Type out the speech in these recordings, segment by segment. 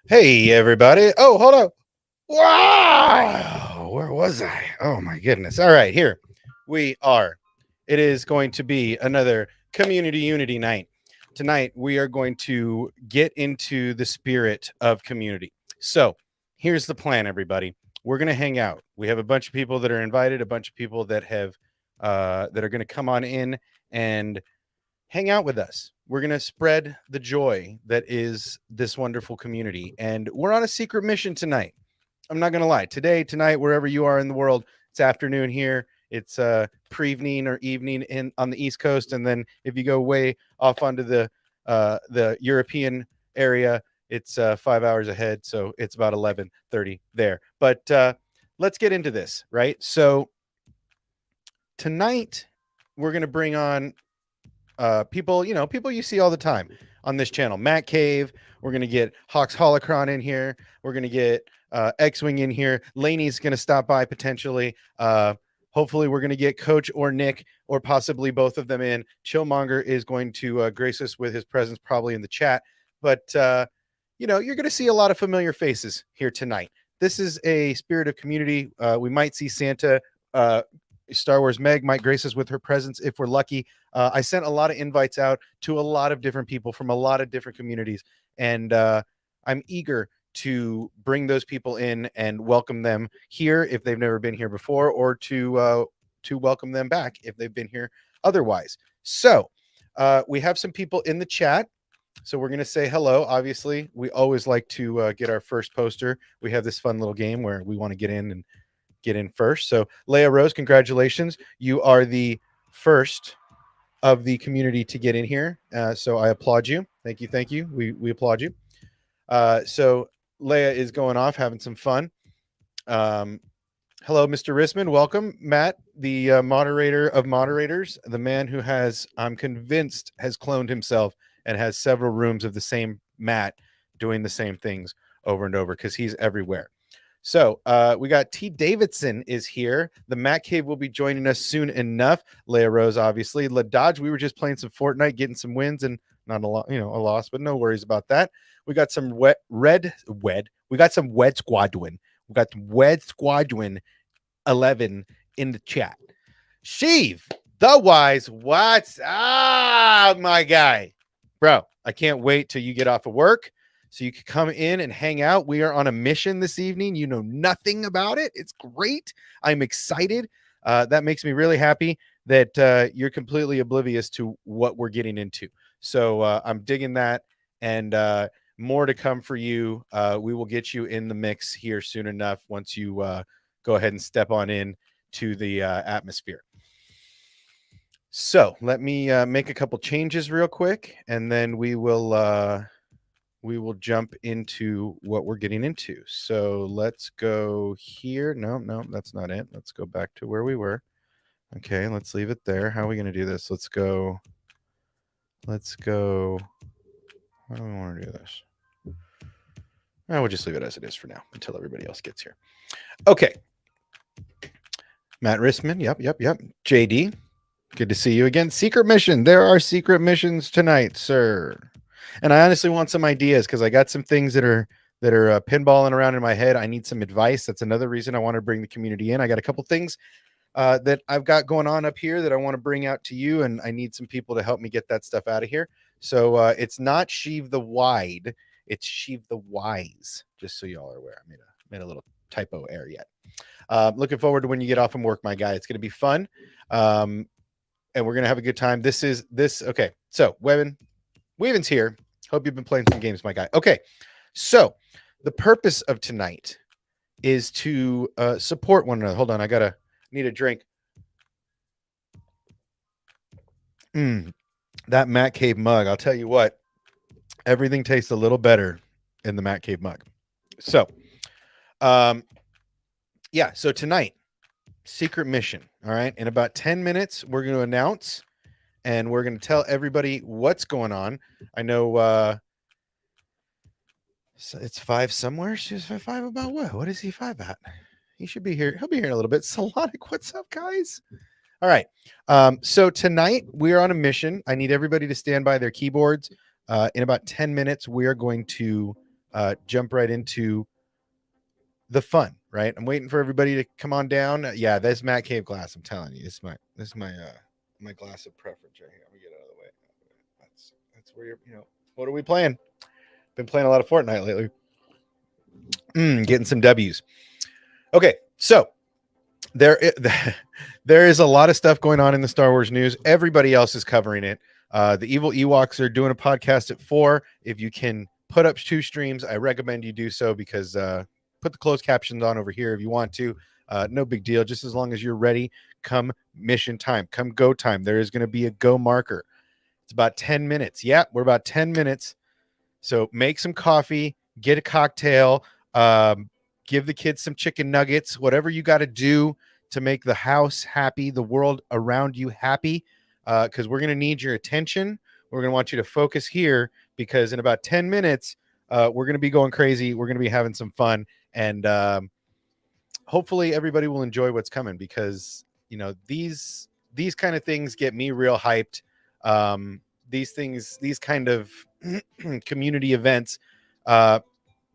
Hey, everybody. Oh, hold on. Wow. Where was I? Oh, my goodness. All right, here we are. It is going to be another community unity night. Tonight, we are going to get into the spirit of community. So, here's the plan, everybody. We're going to hang out. We have a bunch of people that are invited, a bunch of people that have that are going to come on in and hang out with us. We're going to spread the joy that is this wonderful community. And we're on a secret mission tonight. I'm not going to lie. Today, tonight, wherever you are in the world, it's afternoon here. It's pre-evening or evening in on the East Coast, and then if you go way off onto the European area, it's 5 hours ahead, so it's about 11:30 there. But let's get into this, right? So tonight we're going to bring on people, people you see all the time on this channel. Matt Cave. We're gonna get Hawks Holocron in here. We're gonna get X-Wing in here. Laney's gonna stop by potentially. Hopefully, we're gonna get Coach or Nick or possibly both of them in. Chillmonger is going to grace us with his presence, probably in the chat. But you're gonna see a lot of familiar faces here tonight. This is a spirit of community. We might see Santa. Star Wars Meg might grace us with her presence if we're lucky. I sent a lot of invites out to a lot of different people from a lot of different communities, and I'm eager to bring those people in and welcome them here if they've never been here before, or to welcome them back if they've been here otherwise. So we have some people in the chat. So we're going to say hello. Obviously, we always like to get our first poster. We have this fun little game where we want to get in first. So Leia Rose, congratulations. You are the first of the community to get in here. So I applaud you. Thank you. Thank you. We applaud you. So Leia is going off, having some fun. Hello, Mr. Risman. Welcome. Matt, the moderator of moderators, the man who has, I'm convinced, has cloned himself and has several rooms of the same Matt doing the same things over and over because he's everywhere. So we got T. Davidson is here. The Matt Cave will be joining us soon enough. Leia Rose, obviously. La Dodge, we were just playing some Fortnite, getting some wins and not a lot, a loss, but no worries about that. We got some We got some Wed Squadron. We got Wed Squadron 11 in the chat. Sheev, the wise, what's up, my guy? Bro, I can't wait till you get off of work so you can come in and hang out. We are on a mission this evening. You know nothing about it. It's great. I'm excited. That makes me really happy that you're completely oblivious to what we're getting into. So I'm digging that, and more to come for you. We will get you in the mix here soon enough once you go ahead and step on in to the atmosphere. So let me make a couple changes real quick, and then we will jump into what we're getting into. So let's go here. No, that's not it. Let's go back to where we were. Okay, let's leave it there. How are we going to do this? Let's go. How do we want to do this? We'll just leave it as it is for now until everybody else gets here. Okay. Matt Risman. Yep. JD. Good to see you again. Secret mission. There are secret missions tonight, sir. And I honestly want some ideas because I got some things that are pinballing around in my head. I need some advice. That's another reason I want to bring the community in. I got a couple things that I've got going on up here that I want to bring out to you, and I need some people to help me get that stuff out of here. So it's not Sheev the Wide, it's Sheev the Wise. Just so y'all are aware, I made a little typo error yet. Looking forward to when you get off from work, my guy. It's going to be fun, and we're going to have a good time. Okay. So Weaven's here. Hope you've been playing some games, my guy. Okay, so the purpose of tonight is to support one another. Hold on, I need a drink. That Matt Cave mug. I'll tell you what, everything tastes a little better in the Matt Cave mug. So, yeah. So tonight, secret mission. All right, in about 10 minutes, we're going to announce. And we're going to tell everybody what's going on. I know it's 5 somewhere. She's 5 about what? What is he 5 at? He should be here. He'll be here in a little bit. Solonic, what's up, guys? All right. So tonight we are on a mission. I need everybody to stand by their keyboards. In about 10 minutes, we are going to jump right into the fun. Right, I'm waiting for everybody to come on down. Yeah, that's Matt Cave glass. I'm telling you, this is my glass of preference right here. Let me get it out of the way. That's where you're. What are we playing? Been playing a lot of Fortnite lately. Getting some W's. Okay, so there is a lot of stuff going on in the Star Wars news. Everybody else is covering it. The Evil Ewoks are doing a podcast at 4. If you can put up 2 streams, I recommend you do so, because put the closed captions on over here if you want to. No big deal. Just as long as you're ready, come mission time, come go time. There is going to be a go marker. It's about 10 minutes. Yeah, we're about 10 minutes. So make some coffee, get a cocktail, give the kids some chicken nuggets, whatever you got to do to make the house happy, the world around you happy, because we're going to need your attention. We're going to want you to focus here, because in about 10 minutes, we're going to be going crazy. We're going to be having some fun, and hopefully everybody will enjoy what's coming, because these kind of things get me real hyped. These kind of community events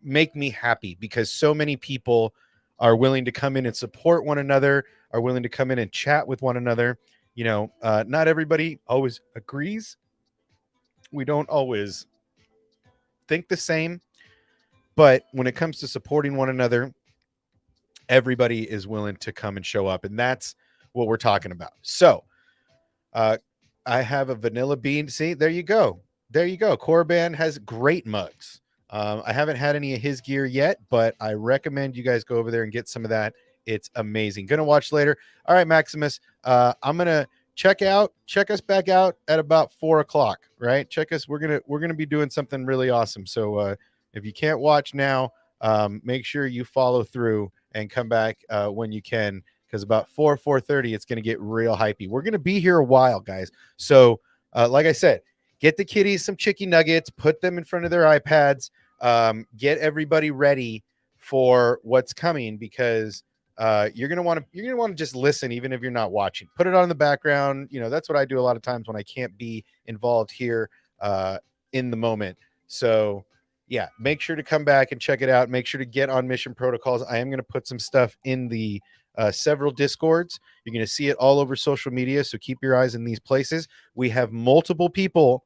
make me happy, because so many people are willing to come in and support one another, are willing to come in and chat with one another. Not everybody always agrees. We don't always think the same, but when it comes to supporting one another, everybody is willing to come and show up, and that's what we're talking about. So I have a vanilla bean. See, there you go. Korriban has great mugs. I haven't had any of his gear yet, but I recommend you guys go over there and get some of that. It's amazing. Gonna watch later. All right, Maximus. I'm gonna check us back out at about 4:00. Right? Check us. We're gonna be doing something really awesome. So if you can't watch now, make sure you follow through and come back when you can, because about 4:30 it's gonna get real hypey. We're gonna be here a while, guys. So like I said, get the kiddies some chicken nuggets, put them in front of their iPads, get everybody ready for what's coming, because you're gonna want to just listen, even if you're not watching. Put it on in the background. That's what I do a lot of times when I can't be involved here in the moment. So yeah, make sure to come back and check it out. Make sure to get on Mission Protocols. I am going to put some stuff in the several Discords. You're going to see it all over social media, so keep your eyes in these places. We have multiple people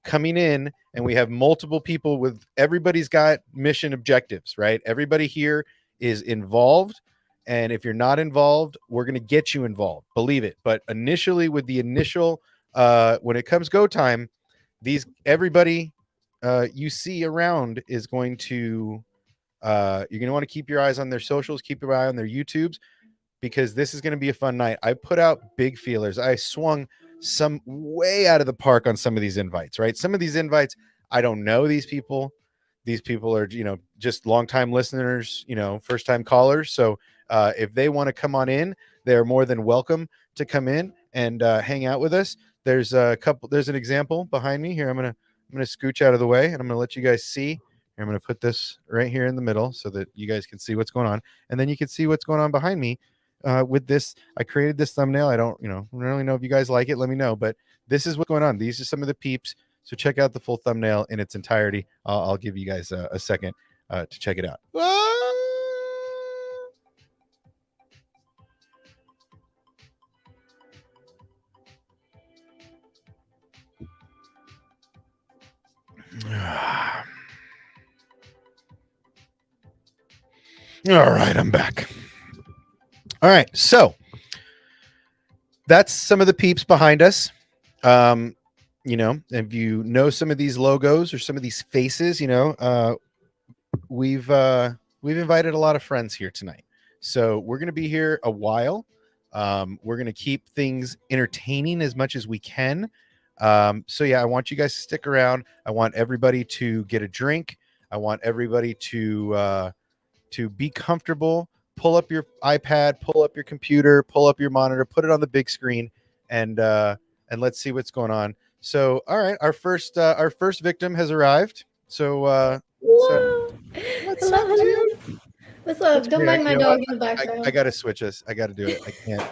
coming in, and we have multiple people with, everybody's got mission objectives, right? Everybody here is involved, and if you're not involved, we're going to get you involved, believe it. But initially, with the initial when it comes go time, everybody you see around is going to you're going to want to keep your eyes on their socials, keep your eye on their YouTubes, because this is going to be a fun night. I put out big feelers. I swung some way out of the park on some of these invites, right? Some of these invites, I don't know these people. These people are, just longtime listeners, first time callers. So if they want to come on in, they're more than welcome to come in and hang out with us. There's an example behind me here. I'm going to scooch out of the way, and I'm going to let you guys see. I'm going to put this right here in the middle so that you guys can see what's going on. And then you can see what's going on behind me with this. I created this thumbnail. I don't really know if you guys like it. Let me know. But this is what's going on. These are some of the peeps. So check out the full thumbnail in its entirety. I'll give you guys a second to check it out. All right, I'm back. All right, so that's some of the peeps behind us. If you know some of these logos or some of these faces, we've invited a lot of friends here tonight. So we're going to be here a while. We're going to keep things entertaining as much as we can. So yeah, I want you guys to stick around. I want everybody to get a drink. I want everybody to be comfortable. Pull up your iPad, pull up your computer, pull up your monitor, put it on the big screen, and let's see what's going on. So, all right, our first victim has arrived. So, what's up, dude? What's up? Don't mind my dog in the background. I gotta switch us. I gotta do it.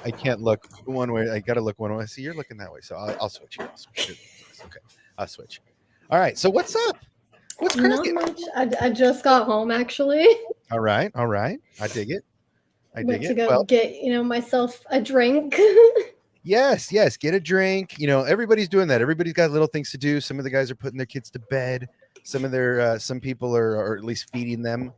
I can't look one way. I gotta look one way. See, you're looking that way, so I'll switch here. Okay, I'll switch. All right. So, what's up? What's Not cracking? much. I just got home actually. All right, all right. I dig it. I dig Went to it. go Well, get, myself a drink. yes, yes. Get a drink. You know, everybody's doing that. Everybody's got little things to do. Some of the guys are putting their kids to bed. Some of their some people are at least feeding them.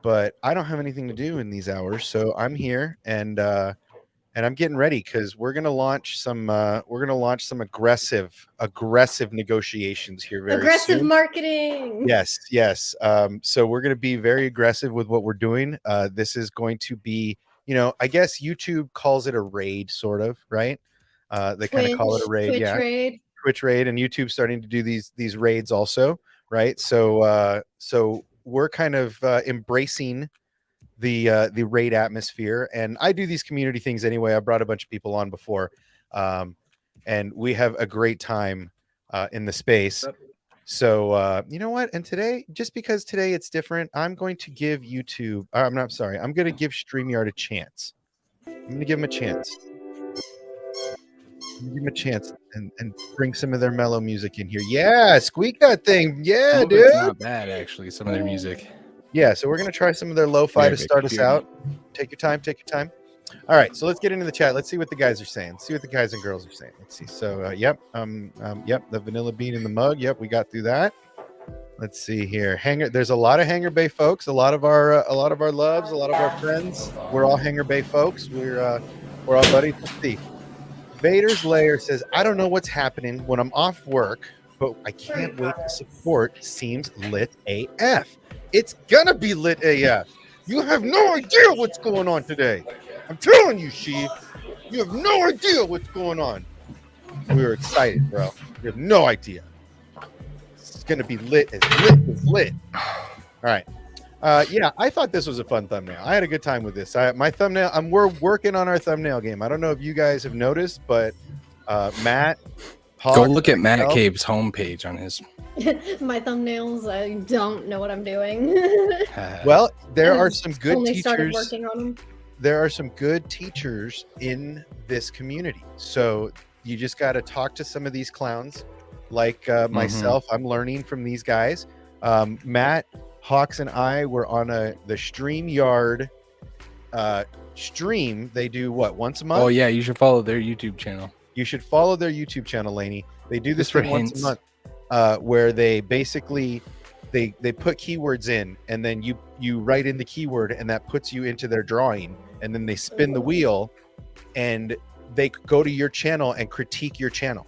But I don't have anything to do in these hours, so I'm here and I'm getting ready because we're gonna launch some aggressive negotiations here very Aggressive soon. marketing. Yes, yes. So we're going to be very aggressive with what we're doing. This is going to be, I guess YouTube calls it a raid, sort of, right? They kind of call it a raid, Twitch yeah. raid. Twitch raid, and YouTube starting to do these raids also, right? So we're kind of embracing the raid atmosphere, and I do these community things anyway. I brought a bunch of people on before, and we have a great time in the space. So you know what? And today, just because today it's different, I'm going to give YouTube. I'm not sorry. I'm going to give StreamYard a chance. I'm going to give them a chance. I'm gonna give them a chance and bring some of their mellow music in here. Yeah, squeak that thing. Yeah, dude. It's not bad actually. Some of their music. Yeah, so we're gonna try some of their lo-fi Very to good start us computer. out. Take your time. Take your time. All right, so let's get into the chat. Let's see what the guys are saying. See what the guys and girls are saying. Let's see. So, yep, the vanilla bean in the mug. Yep, we got through that. Let's see here. There's a lot of Hangar Bay folks. A lot of our loves, a lot of our friends. We're all Hangar Bay folks. We're all buddies. Let's see. Vader's Lair says, I don't know what's happening when I'm off work, but I can't wait to support. Seems lit AF. It's gonna be lit AF. You have no idea what's going on today. I'm telling you, Sheev. You have no idea what's going on. We were excited, bro. You have no idea. It's gonna be lit as lit. All right. Yeah, I thought this was a fun thumbnail. I had a good time with this. My thumbnail. We're working on our thumbnail game. I don't know if you guys have noticed, but Matt, Go Hawk, look at Matt myself- Cave's homepage on his. My thumbnails, I don't know what I'm doing. Well, there I've are some good only started teachers. working on them. There are some good teachers in this community. So you just got to talk to some of these clowns, like myself. I'm learning from these guys. Matt, Hawks, and I were on the StreamYard stream. They do what, once a month? Oh yeah, you should follow their YouTube channel. You should follow their YouTube channel, Laney. They do this Just for thing once a hints. month, where they basically they put keywords in, and then you write in the keyword, and that puts you into their drawing, and then they spin the wheel, and they go to your channel and critique your channel.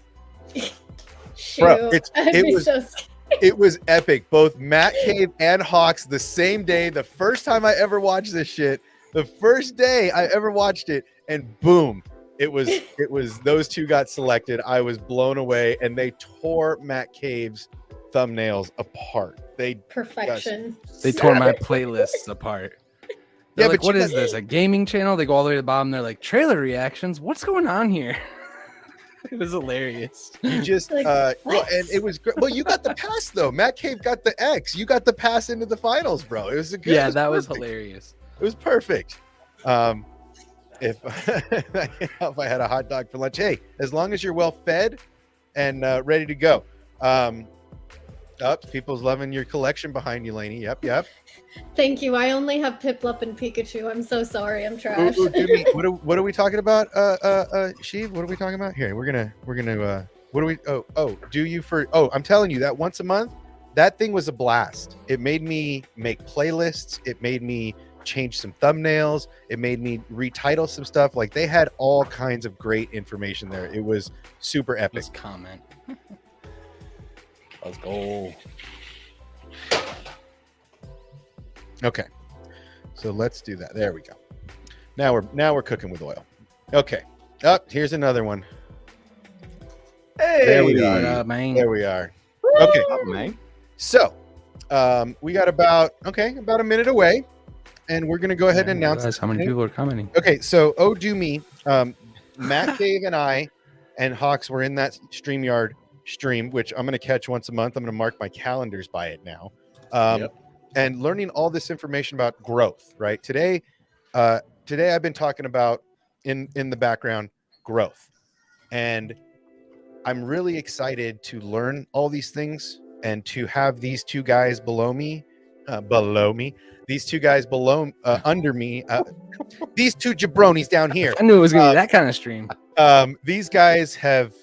Shoot. Bro, I'd it be was- so scared. It was epic. Both Matt Cave and Hawks the same day. The first time I ever watched this shit, the first day I ever watched it, and boom, it was those two got selected. I was blown away, and they tore Matt Cave's thumbnails apart. They Perfection. They tore my playlists apart. Yeah, They're like, but what you is this? A gaming channel? They go all the way to the bottom. They're like, trailer reactions. What's going on here? It was hilarious. you just Like, well, what? and it was great. Well, you got the pass though. Matt Cave got the X. You got the pass into the finals, bro. It was a good. Yeah, that was perfect. hilarious. It was perfect. If if I had a hot dog for lunch, hey, as long as you're well fed and ready to go. People's loving your collection behind you, Laney. Yep. Thank you. I only have Piplup and Pikachu. I'm so sorry. I'm trash. Ooh, what are we talking about? Sheev, what are we talking about? Here, we're gonna what do we I'm telling you that once a month, that thing was a blast. It made me make playlists, it made me change some thumbnails, it made me retitle some stuff. Like, they had all kinds of great information there. It was super epic. Let's comment. Let's go. Okay, so let's do that. There we go. Now we're cooking with oil. Okay. Here's another one. Hey, There we What are. up, man? There we are. Okay. Up, man. So, we got about a minute away, and we're gonna go ahead and announce Realize how many people are commenting. Okay, so do me, Matt Cave and I and Hawks were in that StreamYard stream, which I'm gonna catch once a month. I'm gonna mark my calendars by it now. Yep. And learning all this information about growth, right? Today I've been talking about in the background growth, and I'm really excited to learn all these things and to have these two guys these two guys below under me, these two jabronis down here. I knew it was gonna be that kind of stream. These guys have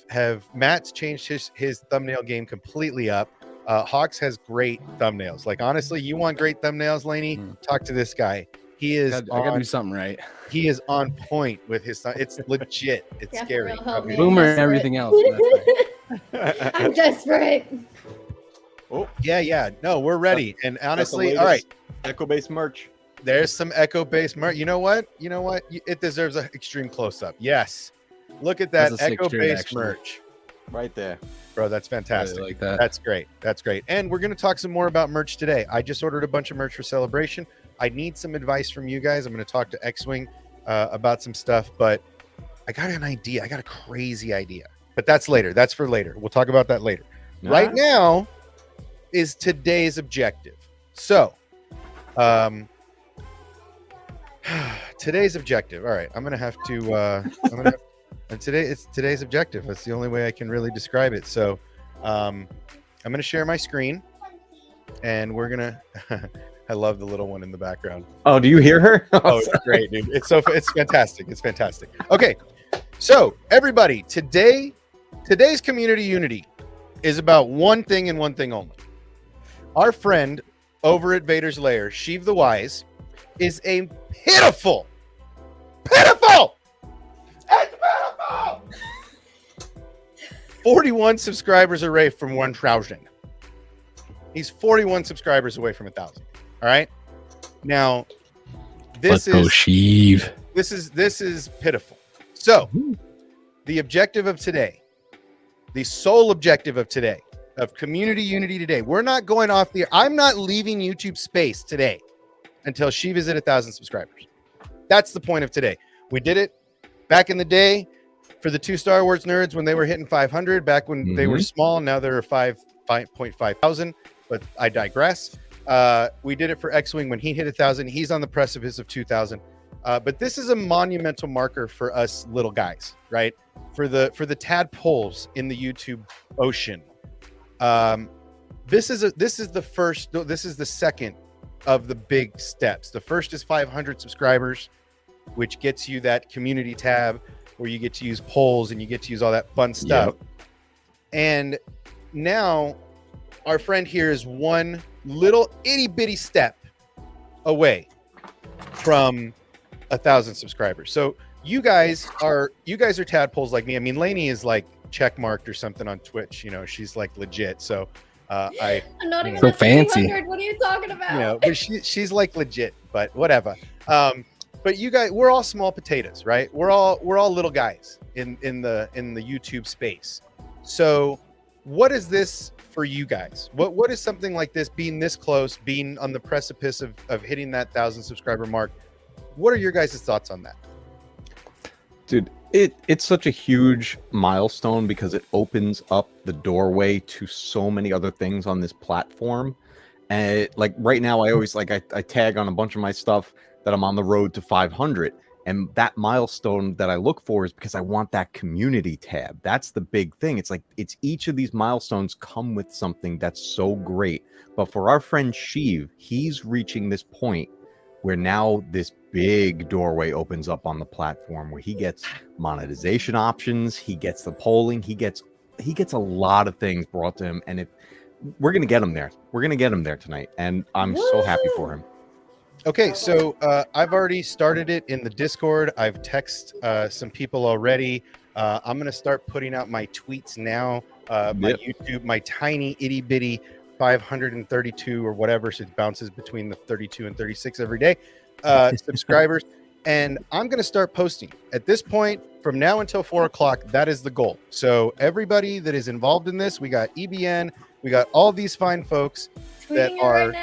Matt's changed his thumbnail game completely up. Hawks has great thumbnails. Like honestly, you want great thumbnails, Laney? Talk to this guy. He is I gotta do something right. he is on point with his it's legit. It's Yeah, for scary. real, help me. Boomer and desperate. everything else. I'm desperate. Oh, Yeah. No, we're ready. And honestly, latest all right, Echo-based merch. there's some echo based merch. You know what? It deserves an extreme close up. Yes. Look at that That's a sick echo shirt, based actually. merch. Right there. Bro, that's fantastic. Really like that. That's great. That's great. And we're going to talk some more about merch today. I just ordered a bunch of merch for Celebration. I need some advice from you guys. I'm going to talk to X-Wing about some stuff, but I got an idea. I got a crazy idea. But that's later. That's for later. We'll talk about that later. Right now is today's objective. So, today's objective. All right, I'm going to have to and it's today's objective. That's the only way I can really describe it. So I'm gonna share my screen and we're gonna I love the little one in the background. Oh, do you hear her? Oh, it's great, dude. It's fantastic. It's fantastic. Okay. So everybody, today's community unity is about one thing and one thing only. Our friend over at Vader's Lair, Sheev the Wise, is a pitiful 41 subscribers away from 1,000. He's 41 subscribers away from 1,000. All right. Now, this is pitiful. So, the objective of today, the sole objective of today, of community unity today, we're not going off the. I'm not leaving YouTube space today until Sheev is at 1,000 subscribers. That's the point of today. We did it back in the day. For the two Star Wars nerds when they were hitting 500 back when they were small, now they're 5.5 thousand, but I digress. We did it for X-Wing when he hit 1,000. He's on the precipice of 2,000. But this is a monumental marker for us little guys, right? For the tadpoles in the YouTube ocean. This is the second of the big steps. The first is 500 subscribers, which gets you that community tab where you get to use polls and you get to use all that fun stuff. Yep. And now our friend here is one little itty bitty step away from 1,000 subscribers. So you guys are tadpoles like me. I mean, Lainey is like check marked or something on Twitch. You know, she's like legit. So I'm not even so fancy. 300. What are you talking about? You know, but she's like legit, but whatever. But you guys, we're all small potatoes, right? We're all little guys in the YouTube space. So what is this for you guys? What is something like this, being this close, being on the precipice of hitting that 1,000 subscriber mark? What are your guys' thoughts on that? Dude, it's such a huge milestone because it opens up the doorway to so many other things on this platform. And like right now, I always I tag on a bunch of my stuff that I'm on the road to 500. And that milestone that I look for is because I want that community tab. That's the big thing. It's like, it's each of these milestones come with something that's so great. But for our friend Sheev, he's reaching this point where now this big doorway opens up on the platform where he gets monetization options. He gets the polling. He gets a lot of things brought to him. And if we're going to get him there, we're going to get him there tonight. And I'm so happy for him. Okay, so I've already started it in the Discord. I've texted some people already. I'm going to start putting out my tweets now. My YouTube, my tiny itty bitty 532 or whatever, so it bounces between the 32 and 36 every day subscribers. And I'm going to start posting. At this point, from now until 4 o'clock, that is the goal. So everybody that is involved in this, we got EBN, we got all these fine folks that are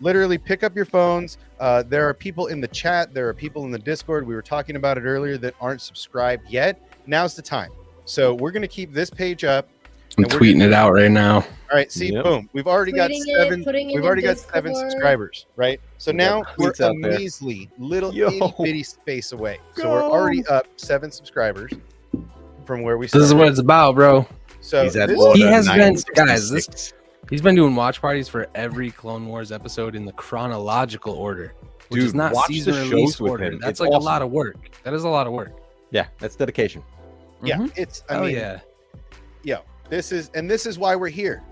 literally pick up your phones. There are people in the chat, there are people in the Discord, we were talking about it earlier, that aren't subscribed yet. Now's the time. So we're going to keep this page up. I'm tweeting it out right now. All right, see, boom, we've already got seven subscribers, right? So now we're a measly little itty bitty space away. So we're already up 7 subscribers from where we started. This is what it's about, bro. So He's at this- order He has been, 966. guys, he's been doing watch parties for every Clone Wars episode in the chronological order, which is Dude, not watch the season shows release with order. him. That's It's like awesome. a lot of work. That is a lot of work. Yeah, that's dedication. yeah, Mhm. it's. Oh yeah. This is why we're here.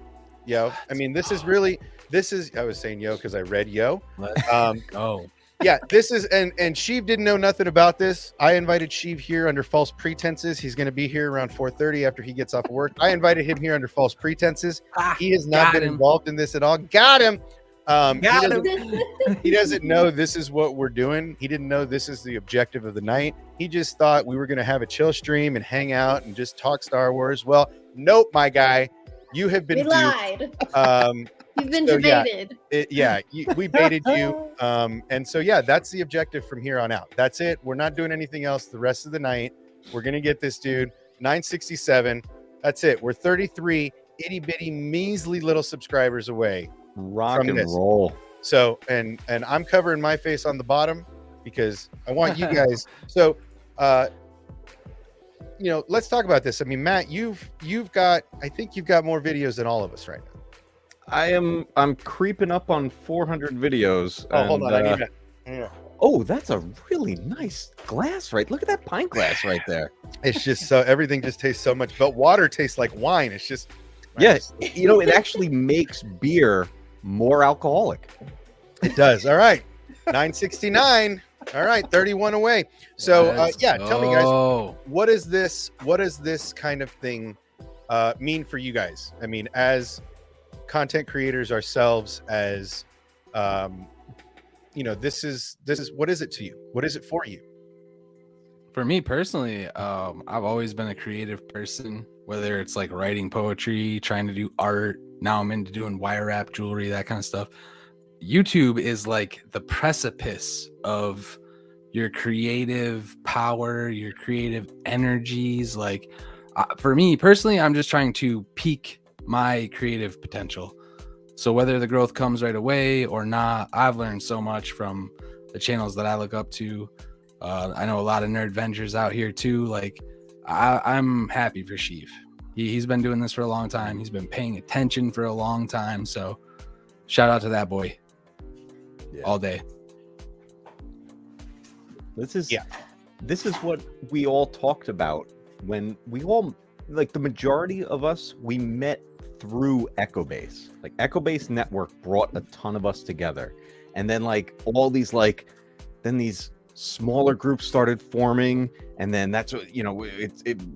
Yo, I mean, this is really. This is. I was saying yo because I read yo. Let's Um, go. yeah, this is, and Sheev didn't know nothing about this. I invited Sheev here under false pretenses. He's going to be here around 4:30 after he gets off of work. I invited him here under false pretenses. He has not Got been him. involved in this at all. Got him. Got He doesn't know this is what we're doing. He didn't know this is the objective of the night. He just thought we were going to have a chill stream and hang out and just talk Star Wars. Well, nope, my guy, you have been We duped. lied. You've been so, yeah. debated. We baited you. And so, yeah, that's the objective from here on out. That's it. We're not doing anything else the rest of the night. We're going to get this dude 967. That's it. We're 33 itty bitty measly little subscribers away. Rock From and this. roll. So, and I'm covering my face on the bottom because I want you guys. So, let's talk about this. I mean, Matt, you've got, I think you've got more videos than all of us right now. I'm creeping up on 400 videos. Oh, hold and, on. I need to, oh, that's a really nice glass, right? Look at that pint glass right there. it's just so everything just tastes so much, but water tastes like wine. It's just, Yeah, it actually makes beer more alcoholic. it does. All right. 969. All right. 31 away. So, Let's tell me, guys, go. what does this kind of thing mean for you guys? I mean, as content creators ourselves, as this is what is it to you? What is it for you? For me personally, I've always been a creative person, whether it's like writing poetry, trying to do art. Now I'm into doing wire wrap jewelry, that kind of stuff. YouTube is like the precipice of your creative power, your creative energies. Like for me personally, I'm just trying to peak my creative potential. So whether the growth comes right away or not, I've learned so much from the channels that I look up to. I know a lot of nerd vengers out here too. Like I'm happy for Sheev. He's been doing this for a long time. He's been paying attention for a long time. So shout out to that boy. Yeah. All day. This is what we all talked about when we all, like the majority of us, we met through EchoBase. Like EchoBase Network brought a ton of us together. And then like all these then these smaller groups started forming, and then that's what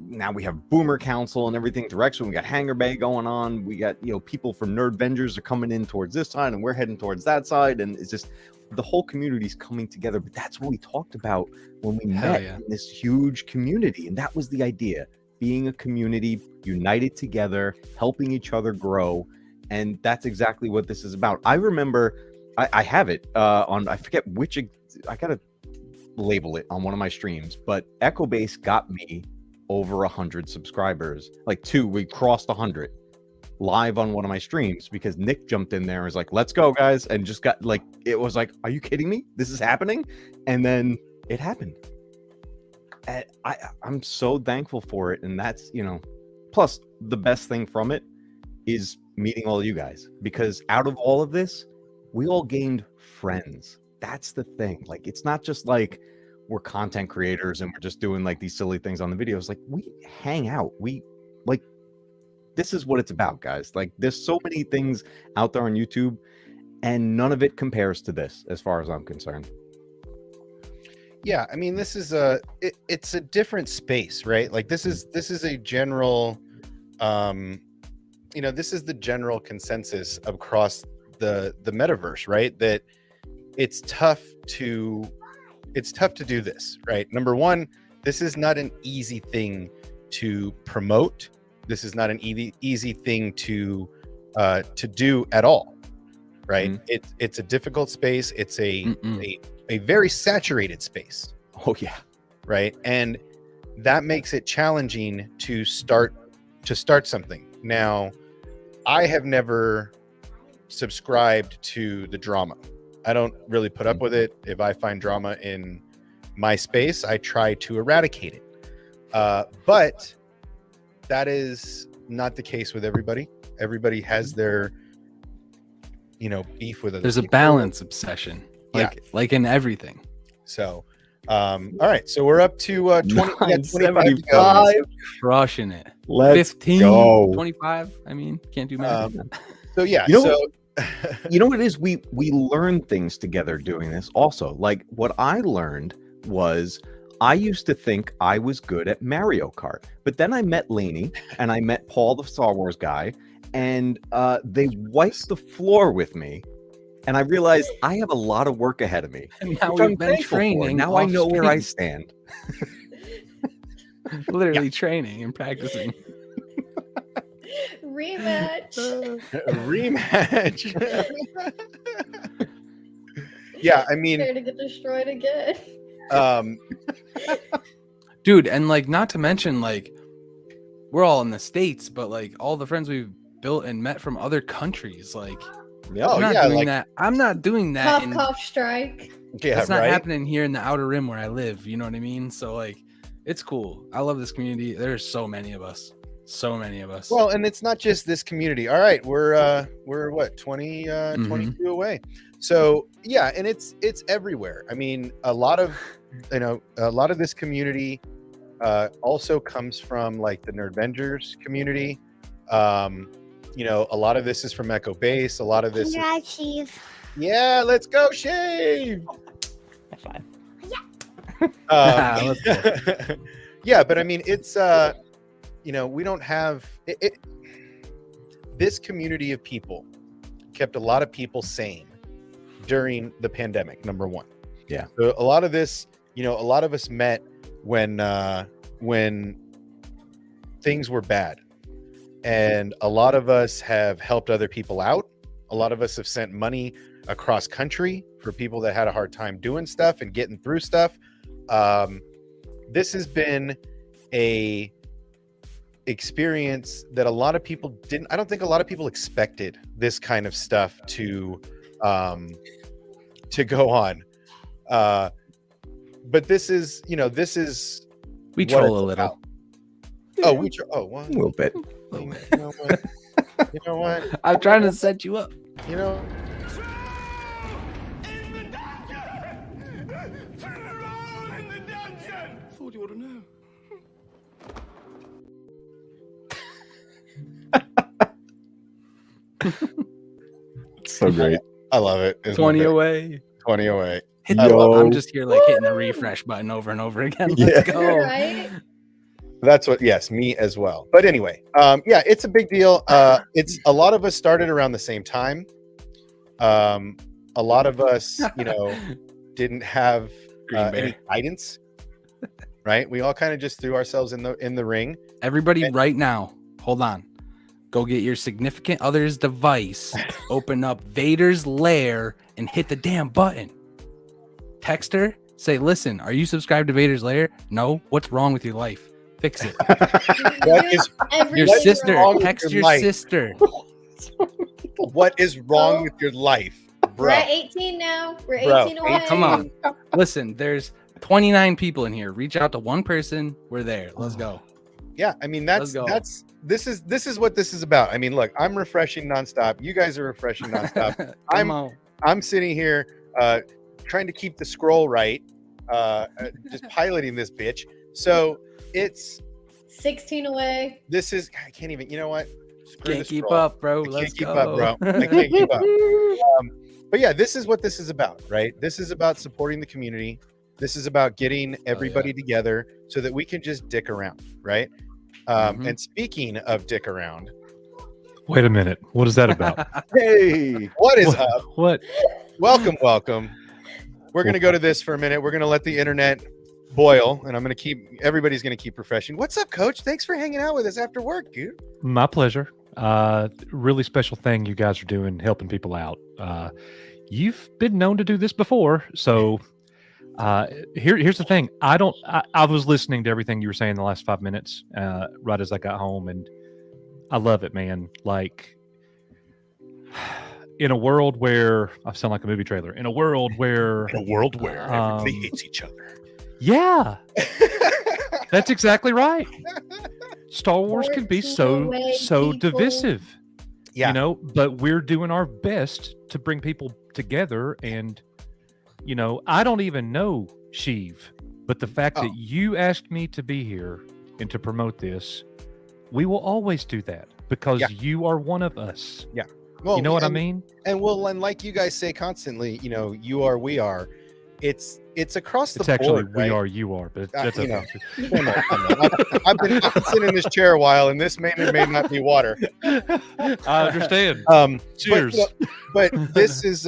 now we have Boomer Council and everything direction. We got Hangar Bay going on. We got people from Nerd Vengers are coming in towards this side, and we're heading towards that side, and it's just the whole community's coming together. But that's what we talked about when we Hell met yeah. in this huge community, and that was the idea: being a community, united together, helping each other grow, and that's exactly what this is about. I remember, I have it on, I forget which, I gotta label it on one of my streams, but EchoBase got me over 100 subscribers. We crossed 100 live on one of my streams because Nick jumped in there and was like, let's go guys, and just got it was like, are you kidding me, this is happening? And then it happened, and I'm so thankful for it. And that's plus the best thing from it is meeting all you guys, because out of all of this we all gained friends. That's the thing. It's not just we're content creators and we're just doing these silly things on the videos. We hang out. We this is what it's about, guys. There's so many things out there on YouTube, and none of it compares to this, as far as I'm concerned. Yeah, I mean, this is it's a different space, right? This is a general, this is the general consensus across the metaverse, right? That it's tough to do this, right? Number one, this is not an easy thing to promote. This is not an easy thing to do at all, right? Mhm. It's a difficult space. It's a very saturated space, Oh yeah. right? And that makes it challenging to start something. Now, I have never subscribed to the drama. I don't really put up with it. If I find drama in my space, I try to eradicate it. But that is not the case with everybody. Everybody has their, beef with other There's a people. balance obsession, Yeah. like in everything. So, all right. So we're up to 20, yeah, 25 to go. 975. Crushing it. Let's 15, go. 25. I mean, can't do math. So yeah. You know so You know what it is? We learn things together doing this also. Like what I learned was I used to think I was good at Mario Kart, but then I met Lainey and I met Paul, the Star Wars guy, and they wiped the floor with me. And I realized I have a lot of work ahead of me. And now which I'm we've been thankful for. training. Now I off know where I stream. stand. Literally training and practicing. Rematch. a rematch. Yeah, I mean, Prepare to get destroyed again. Dude, and like not to mention like we're all in the States, but like all the friends we've built and met from other countries, like Yeah. Oh, I'm not yeah, doing like- that. I'm not doing that. Cough, in, cough, strike. yeah, That's not right. happening here in the outer rim where I live. You know what I mean? So like it's cool. I love this community. There's so many of us. So many of us. Well, and it's not just this community. All right, we're what 20 22 away. So yeah, and it's everywhere. I mean, a lot of this community also comes from like the Nerdvengers community. A lot of this is from Echo Base. A lot of this is, Congrats, Chief. yeah, let's go shave. That's fine. Let's Yeah, but I mean, it's we don't have it. This community of people kept a lot of people sane during the pandemic. Number one, Yeah. So a lot of this, a lot of us met when things were bad, and a lot of us have helped other people out. A lot of us have sent money across country for people that had a hard time doing stuff and getting through stuff. This has been a experience that a lot of people didn't. I don't think a lot of people expected this kind of stuff to go on. But this is we what troll it's a little. about. Oh, we well, A little bit. you know what? You know what? I'm trying to set you up. You know. What you want to know? So great. I love it. Isn't 20 it? away. 20 away. Hit I the love I'm it. just here like hitting the refresh button over and over again. Yeah. Let's go. Right? That's what, yes, me as well. But anyway, yeah, it's a big deal. It's a lot of us started around the same time. A lot of us, didn't have Green Bay. any guidance, right? We all kind of just threw ourselves in the ring. Everybody right now, hold on. Go get your significant other's device, open up Vader's Lair, and hit the damn button. Text her, say, listen, are you subscribed to Vader's Lair? No. What's wrong with your life? Fix it. What is Your Everything sister, wrong with text your your life? sister. what is wrong Oh. with your life, We're bro? at 18 now. We're Bro, 18 away. Come on. Listen, there's 29 people in here. Reach out to one person. We're there. Let's go. Yeah, I mean Let's go. this is what this is about. I mean, look, I'm refreshing nonstop. You guys are refreshing nonstop. Come on. I'm sitting here trying to keep the scroll right, just piloting this bitch. So it's 16 away. this is I can't even. You know what? Screw Can't the keep scroll. up, bro. I Let's can't keep go. up, bro. I can't keep up. But yeah, this is what this is about, right? This is about supporting the community. This is about getting everybody together so that we can just dick around, right? Mhm. And speaking of dick around, Wait a minute. What is that about? Hey. what is What- up? What? Welcome. We're gonna go to this for a minute. We're gonna let the internet boil, and everybody's gonna keep refreshing. What's up, Coach? Thanks for hanging out with us after work, dude. My pleasure. Really special thing you guys are doing, helping people out. You've been known to do this before, so here's the thing. I was listening to everything you were saying the last 5 minutes, right as I got home, and I love it, man. Like, in a world where I sound like a movie trailer, in a world where everybody hates each other. yeah, that's exactly right. Star Wars can be 14 so away people. divisive. Yeah. You know, but we're doing our best to bring people together. And, you know, I don't even know Sheev, but the fact Oh. that you asked me to be here and to promote this, we will always do that because Yeah. you are one of us. Well, You know what I and- mean? And well, and like you guys say constantly, you know, you are, we are. It's across the It's actually board, we right? are, you are, but that's you okay. know. I know. I've been sitting in this chair a while, and this may or may not be water. I understand. But, Cheers. you know, but this is,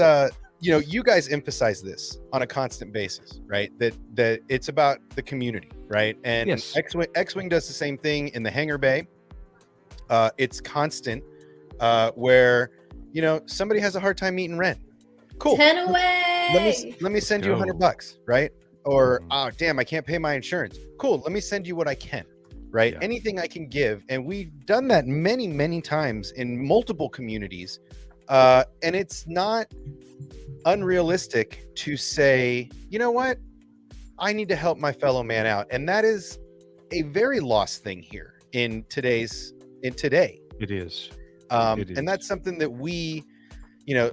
you know, you guys emphasize this on a constant basis, right? That it's about the community, right? And Yes. X-Wing does the same thing in the hangar bay. It's constant, where, you know, somebody has a hard time meeting rent. Cool. 10 away. Let me send you Go. $100, right? Or oh damn, I can't pay my insurance. Cool. Let me send you what I can, right? Yeah. Anything I can give, and we've done that many times in multiple communities, and it's not unrealistic to say, you know what, I need to help my fellow man out, and that is a very lost thing here in today. It is. It And that's is. something that we, you know,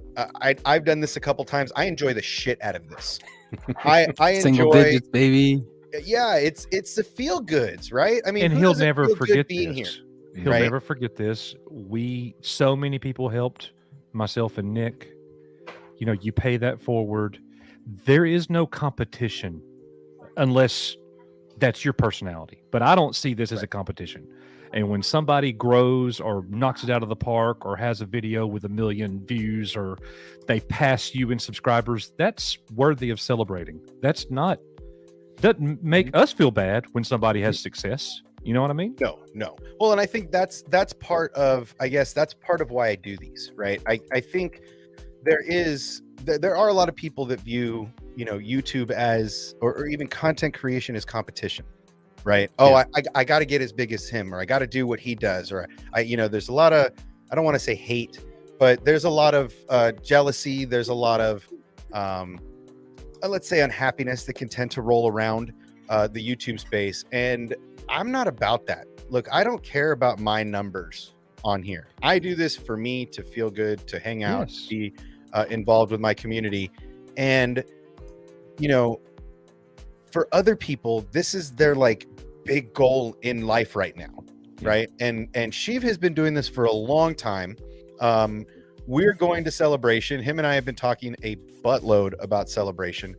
I've done this a couple times. I enjoy the shit out of this. I Single enjoy, digits, baby. yeah, it's the feel goods, right? I mean, And who he'll doesn't never feel good forget being this. here? He'll right? never forget this. So many people helped, myself and Nick. You know, you pay that forward. There is no competition unless that's your personality. But I don't see this as a competition. And when somebody grows or knocks it out of the park or has a video with 1 million views or they pass you in subscribers, that's worthy of celebrating. That's not, doesn't make us feel bad when somebody has success. You know what I mean? No. Well, and I think that's part of, I guess that's part of why I do these, right? I think there are a lot of people that view, you know, YouTube as, or even content creation as competition, right? Oh, Yeah. I got to get as big as him, or I got to do what he does, or you know, there's a lot of, I don't want to say hate, but there's a lot of jealousy. There's a lot of, let's say, unhappiness that can tend to roll around the YouTube space. And I'm not about that. Look, I don't care about my numbers on here. I do this for me to feel good, to hang out, Yes. be involved with my community. And, you know, for other people, this is their like big goal in life right now. Yeah. Right. And Sheev has been doing this for a long time. We're going to Celebration. Him and I have been talking a buttload about Celebration.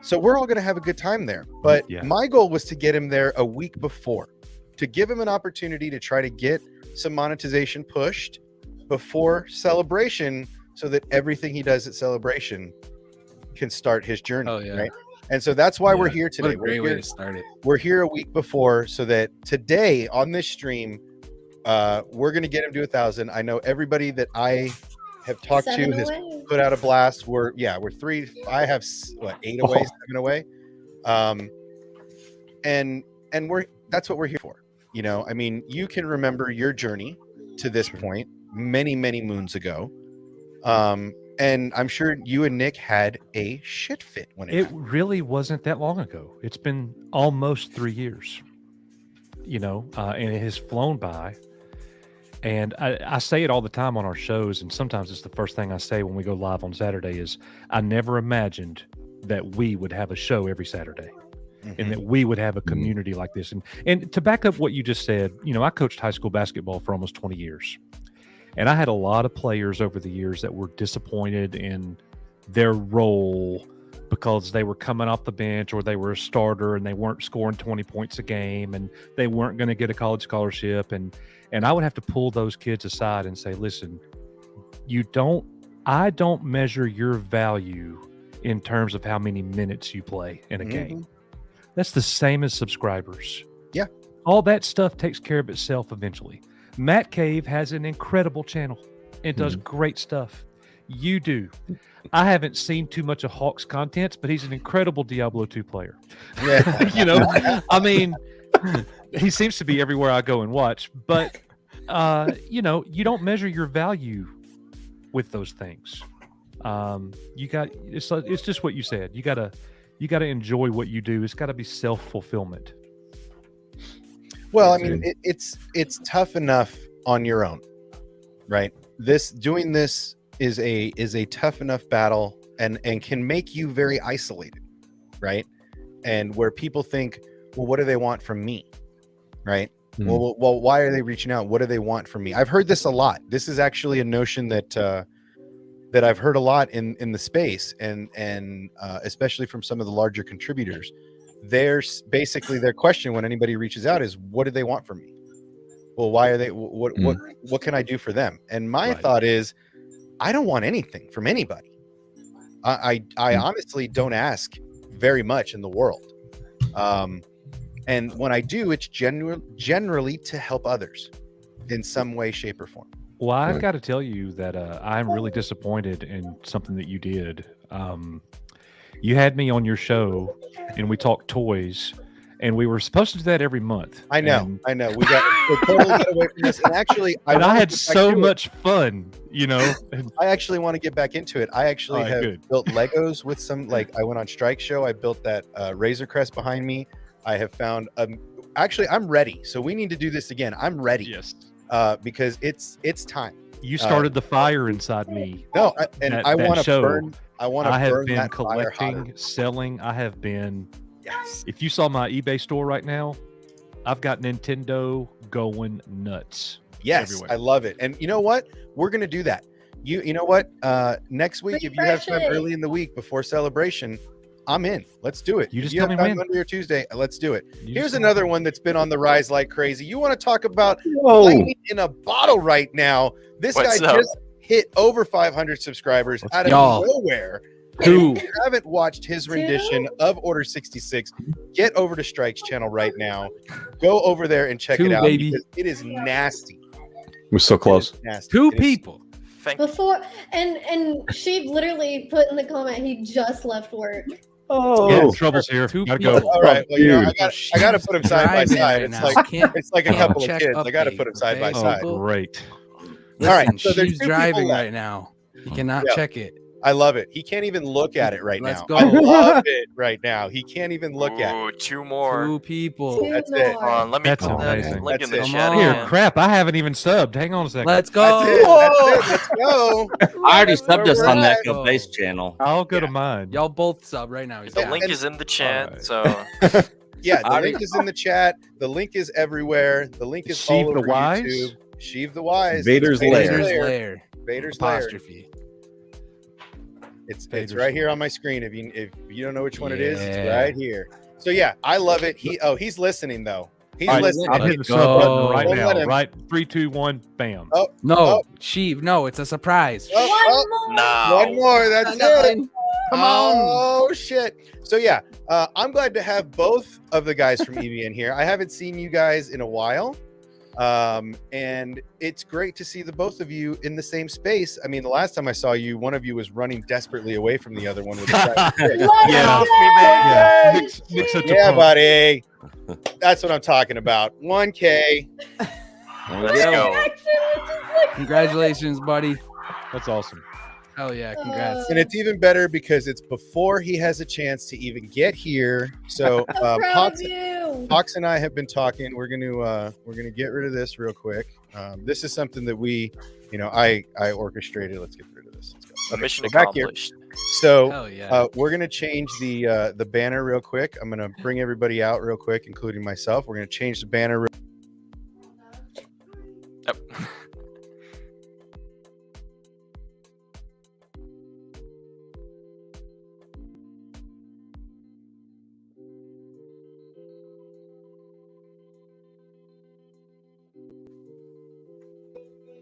So we're all going to have a good time there. But Yeah. my goal was to get him there a week before, to give him an opportunity to try to get some monetization pushed before Celebration, so that everything he does at Celebration can start his journey. Oh, yeah. Right. And so that's why we're Yeah. here What today. a great way to start it. We're here a week before, so that today on this stream, we're going to get him to 1,000. I know everybody that I have talked 7 to has away. put out a blast. We're 3. I have 8 away, 7 away. And that's what we're here for. You know, I mean, you can remember your journey to this point many moons ago. And I'm sure you and Nick had a shit fit when it It happened. really wasn't that long ago. It's been almost 3 years, you know, and it has flown by. And I say it all the time on our shows, and sometimes it's the first thing I say when we go live on Saturday is I never imagined that we would have a show every Saturday Mhm. and that we would have a community like this. And to back up what you just said, you know, I coached high school basketball for almost 20 years. And I had a lot of players over the years that were disappointed in their role because they were coming off the bench or they were a starter and they weren't scoring 20 points a game and they weren't going to get a college scholarship. And I would have to pull those kids aside and say, listen, I don't measure your value in terms of how many minutes you play in a game. That's the same as subscribers. Yeah. All that stuff takes care of itself eventually. Matt Cave has an incredible channel and does great stuff. You do. I haven't seen too much of Hawk's content, but he's an incredible Diablo 2 player. Yeah. You know, I mean, he seems to be everywhere I go and watch, but you know, you don't measure your value with those things. It's just what you said. You gotta enjoy what you do. It's got to be self-fulfillment. Well, I Yes, mean, dude. it's tough enough on your own, right? Doing this is a tough enough battle, and can make you very isolated, right? And where people think, well, what do they want from me, right? Well, why are they reaching out? What do they want from me? I've heard this a lot. This is actually a notion that that I've heard a lot in the space, and especially from some of the larger contributors. There's basically their question when anybody reaches out is, what do they want from me? Well, why are they? What can I do for them? And my Right. thought is, I don't want anything from anybody. I honestly don't ask very much in the world. And when I do, it's generally to help others in some way, shape, or form. Well, I've Right. got to tell you that I'm really disappointed in something that you did. You had me on your show, and we talked toys, and we were supposed to do that every month. I know, and, I know. We totally got away from this. And actually, and I wanna had get back so to it. much fun, you know. And I actually want to get back into it. I actually All right, have good. built Legos with some, like, I went on Strike Show. I built that Razor Crest behind me. I have found, actually, I'm ready. So we need to do this again. I'm ready. yes, Because it's time. you started the fire inside me. No, I That want to show, burn. I want to I have burn been that fire hotter. collecting, selling. I have been. Yes. If you saw my eBay store right now, I've got Nintendo going nuts. Yes, everywhere. I love it. And you know what? We're gonna do that. You know what? Next week, if you have time Refresh it. early in the week before celebration, I'm in. Let's do it. You If just you tell have me time when. Monday or Tuesday, let's do it. You Here's just- another one that's been on the rise like crazy. You want to talk about Whoa. lightning in a bottle right now? This What's guy up? just hit over 500 subscribers out of Y'all. nowhere. Who? And if you haven't watched his rendition of Order 66, get over to Strike's channel right now. Go over there and check it Two, out, baby. because it is nasty. We're so close. It is nasty. Two It is- people. Thank Before and she literally put in the comment he just left work. Oh, Yeah, trouble's here. Two Gotta people. go. All right. Well, you know, Dude. I got to put them side by Driving side. right It's now. like Can't- it's like a can't couple of check kids. I got to put them update, side by okay? side. Oh, great. All right, Listen, so there's she's two people driving left. right now. You cannot Yeah. check it. I love it. He can't even look at it right Let's now. go. I love it right now. He can't even look at it. Ooh, two more. Two people. Two That's it. more. Hold on, let me That's put that amazing. link That's in the it. chat Come Here, on. again. crap! I haven't even subbed. Hang on a second. Let's That's go. it. That's it. Let's go. I already That's where subbed us we're on that at. Kill Base channel. I'll go Yeah. to mine. Y'all both sub right now. The Yeah. link And- is in the chat, Alright. so Yeah, the I link is in the chat. The link is everywhere. The link is Sheev all the over Wise? YouTube. Sheev the Wise. Vader's Vader's Lair. Vader's Lair. Lair. Vader's Lair. Apostrophe. It's Vader's right here Lair. on my screen. If you don't know which one it is, it's Yeah. right here. So yeah, I love it. He's listening though. He's All right, listening. I'm Let's hitting the sub button go. right Don't let now. him- Right, 3, 2, 1, bam. Oh, No, Oh. Sheev. No, it's a surprise. oh, One more. now. one more. That's it. Come on. Oh shit. So yeah, I'm glad to have both of the guys from EVN here. I haven't seen you guys in a while. And it's great to see the both of you in the same space. I mean, the last time I saw you, one of you was running desperately away from the other one with a giant stick. Let's Yeah. go. Off me, man. Yeah, mix such a Yeah, punk. buddy. That's what I'm talking about. 1K. There we Let's go. go. Action, which is like- Congratulations, buddy. That's awesome. Hell yeah, congrats. And it's even better because it's before he has a chance to even get here. So I'm proud Pox, of you. Pox and I have been talking. We're gonna get rid of this real quick. This is something that I orchestrated. Let's get rid of this. Let's go. Okay, Mission so back here. accomplished. So Hell yeah. we're gonna change the banner real quick. I'm gonna bring everybody out real quick, including myself. We're gonna change the banner. Yep.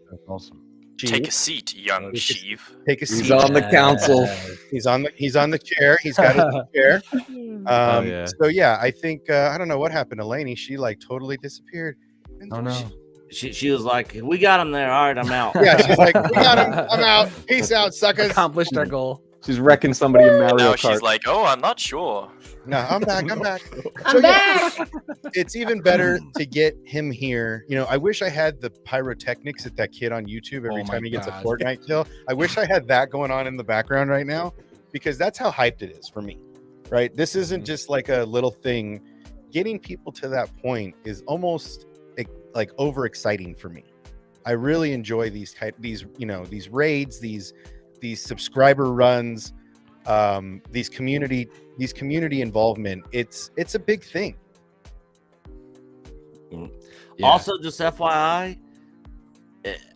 That's awesome. Take a seat, young Take a- Sheev. Take a He's seat. on the council. He's on the chair. He's got his chair. yeah. So yeah, I think I don't know what happened to Lainey. She like totally disappeared. Oh no. She was like, "We got him there. All right, I'm out." Yeah, she's like, we got him. I'm out. Peace out, suckers. Accomplished our goal. She's wrecking somebody in And Mario now Kart. she's like, "Oh, I'm not sure." No, I'm back. I'm back. I'm So, yeah, back. it's even better to get him here. You know, I wish I had the pyrotechnics at that kid on YouTube every Oh my time he gets a God. Fortnite kill. I wish I had that going on in the background right now, because that's how hyped it is for me. Right? This isn't just like a little thing. getting people to that point is almost like overexciting for me. I really enjoy these raids, these subscriber runs, these community involvement. It's a big thing. Yeah. Also, just FYI,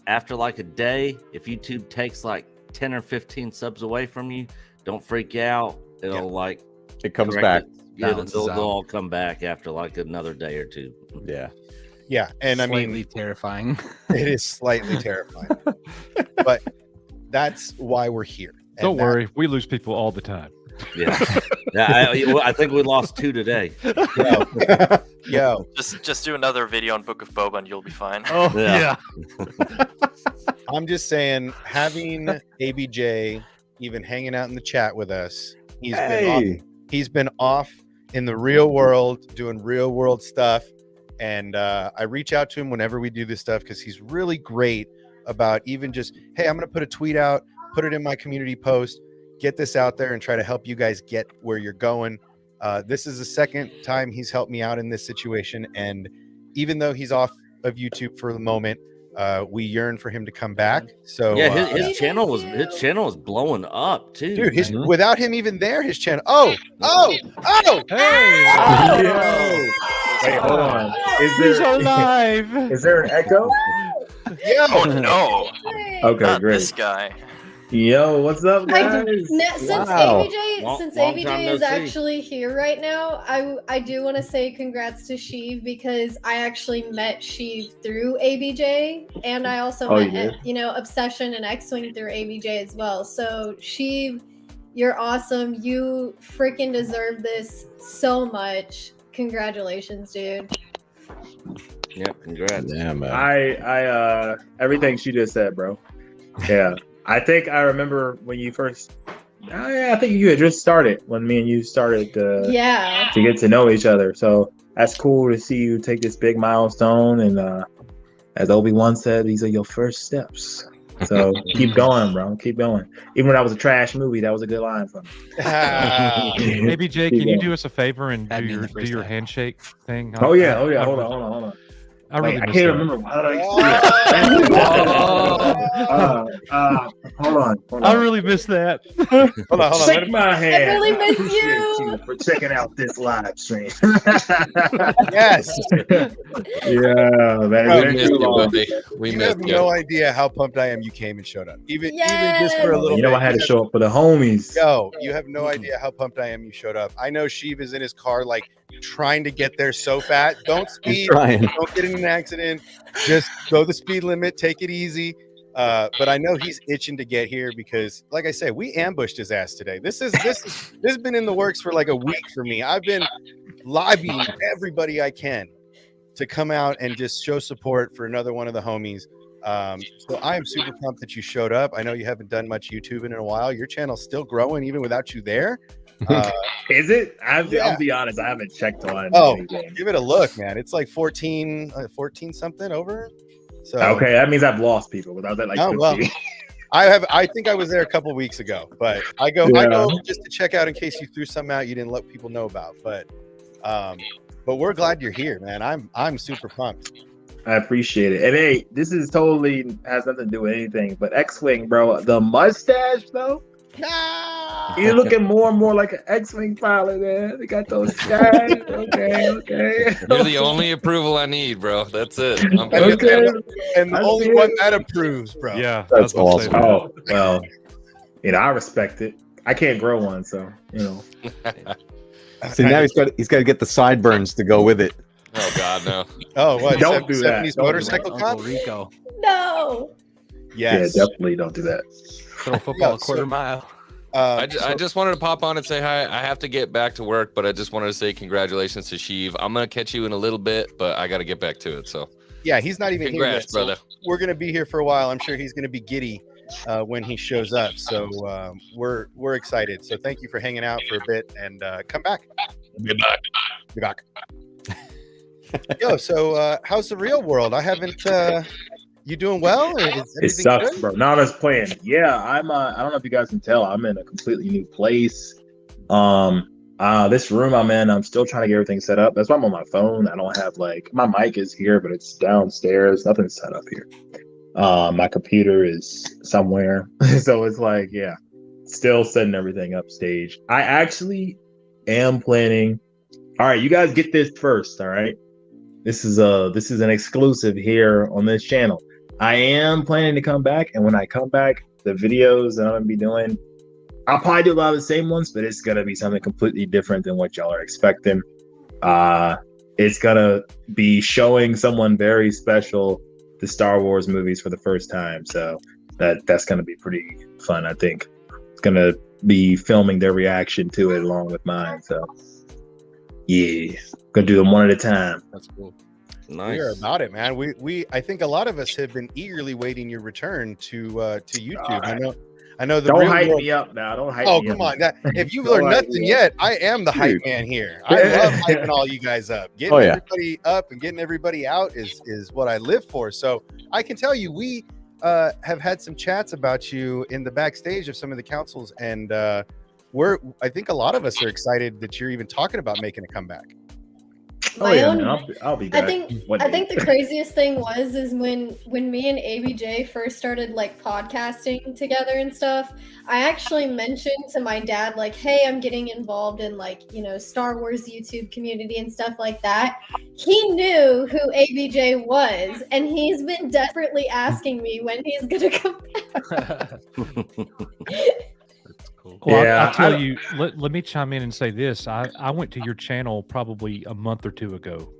after like a day, if YouTube takes like 10 or 15 subs away from you, don't freak out. It'll It comes correct back. it. Yeah, Balances they'll out. all come back after like another day or two. Yeah. Yeah, and I Slightly mean, terrifying. it is slightly terrifying, but that's why we're here. And Don't worry, we lose people all the time. Yeah, yeah. I think we lost 2 today. Yo, Just do another video on Book of Boba and you'll be fine. Oh Yeah. I'm just saying, having ABJ even hanging out in the chat with us, he's been off in the real world doing real world stuff, and I reach out to him whenever we do this stuff because he's really great about even just, hey, I'm gonna put a tweet out, put it in my community post, get this out there and try to help you guys get where you're going. This is the second time he's helped me out in this situation, and even though he's off of YouTube for the moment, we yearn for him to come back. So Yeah, We his miss channel was you. blowing up too. dude, man. without him even there, his channel. Oh, Hey, Wait, hold on. he's alive. Is there an echo? yeah. Oh no, Okay, not great. this guy. Yo, what's up, guys? Since Wow. ABJ, since Long ABJ time no is see. actually here right now, I do want to say congrats to Sheev because I actually met Sheev through ABJ, and I also Oh, you met did? Obsession and X-Wing through ABJ as well. So Sheev, you're awesome. You freaking deserve this so much. Congratulations, dude. Yep, congrats. Yeah, man. I everything she just said, bro. Yeah, I think I remember when you first. I think you had just started when me and you started Yeah. to get to know each other. So that's cool to see you take this big milestone. And as Obi-Wan said, these are your first steps. So keep going, bro. Keep going. Even when that was a trash movie, that was a good line from me. Maybe Jay, can you going. do us a favor and That'd do be your the first time. handshake thing? Oh yeah. I Hold really- on. I really Wait, I miss can't that. remember. How did I hold on. I really miss that. Hold on. Shake my hand. I really miss Appreciate you. for checking out this live stream. Yes. Yeah, man. Bro, Thank missed you, you, Lord. We You missed have you. no idea how pumped I am you came and showed up. Even just for a Yes. little You know, bit. I had to show up for the homies. Yo, you have no idea how pumped I am you showed up. I know Sheev is in his car, like trying to get there so fast. Don't He's speed. trying. Don't get in an accident. Just go the speed limit. Take it easy. But I know he's itching to get here because, like I said, we ambushed his ass today. This has been in the works for like a week for me. I've been lobbying everybody I can to come out and just show support for another one of the homies. So I am super pumped that you showed up. I know you haven't done much YouTubing in a while. Your channel's still growing even without you there. Is it? Yeah. I'll be honest. I haven't checked on. Oh, anything. give it a look, man. It's like 14 something over. So Okay, that means I've lost people. Without that, like, Oh, well. 50. I think I was there a couple weeks ago, but I go Yeah. just to check out in case you threw something out you didn't let people know about. But we're glad you're here, man. I'm super pumped. I appreciate it. And hey, this is totally has nothing to do with anything. But X-Wing, bro, the mustache though. You're looking more and more like an X-Wing pilot, man. They got those skies. Okay. You're the only approval I need, bro. That's it. I'm Okay. good. And the I only see one it. that approves, bro. Yeah, That's I was about to say awesome. that. Oh well, I respect it. I can't grow one, so See, now he's got to get the sideburns to go with it. Oh God, no. Oh, what? Don't do that. 70s Don't do motorcycle Uncle cop? Rico. No. Yes. yeah, definitely don't do that. Throw football Yeah, a quarter so- mile. I just wanted to pop on and say hi. I have to get back to work, but I just wanted to say congratulations to Sheev. I'm gonna catch you in a little bit, but I got to get back to it. So Yeah, he's not even here congrats, yet. So brother. we're gonna be here for a while. I'm sure he's gonna be giddy when he shows up. So we're excited. So thank you for hanging out for a bit and come back. Goodbye. Be back. Yo, so how's the real world? I haven't. You doing well? Is It everything sucks, good? bro. Now I'm just playing. Yeah, I'm. I don't know if you guys can tell. I'm in a completely new place. I'm This room I'm in, I'm still trying to get everything set up. That's why I'm on my phone. I don't have my mic is here, but it's downstairs. Nothing's set up here. My computer is somewhere. So it's like, yeah, still setting everything up stage. I actually am planning. All right, you guys get this first. All right. This is an exclusive here on this channel. I am planning to come back, and when I come back, the videos that I'm gonna be doing, I'll probably do a lot of the same ones, but it's gonna be something completely different than what y'all are expecting. It's gonna be showing someone very special the Star Wars movies for the first time, so that's gonna be pretty fun. I think it's gonna be filming their reaction to it along with mine. So yeah, gonna do them one at a time. That's cool. Nice. We're about it, man. I think a lot of us have been eagerly waiting your return to YouTube. I know the Don't real hype world. me up now. Don't hype Oh, me come up. on! If you've Don't learned hype nothing me up. yet, I am the hype Dude. man here. I love hyping all you guys up. Getting Oh, yeah. everybody up and getting everybody out is what I live for. So I can tell you, we have had some chats about you in the backstage of some of the councils, and I think a lot of us are excited that you're even talking about making a comeback. Oh My yeah, own- man. I'll be back. I think one I day. think the craziest thing is when me and ABJ first started like podcasting together and stuff. I actually mentioned to my dad like, "Hey, I'm getting involved in like Star Wars YouTube community and stuff like that." He knew who ABJ was, and he's been desperately asking me when he's gonna come back. That's cool. Well, Yeah, I'll tell I- you, let me chime in and say this. I went to your channel probably a month or two ago,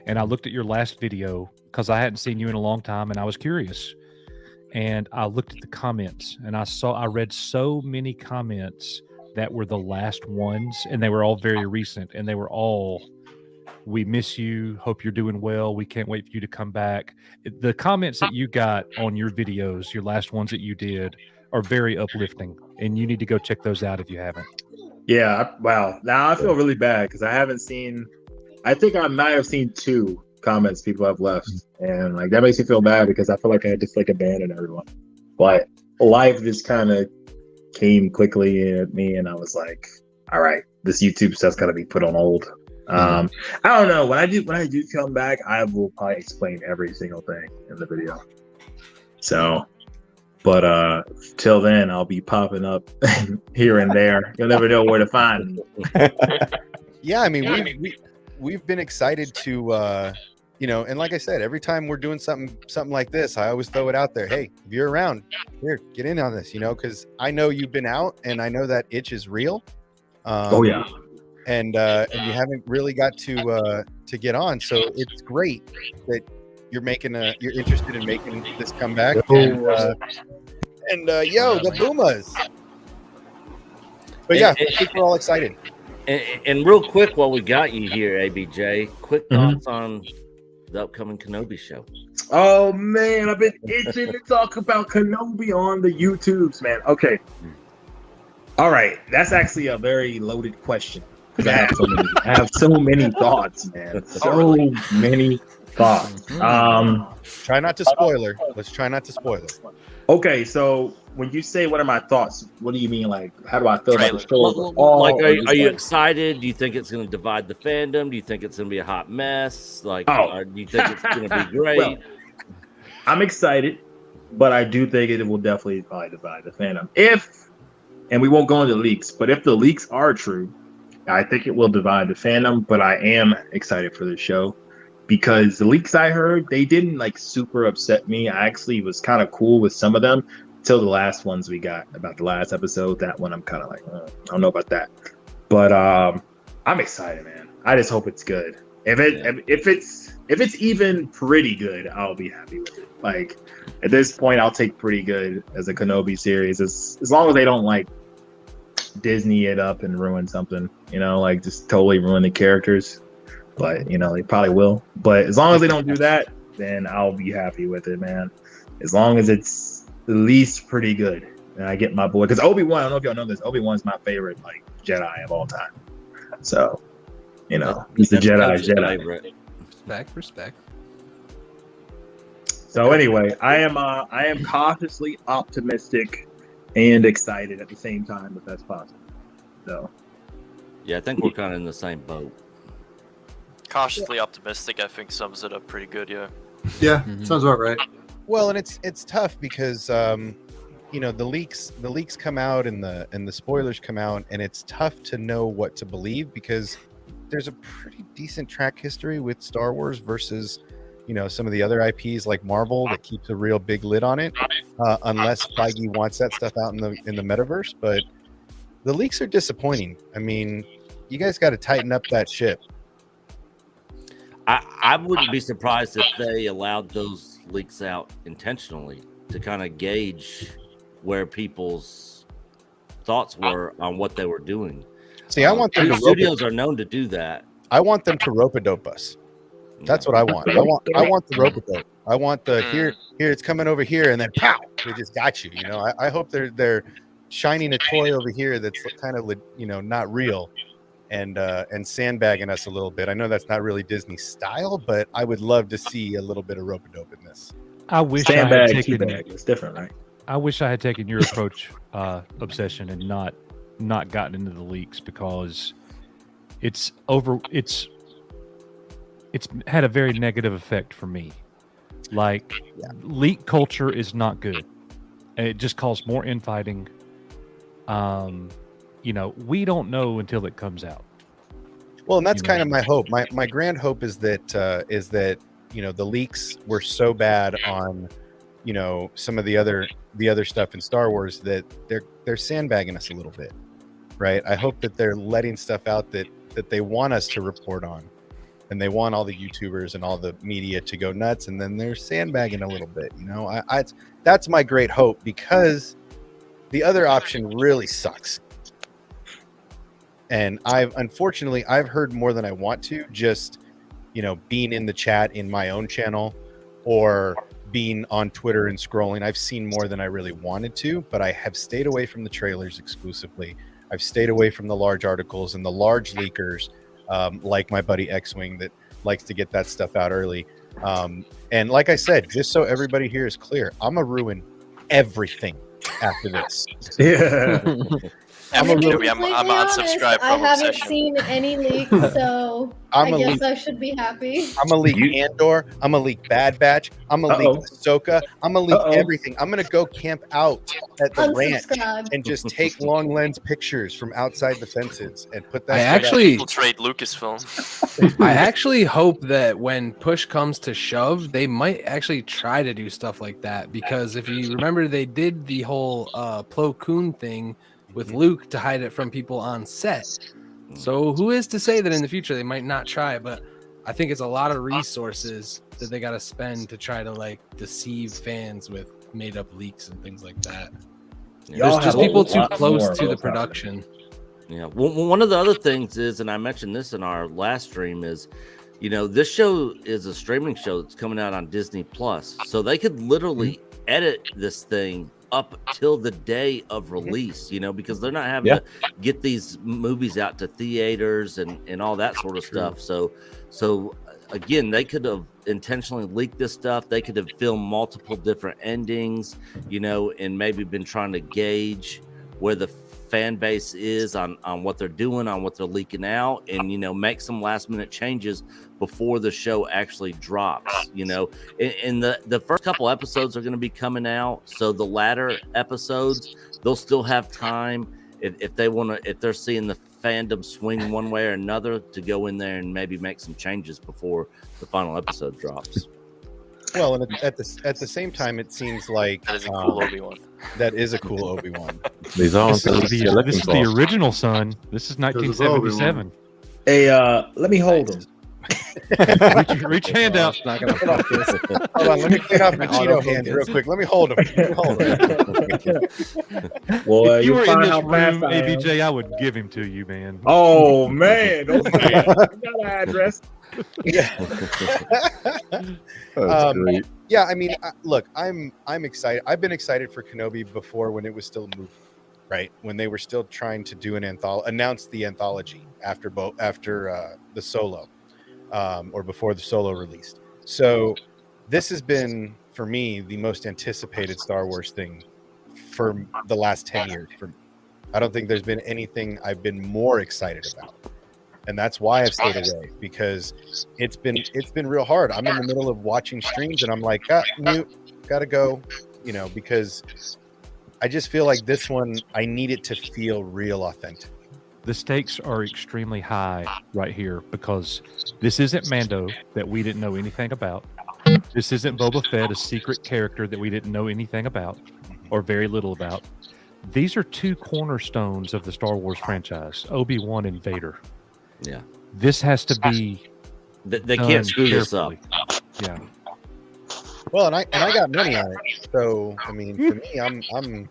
and I looked at your last video because I hadn't seen you in a long time, and I was curious. And I looked at the comments, and I read so many comments that were the last ones, and they were all very recent, and they were all, "We miss you. Hope you're doing well. We can't wait for you to come back." The comments that you got on your videos, your last ones that you did, are very uplifting, and you need to go check those out if you haven't. Yeah, wow. Now I feel really bad because I haven't seen. I think I might have seen 2 comments people have left, and like that makes me feel bad because I feel like I just like abandoned everyone. But life just kind of came quickly at me, and I was like, "All right, this YouTube stuff's got to be put on hold." I don't know. When I do come back, I will probably explain every single thing in the video. So. But till then, I'll be popping up here and there. You'll never know where to find me. Yeah, I mean, we've been excited to, and like I said, every time we're doing something like this, I always throw it out there. Hey, if you're around, here, get in on this, because I know you've been out, and I know that itch is real. Oh yeah. And you haven't really got to get on, so it's great that you're interested in making this comeback. And the Boomas. But yeah, I think we're all excited. And real quick, while we got you here, ABJ, quick thoughts on the upcoming Kenobi show. Oh man, I've been itching to talk about Kenobi on the YouTubes, man. Okay. All right, that's actually a very loaded question because I have so many thoughts, man. So many thoughts. Try not to spoil her. Let's try not to spoil her. Okay, so when you say what are my thoughts, what do you mean? Like, how do I feel about the show? Like, Or just are you like- excited? Do you think it's going to divide the fandom? Do you think it's going to be a hot mess? Like, Oh. do you think it's going to be great? Well, I'm excited, but I do think it will definitely probably divide the fandom. And we won't go into leaks, but if the leaks are true, I think it will divide the fandom. But I am excited for the show because the leaks I heard, they didn't like super upset me. I actually was kind of cool with some of them till the last ones we got about the last episode. That one I'm kind of like, I don't know about that. But I'm excited, man. I just hope it's good. If it's even pretty good, I'll be happy with it. Like at this point, I'll take pretty good as a Kenobi series, as long as they don't like Disney it up and ruin something, like just totally ruin the characters. But they probably will. But as long as they don't do that, then I'll be happy with it, man. As long as it's at least pretty good, and I get my boy, because Obi-Wan, I don't know if y'all know this, Obi-Wan's my favorite like Jedi of all time. So, he's the That's Jedi's Coach's Jedi. favorite. Respect. So anyway, I am cautiously optimistic and excited at the same time, if that's possible. So Yeah, I think we're kind of in the same boat. Cautiously optimistic, I think sums it up pretty good. Yeah. Yeah, Mhm. sounds about right. Well, and it's tough because you know, the leaks come out and the spoilers come out, and it's tough to know what to believe because there's a pretty decent track history with Star Wars versus, you know, some of the other IPs like Marvel that keeps a real big lid on it, unless Feige wants that stuff out in the metaverse. But the leaks are disappointing. I mean, you guys got to tighten up that ship. I wouldn't be surprised if they allowed those leaks out intentionally to kind of gauge where people's thoughts were on what they were doing. See, I want them to studios are known to do that. I want them to rope-a-dope us. That's what I want. I want the rope-a-dope. I want the here it's coming over here, and then pow, they just got you. You know, I hope they're shining a toy over here that's kind of, you know, not real, and sandbagging us a little bit. I know that's not really Disney style, but I would love to see a little bit of rope-a-dope in this. I wish I had Sandbag, taken. teabag. It's different, right? I wish I had taken your approach, Obsession, and not gotten into the leaks because it's had a very negative effect for me. Like, leak culture is not good, and it just caused more infighting. You know, we don't know until it comes out. Well, and that's You kind know. of my hope. My grand hope is that you know, the leaks were so bad on, you know, some of the other stuff in Star Wars that they're sandbagging us a little bit, right? I hope that they're letting stuff out that they want us to report on, and they want all the YouTubers and all the media to go nuts, and then they're sandbagging a little bit. You know, that's my great hope, because the other option really sucks. And unfortunately I've heard more than I want to, just, you know, being in the chat in my own channel or being on Twitter and scrolling. I've seen more than I really wanted to, but I have stayed away from the trailers exclusively. I've stayed away from the large articles and the large leakers, like my buddy X-Wing that likes to get that stuff out early. And like I said, just so everybody here is clear, I'm gonna ruin everything after this. Yeah. I'm completely unsubscribed honest, from I haven't Obsession. seen any leaks, so I'm I a guess leak. I should be happy. I'm gonna leak Andor. I'm gonna leak Bad Batch. I'm gonna leak Ahsoka. I'm gonna leak everything. I'm gonna go camp out at the ranch Unsubscribe. and just take long lens pictures from outside the fences and put that. I stuff out. actually, Infiltrate Lucasfilm. I actually hope that when push comes to shove, they might actually try to do stuff like that. Because if you remember, they did the whole Plo Koon thing with Luke to hide it from people on set. So who is to say that in the future they might not try? But I think it's a lot of resources that they got to spend to try to like deceive fans with made up leaks and things like that. Y'all There's just have a people too lot close more to the of those out there. production. Yeah. Well, one of the other things is, and I mentioned this in our last stream, is, you know, this show is a streaming show that's coming out on Disney Plus. So they could literally edit this thing up till the day of release, you know, because they're not having to get these movies out to theaters and all that sort of stuff. So again, they could have intentionally leaked this stuff. They could have filmed multiple different endings, you know, and maybe been trying to gauge where the fan base is on what they're doing, on what they're leaking out, and, you know, make some last minute changes before the show actually drops. You know, and the first couple episodes are going to be coming out, so the latter episodes, they'll still have time if they want to, if they're seeing the fandom swing one way or another, to go in there and maybe make some changes before the final episode drops. Well, and at the same time, it seems like That is a cool Obi-Wan. That is a cool Obi-Wan. These are This is the original son. This is 1977. Hey, let me hold him. reach hand out. It's not gonna focus. Hold on, let me clean off my Cheeto hands real quick. Let me hold him. Hold him. Well, If you were in find this how fast room, I am. ABJ, I would give him to you, man. Oh man, don't say it. I got an address. That's great. Yeah, I mean, look, I'm excited. I've been excited for Kenobi before, when it was still a movie, right? When they were still trying to do an announce the anthology after the Solo, or before the Solo released. So this has been, for me, the most anticipated Star Wars thing for the last 10 years. I don't think there's been anything I've been more excited about. And that's why I've stayed away, because it's been real hard. I'm in the middle of watching streams and I'm like, mute, gotta go, you know, because I just feel like this one, I need it to feel real authentic. The stakes are extremely high right here because this isn't Mando that we didn't know anything about. This isn't Boba Fett, a secret character that we didn't know anything about or very little about. These are two cornerstones of the Star Wars franchise, Obi-Wan and Vader. Yeah. This has to be They can't screw this up. Yeah. Well, and I got money on it. So, I mean, for me,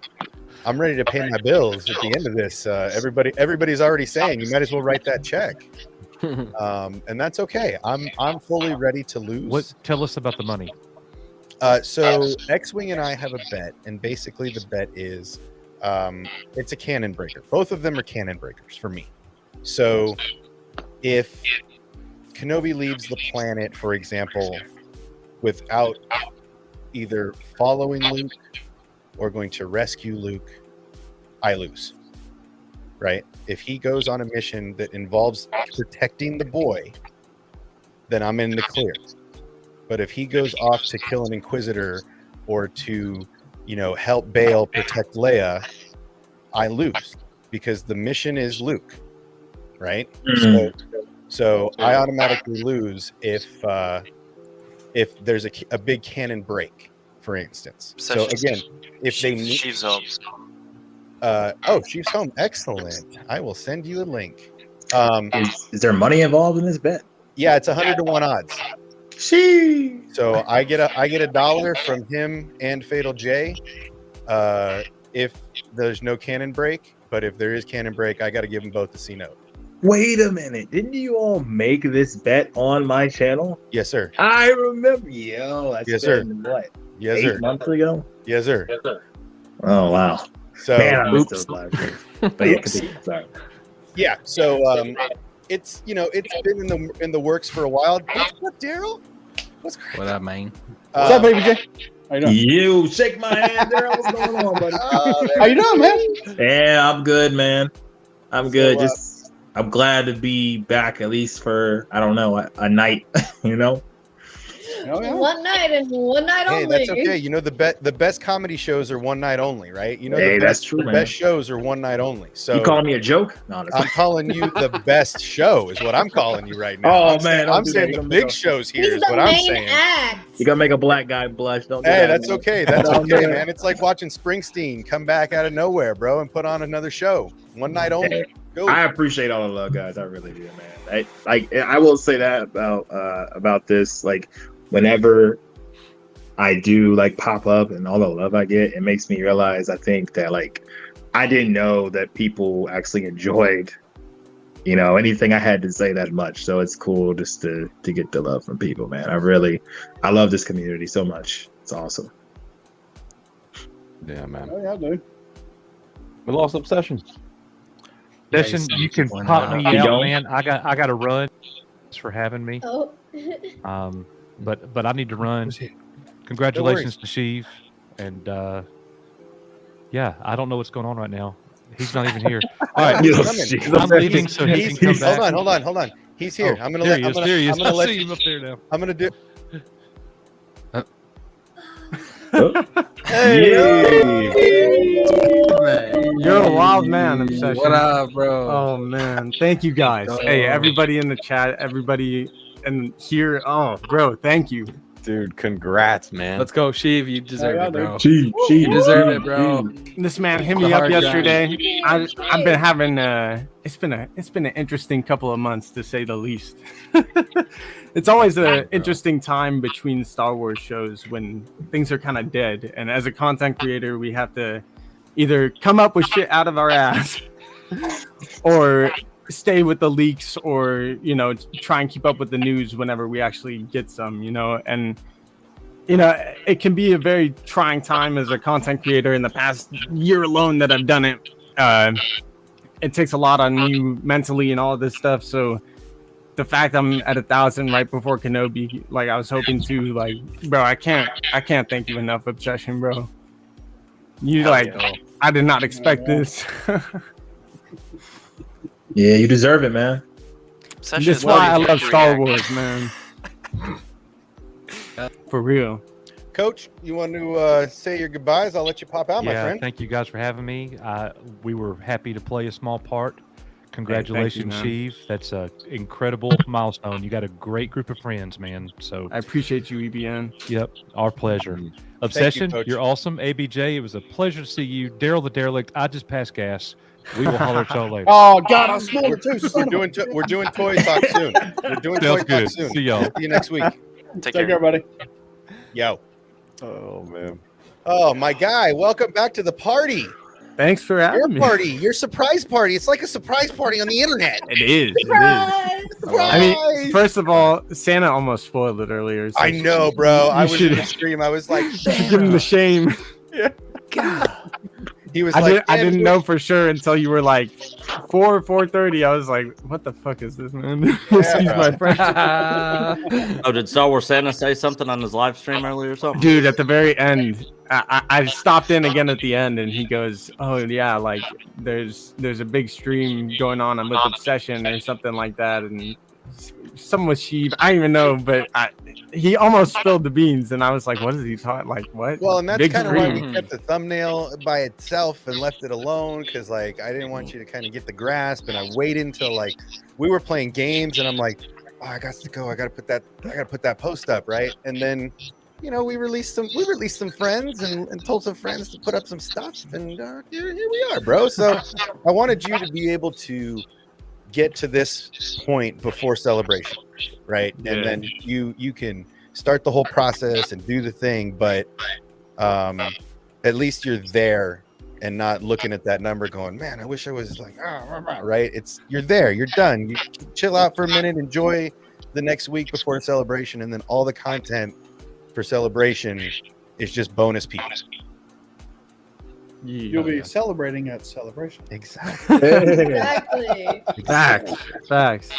I'm ready to pay my bills at the end of this. Everybody's already saying you might as well write that check. And that's okay. I'm fully ready to lose. Tell us about the money. So X-Wing and I have a bet, and basically the bet is it's a cannon breaker. Both of them are cannon breakers for me. So if Kenobi leaves the planet, for example, without either following Luke or going to rescue Luke, I lose. Right? If he goes on a mission that involves protecting the boy, then I'm in the clear. But if he goes off to kill an Inquisitor or to, you know, help Bail protect Leia, I lose because the mission is Luke, right? So I automatically lose if there's a big cannon break, for instance. So again, if they need Sheev's home. She's home. Excellent. I will send you a link. Is there money involved in this bet? Yeah, it's 100-to-1 odds. So I get $1 from him and Fatal J if there's no cannon break, but if there is cannon break, I got to give them both the C note. Wait a minute. Didn't you all make this bet on my channel? Yes, sir. I remember. Yo, that's Yes, sir. been what? Yes, 8 sir. months ago? Yes, sir. Oh, wow. So Man, I'm still alive. But yeah, continue. Sorry. yeah, so it's it's been in the works for a while. What's up, Daryl? What's crazy? What up, man? What's up, baby J? How you doing? You shake my hand, Daryl. What's going on, buddy? How you doing, man? Yeah, I'm good, man. I'm good. So, I'm glad to be back at least for, I don't know, a night, you know? Oh, yeah. One night and one night Hey, only. that's okay. You know the best comedy shows are one night only, right? You know Hey, the that's best, true, the man. best shows are one night only. So You calling me a joke? No, that's I'm calling you the best show is what I'm calling you right now. Oh, I'm saying, man, don't I'm do saying that. the Don't big do shows here He's is the what I'm main saying. act. You gotta make a black guy blush. Don't do Hey, that, that's man. okay. That's Don't do okay, that. man. It's like watching Springsteen come back out of nowhere, bro, and put on another show. One night only. Go. I appreciate all the love, guys. I really do, man. I will say that about this. Like, whenever I do like pop up and all the love I get, it makes me realize. I think that like I didn't know that people actually enjoyed, you know, anything I had to say that much. So it's cool just to get the love from people, man. I love this community so much. It's awesome. Yeah, man. Oh, yeah, dude. We lost obsession. Session, you can pop me You out, don't? man. I got to run. Thanks for having me. Oh. But I need to run. Congratulations to Sheev, and yeah, I don't know what's going on right now. He's not even here. All right, You know, I'm leaving so he can come back. Hold on. He's here. Oh, I'm gonna there let. he is, I'm there he is. gonna I let see you. him up there now. I'm gonna do. You're a wild man, Obsession. What up, bro? Oh, man. Thank you, guys. Hey, everybody in the chat, everybody in here. Oh, bro, thank you. Dude, congrats, man. Let's go, Sheev. You deserve yeah, it, bro. She You deserve it, bro. This man hit The me up hard yesterday. I've been having it's been an interesting couple of months to say the least. It's always an interesting time between Star Wars shows when things are kind of dead, and as a content creator, we have to either come up with shit out of our ass or stay with the leaks, or try and keep up with the news whenever we actually get some, and it can be a very trying time as a content creator. In the past year alone that I've done it, it takes a lot on you mentally and all of this stuff. So the fact I'm at 1,000 right before Kenobi, like I was hoping to, like, bro, I can't thank you enough, Obsession, bro. You I did not expect this. Yeah, you deserve it, man. That's why I love Star Wars, man. For real. Coach, you want to say your goodbyes? I'll let you pop out, my friend. Thank you guys for having me. We were happy to play a small part. Congratulations, man. Sheev. That's an incredible milestone. You got a great group of friends, man. So I appreciate you, EBN. Yep, our pleasure. Obsession, Coach. you're awesome. ABJ, it was a pleasure to see you. Daryl the Derelict, I just passed gas. We will holler at y'all later. Oh God, I smell it too. We're doing toy talk soon. We're doing toy Sounds talk good. soon. See y'all. See you next week. Take Take care. care, buddy. Yo. Oh man. Oh my guy, welcome back to the party. Thanks for Your having me. party, your surprise party. It's like a surprise party on the internet. It is. Surprise! I mean, first of all, Santa almost spoiled it earlier. So I know, bro. I you was in the should- stream. I was like, you should give him the shame. he was I like, I didn't know for sure until you were like 4:30. I was like, what the fuck is this, man? Excuse my French. Oh, did Star Wars Santa say something on his live stream earlier or something? Dude, at the very end, I stopped in again at the end, and he goes, "Oh yeah, like there's a big stream going on. I'm with Obsession or something like that." And some with Sheev, I don't even know, but he almost spilled the beans, and I was like, "What is he talking? Like what?" well, and that's Big kind of why stream. we kept the thumbnail by itself and left it alone, because like I didn't want you to kind of get the grasp, and I waited until like we were playing games, and I'm like, oh, I got to go. I gotta put that post up, right? And then, you know, we released some friends and told some friends to put up some stuff, and here we are, bro. So I wanted you to be able to get to this point before celebration, right? And then you can start the whole process and do the thing, but at least you're there and not looking at that number going, man, I wish I was like, right? You're there, you're done. You chill out for a minute, enjoy the next week before celebration, and then all the content for celebration is just bonus pieces. You'll be celebrating at celebration. Exactly. Exactly. Facts.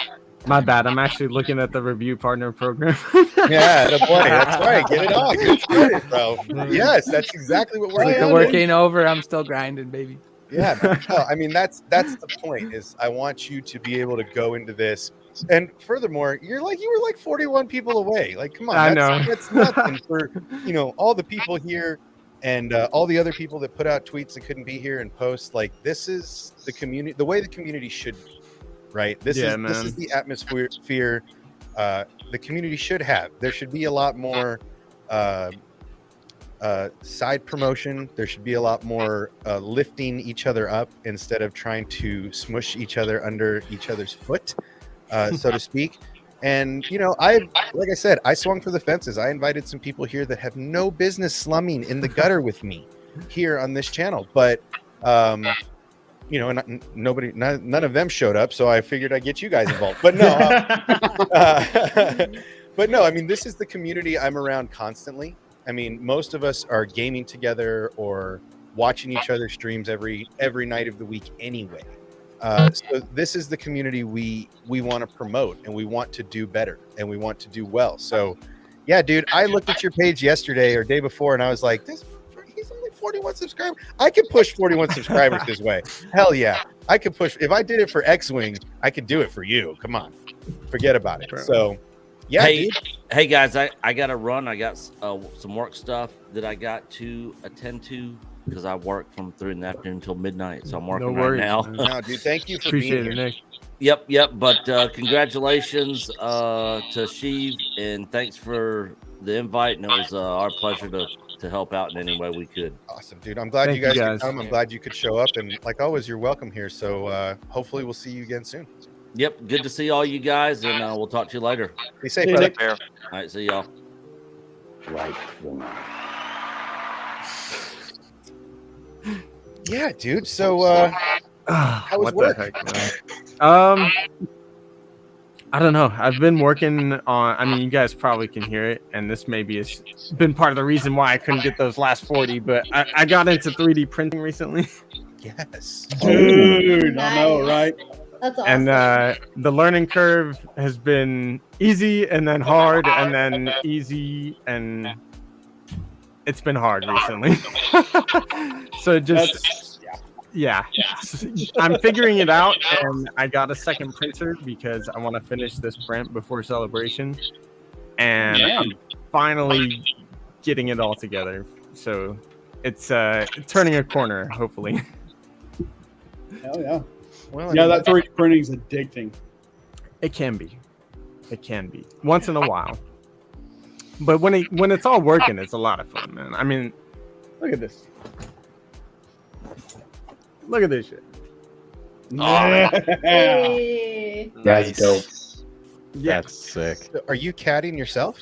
My bad. I'm actually looking at the review partner program. Yeah, the boy. That's right. Get it on. Get started, bro. Yes, that's exactly what we're The doing. work ain't over. I'm still grinding, baby. Yeah, man. No, I mean that's the point. Is I want you to be able to go into this, and furthermore, you were like 41 people away. Like, come on, I know. That's nothing for all the people here and all the other people that put out tweets and couldn't be here and post. Like, this is the community, the way the community should be, right? This is the atmosphere the community should have. There should be a lot more side promotion. There should be a lot more lifting each other up instead of trying to smush each other under each other's foot, so to speak. And like I said, I swung for the fences. I invited some people here that have no business slumming in the gutter with me here on this channel, but none of them showed up, so I figured I'd get you guys involved. But no, I mean, this is the community I'm around constantly. I mean, most of us are gaming together or watching each other's streams every night of the week anyway. So this is the community we want to promote, and we want to do better, and we want to do well. So yeah, dude, I looked at your page yesterday or day before, and I was like, he's only 41 subscribers. I could push 41 subscribers this way. Hell yeah. I could push. If I did it for X-Wing, I could do it for you. Come on. Forget about it. So yeah, hey guys, I got to run. I got some work stuff that I got to attend to because I work from 3 in the afternoon until midnight. So I'm working right now. No, dude, thank you for Appreciate being it, here. Nick. Yep. But congratulations to Sheev, and thanks for the invite. And it was our pleasure to help out in any way we could. Awesome, dude. I'm glad Thank you guys you could guys. come. I'm glad you could show up, and like always, you're welcome here. So hopefully we'll see you again soon. Yep, good to see all you guys, and we'll talk to you later. Be safe, brother. All right, see y'all. Yeah, dude. So how was What the work? heck, I don't know. I've been working on. I mean, you guys probably can hear it, and this maybe has been part of the reason why I couldn't get those last 40. But I got into 3D printing recently. Yes, Dude, I know, right? That's awesome. And the learning curve has been easy and then hard and then easy, and it's been hard recently. So just Yeah, I'm figuring it out, and I got a second printer because I want to finish this print before Celebration, and I'm finally getting it all together. So it's turning a corner, hopefully. Hell yeah. Well, Yeah, that 3D printing is addicting. It can be. It can be once in a while, but when it's all working, it's a lot of fun, man. I mean, look at this. Look at this shit. Hey. That's dope. Yeah. That's sick. So are you CADing yourself?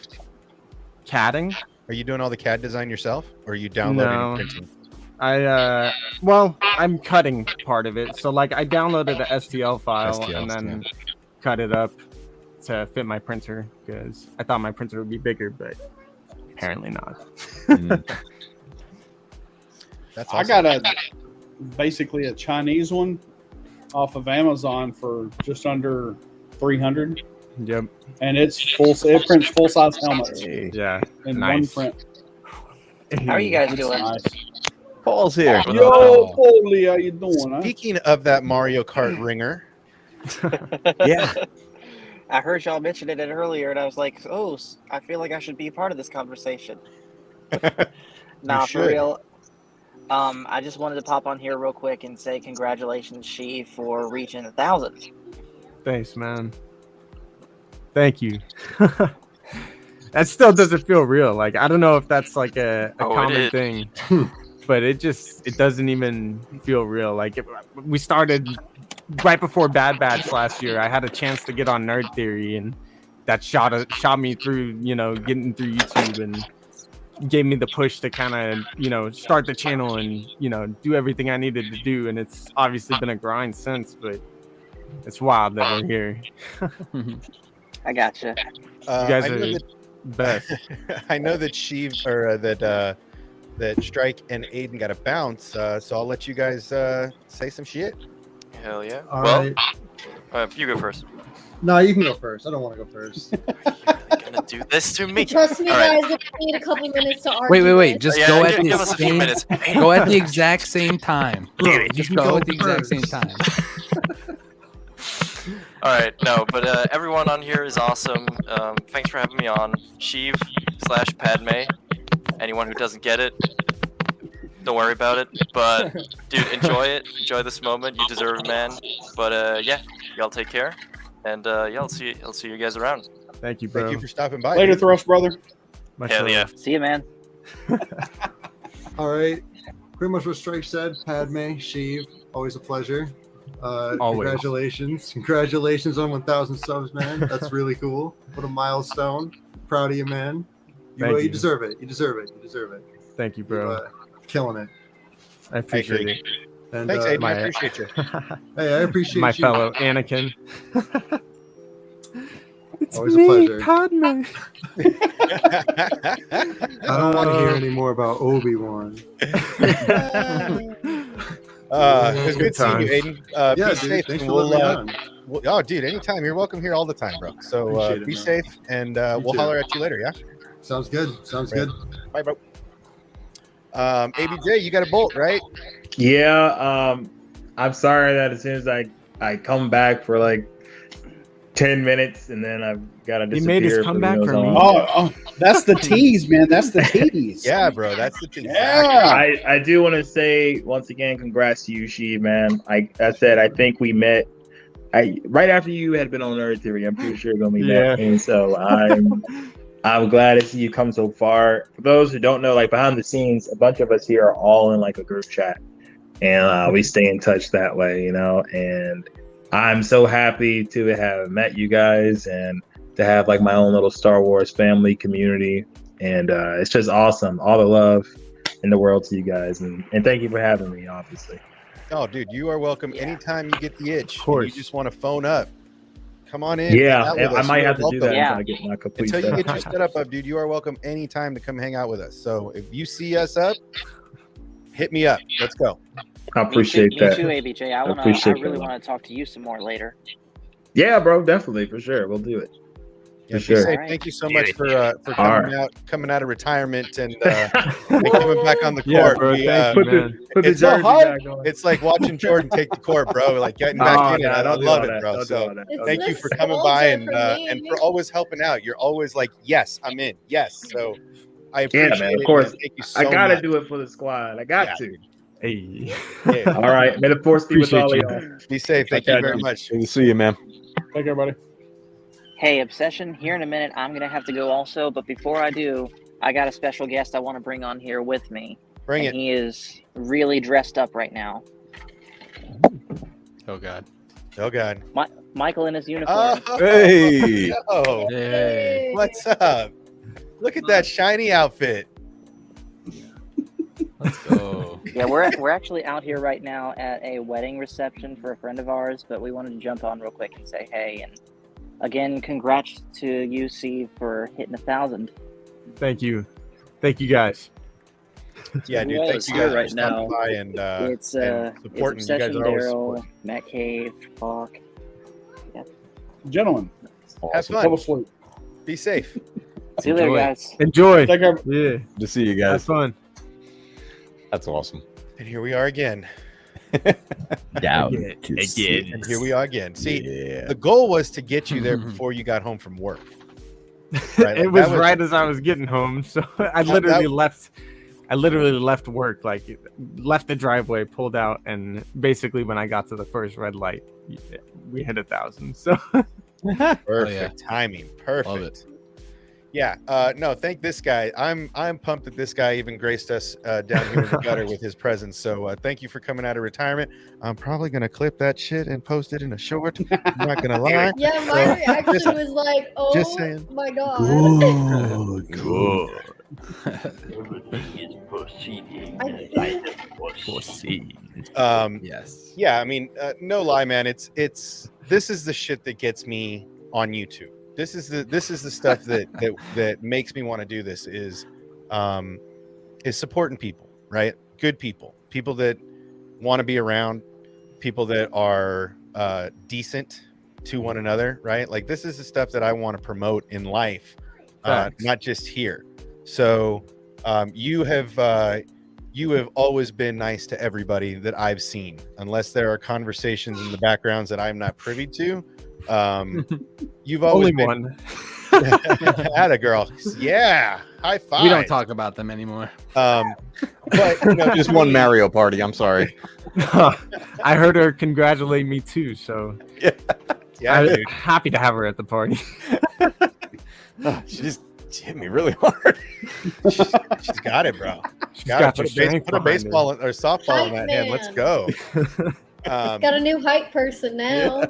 CADing? Are you doing all the CAD design yourself, or are you downloading No. and printing? I'm cutting part of it. So like I downloaded the STL file and then cut it up to fit my printer because I thought my printer would be bigger, but apparently not. That's I got basically a Chinese one off of Amazon for just under 300. Yep. And it's it prints full size helmets. Yeah. In Nice. one print. How are you guys That's doing? nice. Paul's here. Yo, Paulie, how you doing? Huh? Speaking of that Mario Kart ringer, Yeah. I heard y'all mention it earlier, and I was like, "Oh, I feel like I should be a part of this conversation." Nah, for should. real. I just wanted to pop on here real quick and say congratulations, She, for reaching 1,000. Thanks, man. Thank you. That still doesn't feel real. Like I don't know if that's like a Oh, it common is. thing, but it doesn't even feel real. Like we started right before Bad Batch last year. I had a chance to get on Nerd Theory, and that shot me through, getting through YouTube and gave me the push to kind of, start the channel and, do everything I needed to do. And it's obviously been a grind since, but it's wild that we're here. I gotcha. You guys I know are that- best. I know that that Strike and Aiden got a bounce, so I'll let you guys say some shit. Hell yeah. All Well, right. you go first. No, you can go first. I don't want to go first. Gonna do this to me. Trust me, All right. guys. If we need a couple minutes to argue. Wait. this. Just go at give the us a few same. minutes. Go at the exact same time. Just go at the exact same time. All right, no, but everyone on here is awesome. Thanks for having me on. Sheev/Padme. Anyone who doesn't get it, don't worry about it. But dude, enjoy it. Enjoy this moment. You deserve it, man. But yeah, y'all take care, and yeah, I'll see you guys around. Thank you, bro. Thank you for stopping by. Later, dude. Thrust brother. Hell yeah. See you, man. All right. Pretty much what Strike said. Padme, Sheev, always a pleasure. Always. Congratulations on 1,000 subs, man. That's really cool. What a milestone. Proud of you, man. Thank You you. deserve it. You deserve it. You deserve it. Thank you, bro. Killing it. I appreciate agree. it. And, Thanks, Aiden. I my- appreciate you. Hey, I appreciate My you. fellow Anakin. Always a pleasure. Padme. I don't want to hear any more about Obi-Wan. It was good seeing you, Aiden. Yeah, Be dude. safe, Thanks and for letting me on. oh, dude, anytime. You're welcome here all the time, bro. So Appreciate it, be man. safe, and we'll too. holler at you later, yeah? Sounds good. Sounds Right. good. Bye, bro. ABJ, you got a bolt, right? Yeah, I'm sorry that as soon as I come back for like 10 minutes and then I've got to He disappear. made his for comeback those for me. on. Oh, that's the tease, man. That's the tease. Yeah, bro. That's the thing. Yeah. I do want to say once again, congrats to you, Sheev, man. I said I think we met right after you had been on Nerd Theory. I'm pretty sure when we met, and so I'm glad to see you come so far. For those who don't know, like behind the scenes, a bunch of us here are all in like a group chat, and we stay in touch that way, you know. And I'm so happy to have met you guys and to have like my own little Star Wars family community, and it's just awesome. All the love in the world to you guys, and thank you for having me. Obviously. Oh, dude, you are welcome anytime you get the itch. Of course. You just want to phone up. Come on in. Yeah, hang out with I us. might You are have to do that welcome. Yeah. until I get my complete Until you get your setup. setup up, dude, you are welcome anytime to come hang out with us. So if you see us up, hit me up. Let's go. I appreciate me that. too, ABJ. I appreciate really that. want to talk to you some more later. Yeah, bro, definitely for sure. We'll do it. Yeah, For be sure. safe. Alright. Thank you so Yeah. much for Alright. coming out of retirement and coming back on the Yeah, court. bro. We, Thank Put you, the man. put the It's so jersey hard. back on. It's like watching Jordan take the court, bro. Like getting back Oh, in it. nah, I don't do love all it, that. bro. Don't do So all that. It's thank you for coming by nostalgia for and me. for always helping out. You're always like, yes, I'm in. Yes. So I Yeah, appreciate man. Of it, course, Thank you I so gotta much. do it for the squad. I got Yeah. to. Hey. Yeah. All right. May the force be with Appreciate all of you. y'all. Be safe. Thank Okay, you very man. much. Good to see you, man. Take care, buddy. Hey, Obsession, here in a minute, I'm going to have to go also. But before I do, I got a special guest I want to bring on here with me. Bring and it. He is really dressed up right now. Oh God. Oh God. Michael in his uniform. Oh, Hey. yo. Hey. What's up? Look at that shiny outfit. Let's go. Yeah, we're actually out here right now at a wedding reception for a friend of ours, but we wanted to jump on real quick and say hey. And again, congrats to you, Steve, for hitting 1,000. Thank you. Thank you, guys. Yeah, dude. Who all Thank is you here guys right for stopping now? by and It's supporting. You guys Obsession, are always Daryl, supporting. Matt Cave, Hawk. Gentlemen, Have fall fun. asleep. Be safe. See you later, Enjoy. guys. Enjoy. Take care. Yeah. Good to see you Have guys. fun. That's awesome. And here we are again. Down Again. to Again. six. And here we are again. See, Yeah. the goal was to get you there before you got home from work. Right? It Like, was that right as I was getting home, so I literally left. I literally left work, like left the driveway, pulled out, and basically when I got to the first red light, we hit 1,000. So Perfect timing. Perfect. Love it. Yeah. No, thank this guy. I'm pumped that this guy even graced us down here in the gutter with his presence. So thank you for coming out of retirement. I'm probably gonna clip that shit and post it in a short. I'm not gonna lie. Yeah, my So, reaction just- was like, oh just saying. my god. Good. Yes. Yeah, I mean, no lie, man. It's this is the shit that gets me on YouTube. This is the stuff that makes me want to do this is supporting people, right? Good people that want to be around, people that are decent to one another, right? Like this is the stuff that I want to promote in life, not just here. So you have always been nice to everybody that I've seen, unless there are conversations in the backgrounds that I'm not privy to. You've always only been one. Atta girl. Yeah. High five. We don't talk about them anymore. But you know, Just one Mario Party. I'm sorry. I heard her congratulate me too, so Yeah, I'm dude. happy to have her at the party. She hit me really hard. She's got it, bro. She's got Put your a, strength put a behind her. baseball or softball in Hype that hand. Let's man. go. Got a new hype person now.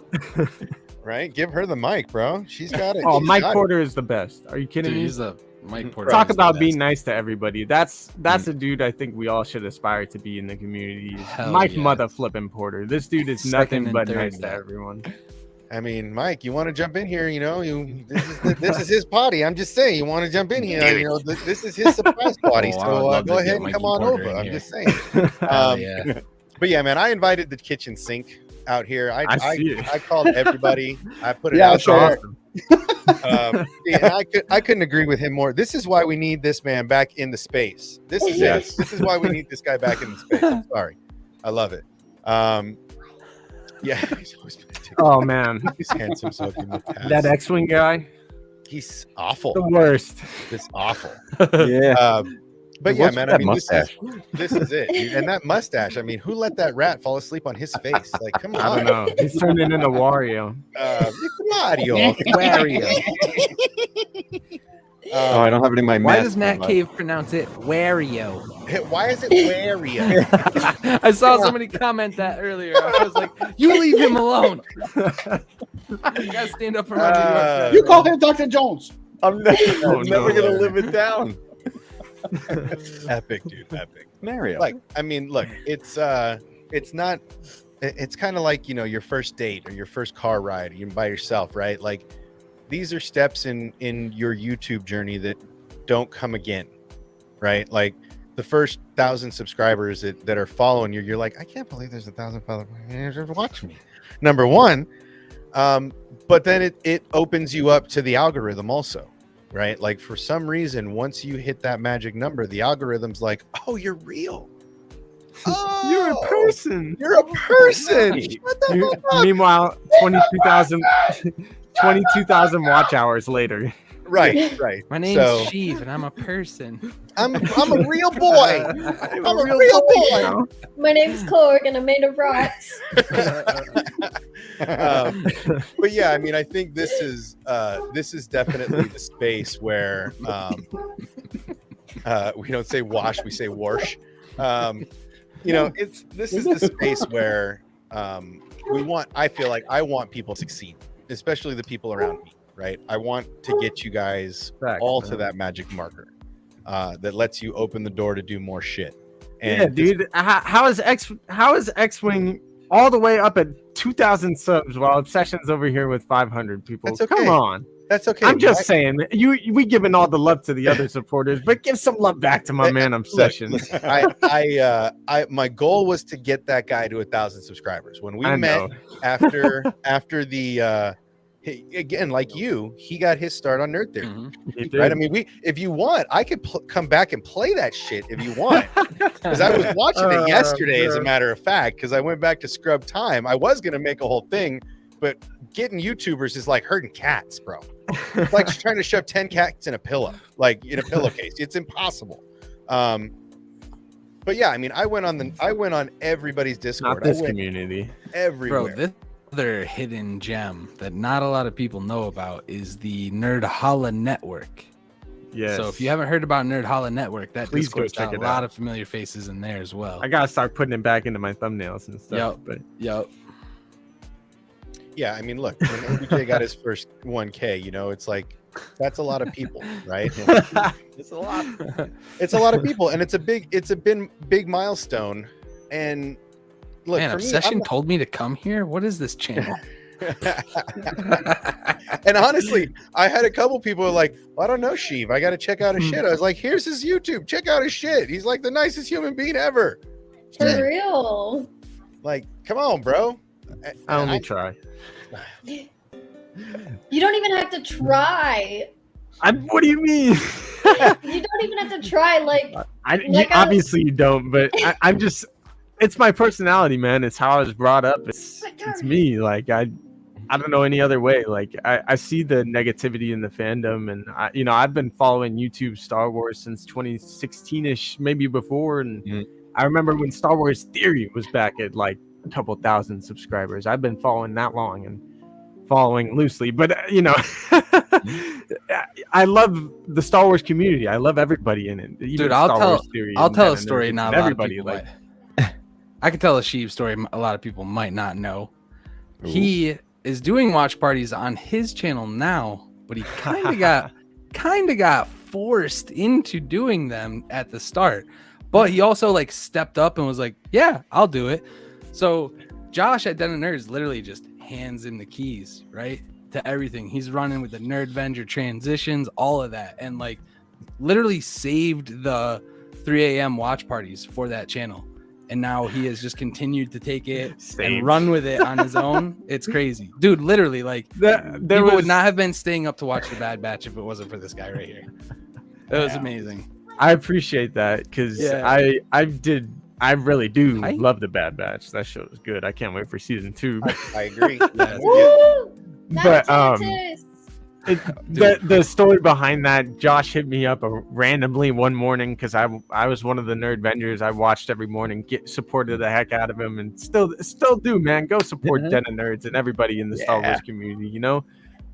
Right? Give her the mic, bro. She's got it. Oh, She's Mike got it. Porter is the best. Are you kidding Dude, me? he's the Mike Porter. Talk is the about best. being nice to everybody. That's a dude I think we all should aspire to be in the community. Hell Mike yeah. mother flipping Porter. This dude is Second nothing and but third nice to now. everyone. I mean, Mike, you want to jump in here? You know, this is his party. I'm just saying, you want to jump in here? You know, this is his surprise party. Oh, I would So love go to ahead get and Mikey come on Porter over. in I'm here. just saying. Hell yeah. But yeah, man, I invited the kitchen sink out here. I see it. I called everybody. I put it Yeah, out sure. there. And I couldn't agree with him more. This is why we need this man back in the space. This is Yes. it. This is why we need this guy back in the space. I'm sorry. I love it. Yeah. He's always been a dick. Oh man, He's handsome so in the past. that X-wing guy, He's awful. the worst. It's awful. Yeah. But What's yeah, with man. that I mean, mustache? this is it. Dude. And that mustache. I mean, who let that rat fall asleep on his face? Like, come on. I don't know. He's turning into Wario. Mario. Wario. Oh, I don't have any of my Why math does Matt on my- Cave pronounce it Wario? Why is it Wario? I saw somebody comment that earlier. I was like, you leave him alone. You gotta stand up for my New York guy, You bro. call him Dr. Jones. I'm never, Oh, I'm never no. gonna live it down. Epic, dude. Epic. Mario. Like, I mean, look, it's not. It's kind of like, you know, your first date or your first car ride. You're by yourself, right? Like, these are steps in your YouTube journey that don't come again, right? Like the first 1,000 subscribers that are following you, you're like, I can't believe there's 1,000 followers watching me. Number one, But then it opens you up to the algorithm also, right? Like for some reason, once you hit that magic number, the algorithm's like, oh, you're real. Oh, You're a person. You're a person. Shut the fuck up. Meanwhile, 22,000 watch hours later. Right. My name's Sheev, and I'm a person. I'm a real boy. I'm a real boy. My name's Korg, and I'm made of rocks. But yeah, I mean, I think this is definitely the space where we don't say wash, we say wash. This is the space where I feel like I want people to succeed, especially the people around me, right? I want to get you guys all to that magic marker that lets you open the door to do more shit. And yeah, dude. How is X-Wing all the way up at 2,000 subs while Obsession's over here with 500 people? That's okay. Come on. That's okay. I'm just saying, we giving all the love to the other supporters, but give some love back to my man Obsession. My goal was to get that guy to 1,000 subscribers. When we met after the again, like you, he got his start on Nerd Theory, right? I mean, if you want, I could come back and play that shit if you want, because I was watching it yesterday, as a matter of fact, because I went back to scrub time. I was gonna make a whole thing, but getting YouTubers is like herding cats, bro. It's like trying to shove 10 cats in a pillow, like in a pillowcase. It's impossible. But yeah, I mean, I went on everybody's Discord. Not this community. Everywhere. Bro, this other hidden gem that not a lot of people know about is the Nerdhalla Network. Yes. So if you haven't heard about Nerdhalla Network, that Please go Discord's check got it a lot out. of familiar faces in there as well. I gotta start putting it back into my thumbnails and stuff. Yep. Yeah, I mean, look, when OBJ got his first 1K, it's like that's a lot of people, right? It's a lot. It's a lot of people, and it's a big milestone. And look, Man, for Obsession me, told me to come here. What is this channel? and honestly, I had a couple people who were like, well, I don't know, Sheev. I got to check out his shit. I was like, here's his YouTube. Check out his shit. He's like the nicest human being ever. For real. Like, come on, bro. I only try. You don't even have to try. What do you mean? You don't even have to try. Obviously you don't, but I'm just. It's my personality, man. It's how I was brought up. It's me. Like I don't know any other way. Like I see the negativity in the fandom, and I've been following YouTube Star Wars since 2016ish, maybe before. And I remember when Star Wars Theory was back at like a couple thousand subscribers. I've been following that long and following loosely, but I love the Star Wars community. I love everybody in it. Even Dude, I'll tell a and story now. Everybody I can tell a Sheev story a lot of people might not know. Ooh. He is doing watch parties on his channel now, but he kind of got forced into doing them at the start. But he also like stepped up and was like, "Yeah, I'll do it." So Josh at Den of Nerds literally just hands him the keys, right, to everything. He's running with the Nerdvenger transitions, all of that, and like literally saved the 3 a.m. watch parties for that channel. And now he has just continued to take it and run with it on his own. It's crazy, dude. Literally, like people would not have been staying up to watch the Bad Batch if it wasn't for this guy right here. It was amazing. I appreciate that because I really do love the Bad Batch. That show is good. I can't wait for season 2. I agree. But the story behind that, Josh hit me up randomly one morning because I was one of the Nerdvengers. I watched every morning, supported the heck out of him, and still do, man. Go support Den of Nerds and everybody in the Star Wars community,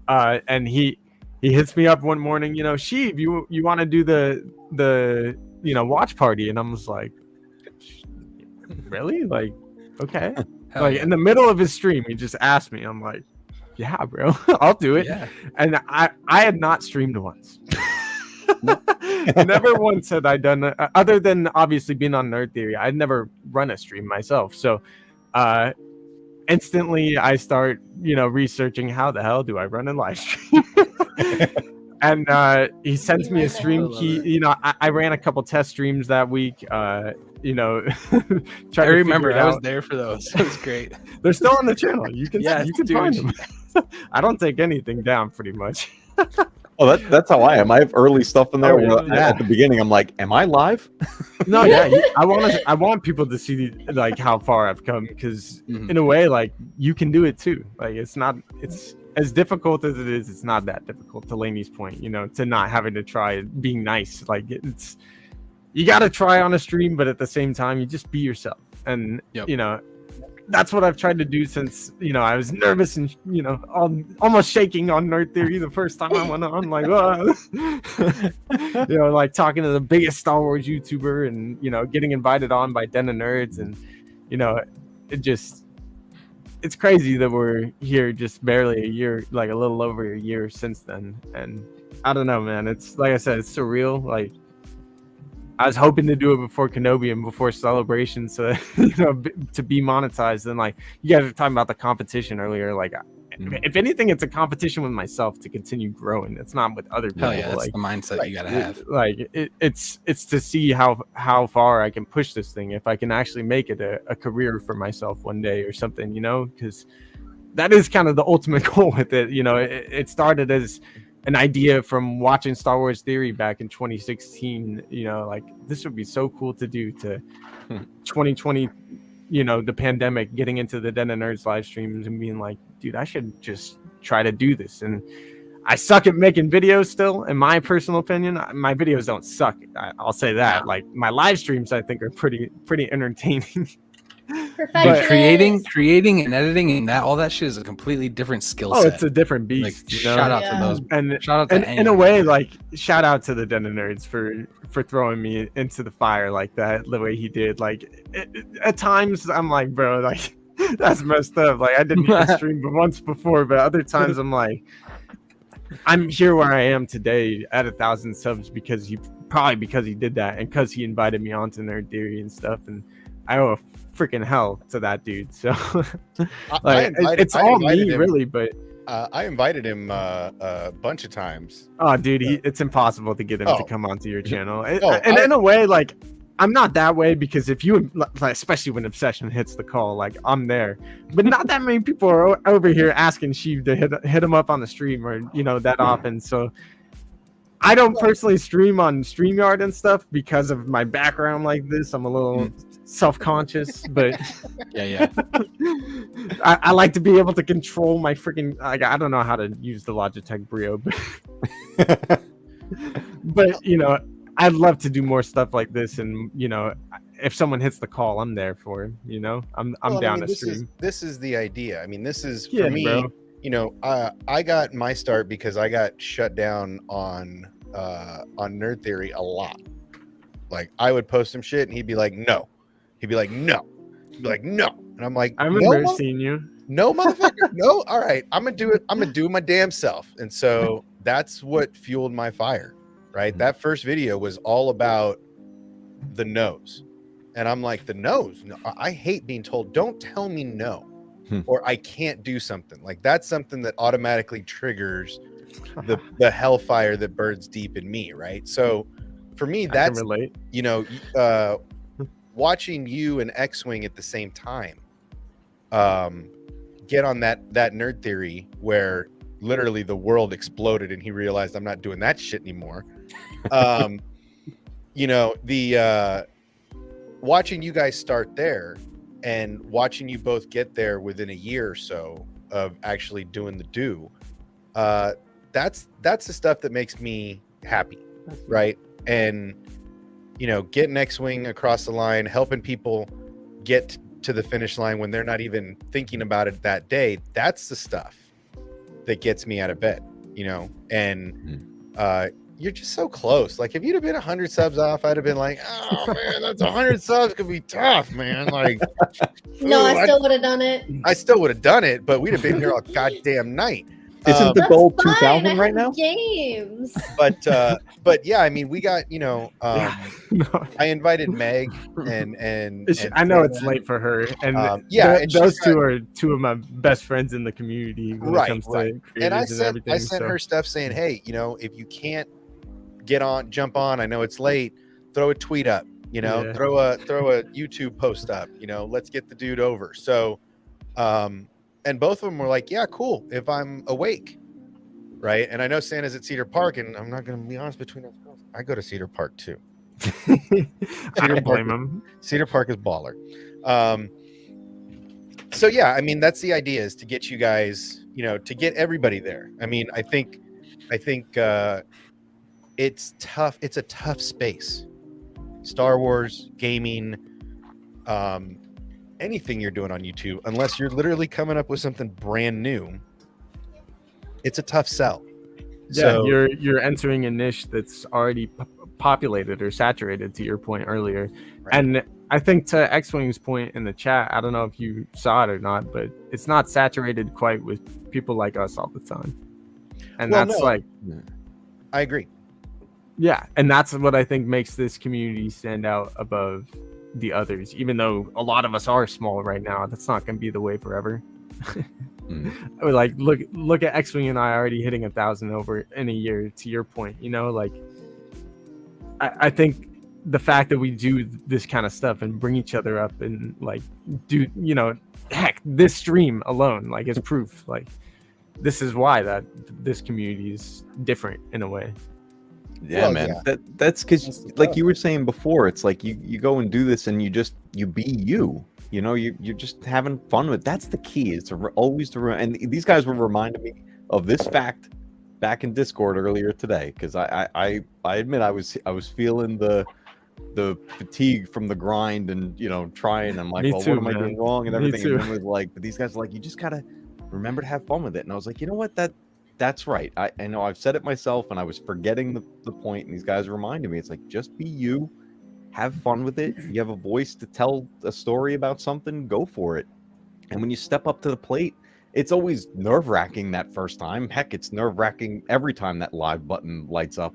And he hits me up one morning, Sheev, you want to do the watch party? And I was like, really? Like, okay. Like in the middle of his stream, he just asked me. I'm like, yeah, bro, I'll do it. Yeah. And I had not streamed once. Never once had I done other than obviously being on Nerd Theory. I'd never run a stream myself. So instantly I start, researching how the hell do I run a live stream? And he sends me a stream key. I ran a couple test streams that week. I remember I was there for those. It was great. They're still on the channel. You can find them. I don't take anything down pretty much. Oh, that's how I am. I have early stuff in there. Oh, Where yeah. At the beginning, I'm like, "Am I live?" No, yeah, I want people to see like how far I've come, because in a way, like you can do it too. Like it's as difficult as it is. It's not that difficult. To Laney's point, to not having to try being nice. Like you got to try on a stream, but at the same time, you just be yourself. And that's what I've tried to do since I was nervous and almost shaking on Nerd Theory the first time I went on, like like talking to the biggest Star Wars YouTuber, and getting invited on by Den of Nerds, and it's crazy that we're here just barely a year, like a little over a year since then. And I don't know, man, it's like I said, it's surreal. Like I was hoping to do it before Kenobi and before Celebration, so to be monetized. And like you guys were talking about the competition earlier, like if anything, it's a competition with myself to continue growing. It's not with other people. Hell yeah, that's the mindset you gotta have. Like it's to see how far I can push this thing, if I can actually make it a career for myself one day or something, because that is kind of the ultimate goal with it. It started as an idea from watching Star Wars Theory back in 2016, like this would be so cool to do, to 2020, the pandemic, getting into the Den of Nerds live streams and being like, dude, I should just try to do this. And I suck at making videos still, in my personal opinion. My videos don't suck. I'll say that. Like my live streams, I think, are pretty entertaining. But creating and editing and all that shit is a completely different skill set. Oh, it's a different beast. Like, shout out to those. And shout out to in a way, like shout out to the Den of Nerds for throwing me into the fire like that, the way he did. Like at times I'm like, bro, like that's messed up. Like I didn't even stream once before, but other times I'm like, I'm here where I am today at 1,000 subs because he did that, and because he invited me onto Nerd Theory and stuff, and I owe a freaking hell to that dude. So like it's all me really, but I invited him a bunch of times. Oh dude, it's impossible to get him to come onto your channel. And in a way, like I'm not that way, because if you, like, especially when Obsession hits the call, like I'm there, but not that many people are over here asking Sheev to hit him up on the stream, or that often. So I don't personally stream on StreamYard and stuff because of my background like this. I'm a little self-conscious, but yeah. I like to be able to control my freaking, like, I don't know how to use the Logitech Brio, but I'd love to do more stuff like this. And if someone hits the call, I'm there for him. I'm down to stream. This is the idea. I mean, this is for Yeah, me. bro. I got my start because I got shut down on Nerd Theory a lot. Like I would post some shit and he'd be like, no. He'd be like, no. He'd be like, no. And I'm like, I remember no, seeing you. No, motherfucker. No. All right. I'm gonna do it. I'm gonna do my damn self. And so that's what fueled my fire. Right. That first video was all about the no's. And I'm like, the no's. No, I hate being told, don't tell me no. Or I can't do something. Like that's something that automatically triggers the hellfire that burns deep in me, right? So for me, that's relate. Watching you and X-Wing at the same time get on that Nerd Theory where literally the world exploded and he realized I'm not doing that shit anymore. Watching you guys start there and watching you both get there within a year or so of actually doing the do, that's the stuff that makes me happy, right? And getting X-Wing across the line, helping people get to the finish line when they're not even thinking about it that day, that's the stuff that gets me out of bed, and you're just so close. Like if you'd have been 100 subs off, I'd have been like, oh man, that's 100 subs could be tough, man. Like no, I still would have done it. I still would have done it, but we'd have been here all goddamn night. Isn't the goal 2,000 right now? Games. But yeah, I mean, we got I invited Meg and I know it's late for her, and and those two are two of my best friends in the community when it comes to creators and I everything. sent her stuff saying, hey, if you can't jump on, I know it's late, throw a tweet up, throw a YouTube post up, let's get the dude over. So And both of them were like, yeah, cool, if I'm awake. Right. And I know Santa's at Cedar Park, and I'm not going to be honest between us. I go to Cedar Park too. I don't blame him. Cedar Park is baller. So yeah, I mean, that's the idea, is to get you guys, to get everybody there. I mean, I think it's tough. It's a tough space. Star Wars, gaming, anything you're doing on YouTube, unless you're literally coming up with something brand new, it's a tough sell. Yeah, So, you're entering a niche that's already populated or saturated, to your point earlier. Right. And I think to X-Wing's point in the chat, I don't know if you saw it or not, but it's not saturated quite with people like us all the time. And Well, that's no. like, I agree. yeah, and that's what I think makes this community stand out above the others. Even though a lot of us are small right now, that's not going to be the way forever. Like, look at X-Wing and I already hitting 1,000 over in a year. To your point, like, I think the fact that we do this kind of stuff and bring each other up and like do, heck, this stream alone, like, is proof. Like, this is why that this community is different in a way. Yeah, Well, man. yeah. That's because, like you were saying before, it's like you go and do this and you be you. You're just having fun with. That's the key. It's always to and these guys were reminding me of this fact back in Discord earlier today, because I admit I was feeling the fatigue from the grind and trying. I'm like, Me well, too, what am I man. doing wrong and Me everything. too. And then it was like, but these guys are like, you just gotta remember to have fun with it. And I was like, you know what, that's right. I know I've said it myself, and I was forgetting the point, and these guys reminded me. It's like, just be you, have fun with it. You have a voice to tell a story about something, go for it. And when you step up to the plate, it's always nerve-wracking that first time. Heck, it's nerve-wracking every time that live button lights up.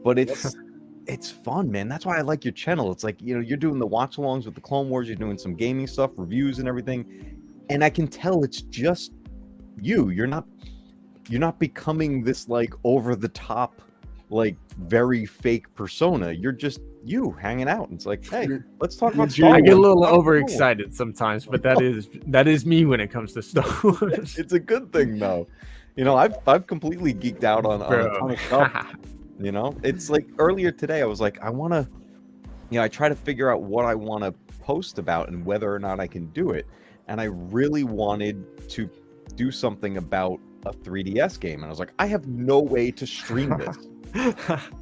But it's fun, man. That's why I like your channel. It's like, you're doing the watch-alongs with the Clone Wars, you're doing some gaming stuff, reviews and everything. And I can tell it's just you. You're not becoming this like over the top, like very fake persona. You're just you hanging out. It's like, hey, let's talk about Star I get a Wars. little Oh, cool. overexcited sometimes, but that is me when it comes to Star Wars. It's a good thing though. I've completely geeked out on a ton of stuff. It's like earlier today I was like, I want to, I try to figure out what I want to post about and whether or not I can do it. And I really wanted to do something about a 3DS game, and I was like, I have no way to stream this.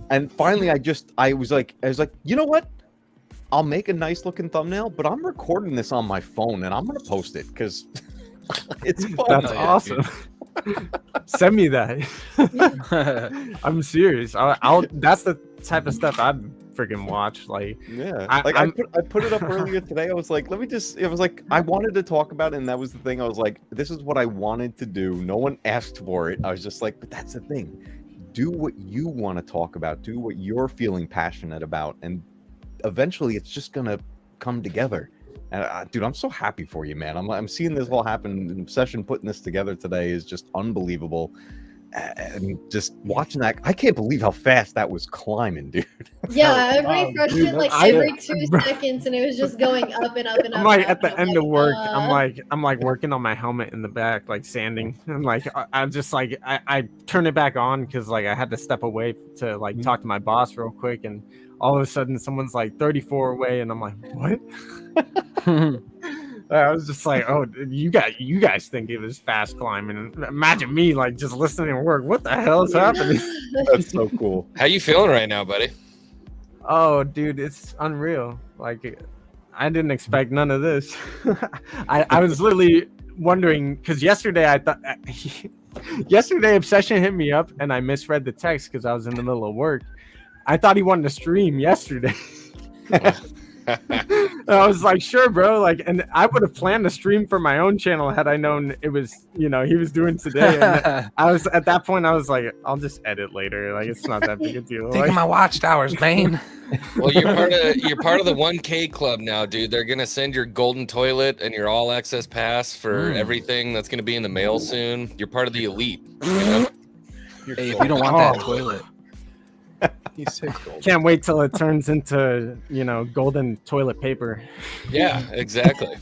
And finally I was like, you know what, I'll make a nice looking thumbnail, but I'm recording this on my phone and I'm gonna post it because it's fun. That's awesome. Send me that. I'm serious. I'll that's the type of stuff I'd freaking watch. Like, yeah, I put it up earlier today. I was like, it was like, I wanted to talk about it, and that was the thing. I was like, this is what I wanted to do. No one asked for it. I was just like, but that's the thing. Do what you want to talk about. Do what you're feeling passionate about, and eventually it's just gonna come together. And dude, I'm so happy for you, man. I'm seeing this all happen. Obsession putting this together today is just unbelievable. And just watching that, I can't believe how fast that was climbing, dude. Yeah, I refreshed dude, it like I- every 2 seconds, and it was just going up and up and up. I'm like and at up, the and end of work. uh, I'm like working on my helmet in the back, like sanding. I'm like, I'm just like, I turn it back on because like I had to step away to like talk to my boss real quick, and all of a sudden someone's like 34 away, and I'm like, what? I was just like, oh, you guys think it was fast climbing? Imagine me like just listening to work. What the hell is happening? That's so cool. How you feeling right now, buddy? Oh, dude, it's unreal. Like, I didn't expect none of this. I was literally wondering because yesterday I thought yesterday Obsession hit me up and I misread the text because I was in the middle of work. I thought he wanted to stream yesterday. And I was like, sure, bro. Like, and I would have planned to stream for my own channel had I known it was, he was doing today. And I was at that point, I was like, I'll just edit later. Like, it's not that big a deal. Taking Like, my watchtowers, man. Well, you're part of the 1K club now, dude. They're gonna send your golden toilet and your all access pass for everything that's gonna be in the mail soon. You're part of the elite. Hey, if you don't want that toilet, can't wait till it turns into, golden toilet paper. Yeah, exactly.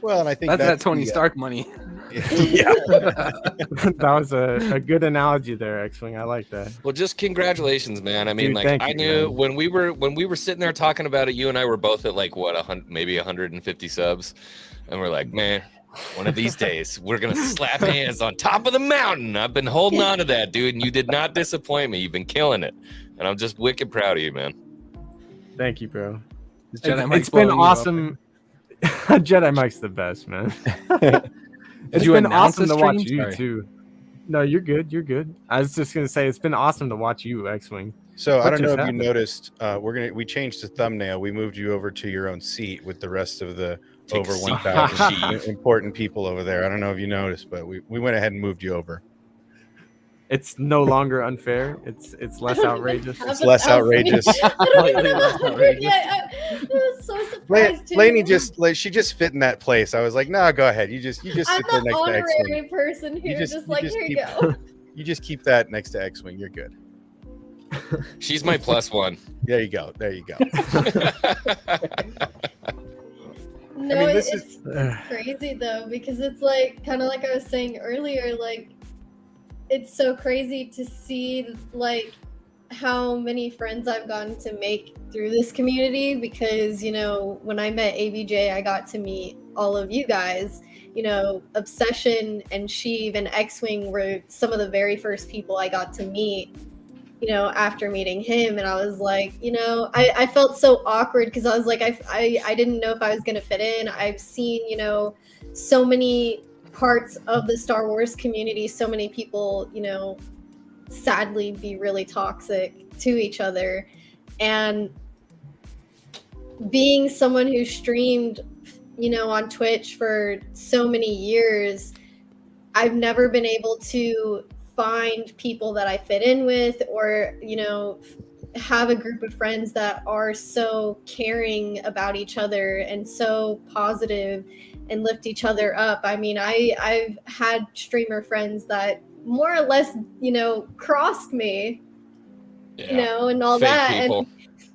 Well, and I think That's that that's Tony the, Stark money. Yeah. That was a good analogy there, X-Wing. I like that. Well, just congratulations, man. I mean, Dude, like thank I you, knew man. when we were sitting there talking about it, you and I were both at like what maybe 150 subs, and we're like, man, one of these days we're gonna slap hands on top of the mountain. I've been holding on to that, dude, and you did not disappoint me. You've been killing it, and I'm just wicked proud of you, man. Thank you, bro. This Jedi It's Mike's been blowing you up. awesome. Jedi Mike's the best, man. It's you been announce awesome the to watch stream? you Sorry. too. No, you're good. You're good. I was just gonna say it's been awesome to watch you, X-Wing. So I What don't know just if happened? you noticed, we changed the thumbnail. We moved you over to your own seat with the rest of the Take over a seat, 1,000 Chief. important people over there. I don't know if you noticed, but we went ahead and moved you over. It's no longer unfair. It's less outrageous. It's less outrageous. I don't even know how to do it yet. I was so surprised too. Laney she just fit in that place. I was like, no, go ahead. You just I'm sit there the next to X-Wing. honorary person here, just- just you like just here you keep- go. You just keep that next to X-Wing. You're good. She's my plus one. There you go. There you go. No, I mean, this it's crazy though, because it's like kind of like I was saying earlier, like it's so crazy to see like how many friends I've gotten to make through this community, because you know when I met ABJ I got to meet all of you guys. You know, Obsession and Sheev and X-Wing were some of the very first people I got to meet, you know, after meeting him. And I was like, you know, I felt so awkward because I was like, I didn't know if I was going to fit in. I've seen, you know, so many parts of the Star Wars community, so many people, you know, sadly be really toxic to each other. And being someone who streamed, you know, on Twitch for so many years, I've never been able to find people that I fit in with, or, you know, have a group of friends that are so caring about each other and so positive and lift each other up. I mean, I've had streamer friends that more or less, you know, crossed me, you know, and all Fake that. people. And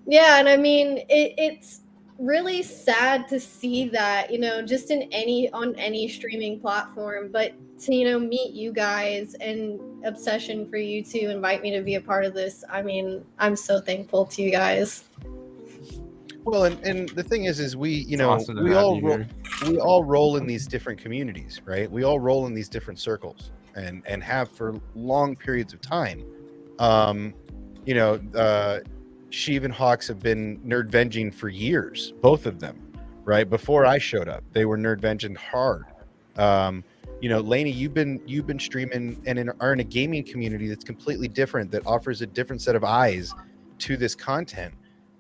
yeah, and I mean, it's really sad to see that, you know, just on any streaming platform, but to, you know, meet you guys and Obsession for you to invite me to be a part of this. I mean, I'm so thankful to you guys. Well, and the thing is we, you It's know, awesome to we have all you here. we all roll in these different communities, right? We all roll in these different circles, and have for long periods of time. You know, Sheev and Hawks have been nerd venging for years, both of them, right? Before I showed up, they were nerd venging hard. You know, Laney, you've been streaming and are in a gaming community that's completely different, that offers a different set of eyes to this content.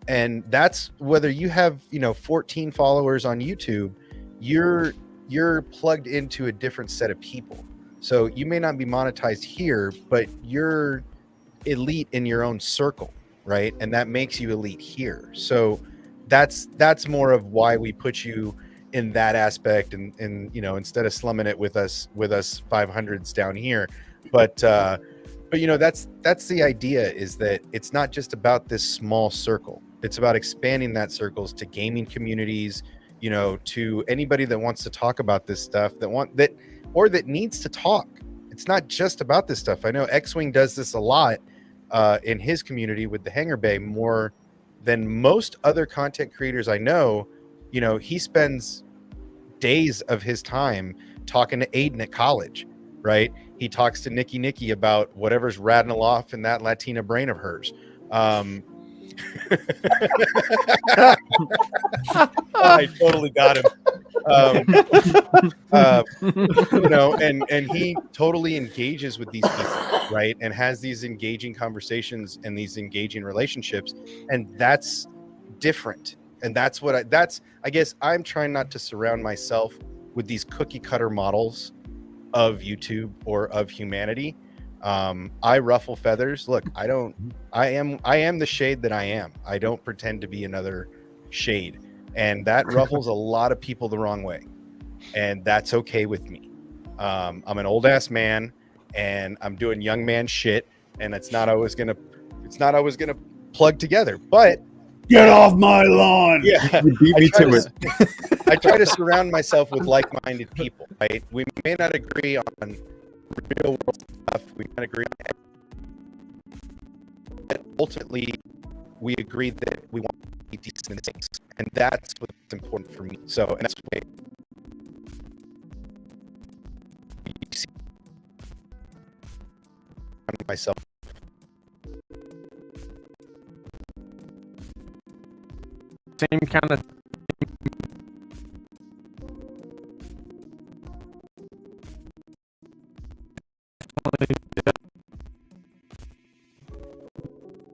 And that's whether you have, you know, 14 followers on YouTube, you're plugged into a different set of people. So you may not be monetized here, but you're elite in your own circle, right? And that makes you elite here. So that's more of why we put you in that aspect, and you know, instead of slumming it with us 500s down here. But you know, that's the idea, is that it's not just about this small circle. It's about expanding that circles to gaming communities, you know, to anybody that wants to talk about this stuff, that needs to talk. It's not just about this stuff. I know X-Wing does this a lot in his community with the Hangar Bay, more than most other content creators I know. You know, he spends days of his time talking to Aiden at college, right? He talks to Nikki about whatever's rattling off in that Latina brain of hers. I totally got him. You know, and he totally engages with these people, right? And has these engaging conversations and these engaging relationships, and that's different. And that's what I guess I'm trying not to surround myself with these cookie cutter models of YouTube or of humanity. I ruffle feathers. Look, I am the shade that I am. I don't pretend to be another shade, and that ruffles a lot of people the wrong way, and that's okay with me. I'm an old ass man, and I'm doing young man shit, and it's not always gonna plug together, but Get off my lawn! yeah, You beat me to it. I try to surround myself with like-minded people. Right? We may not agree on real world stuff. We might agree on it. But ultimately, we agree that we want to be decent things, and that's what's important for me. So, and that's why you see myself. Same kind of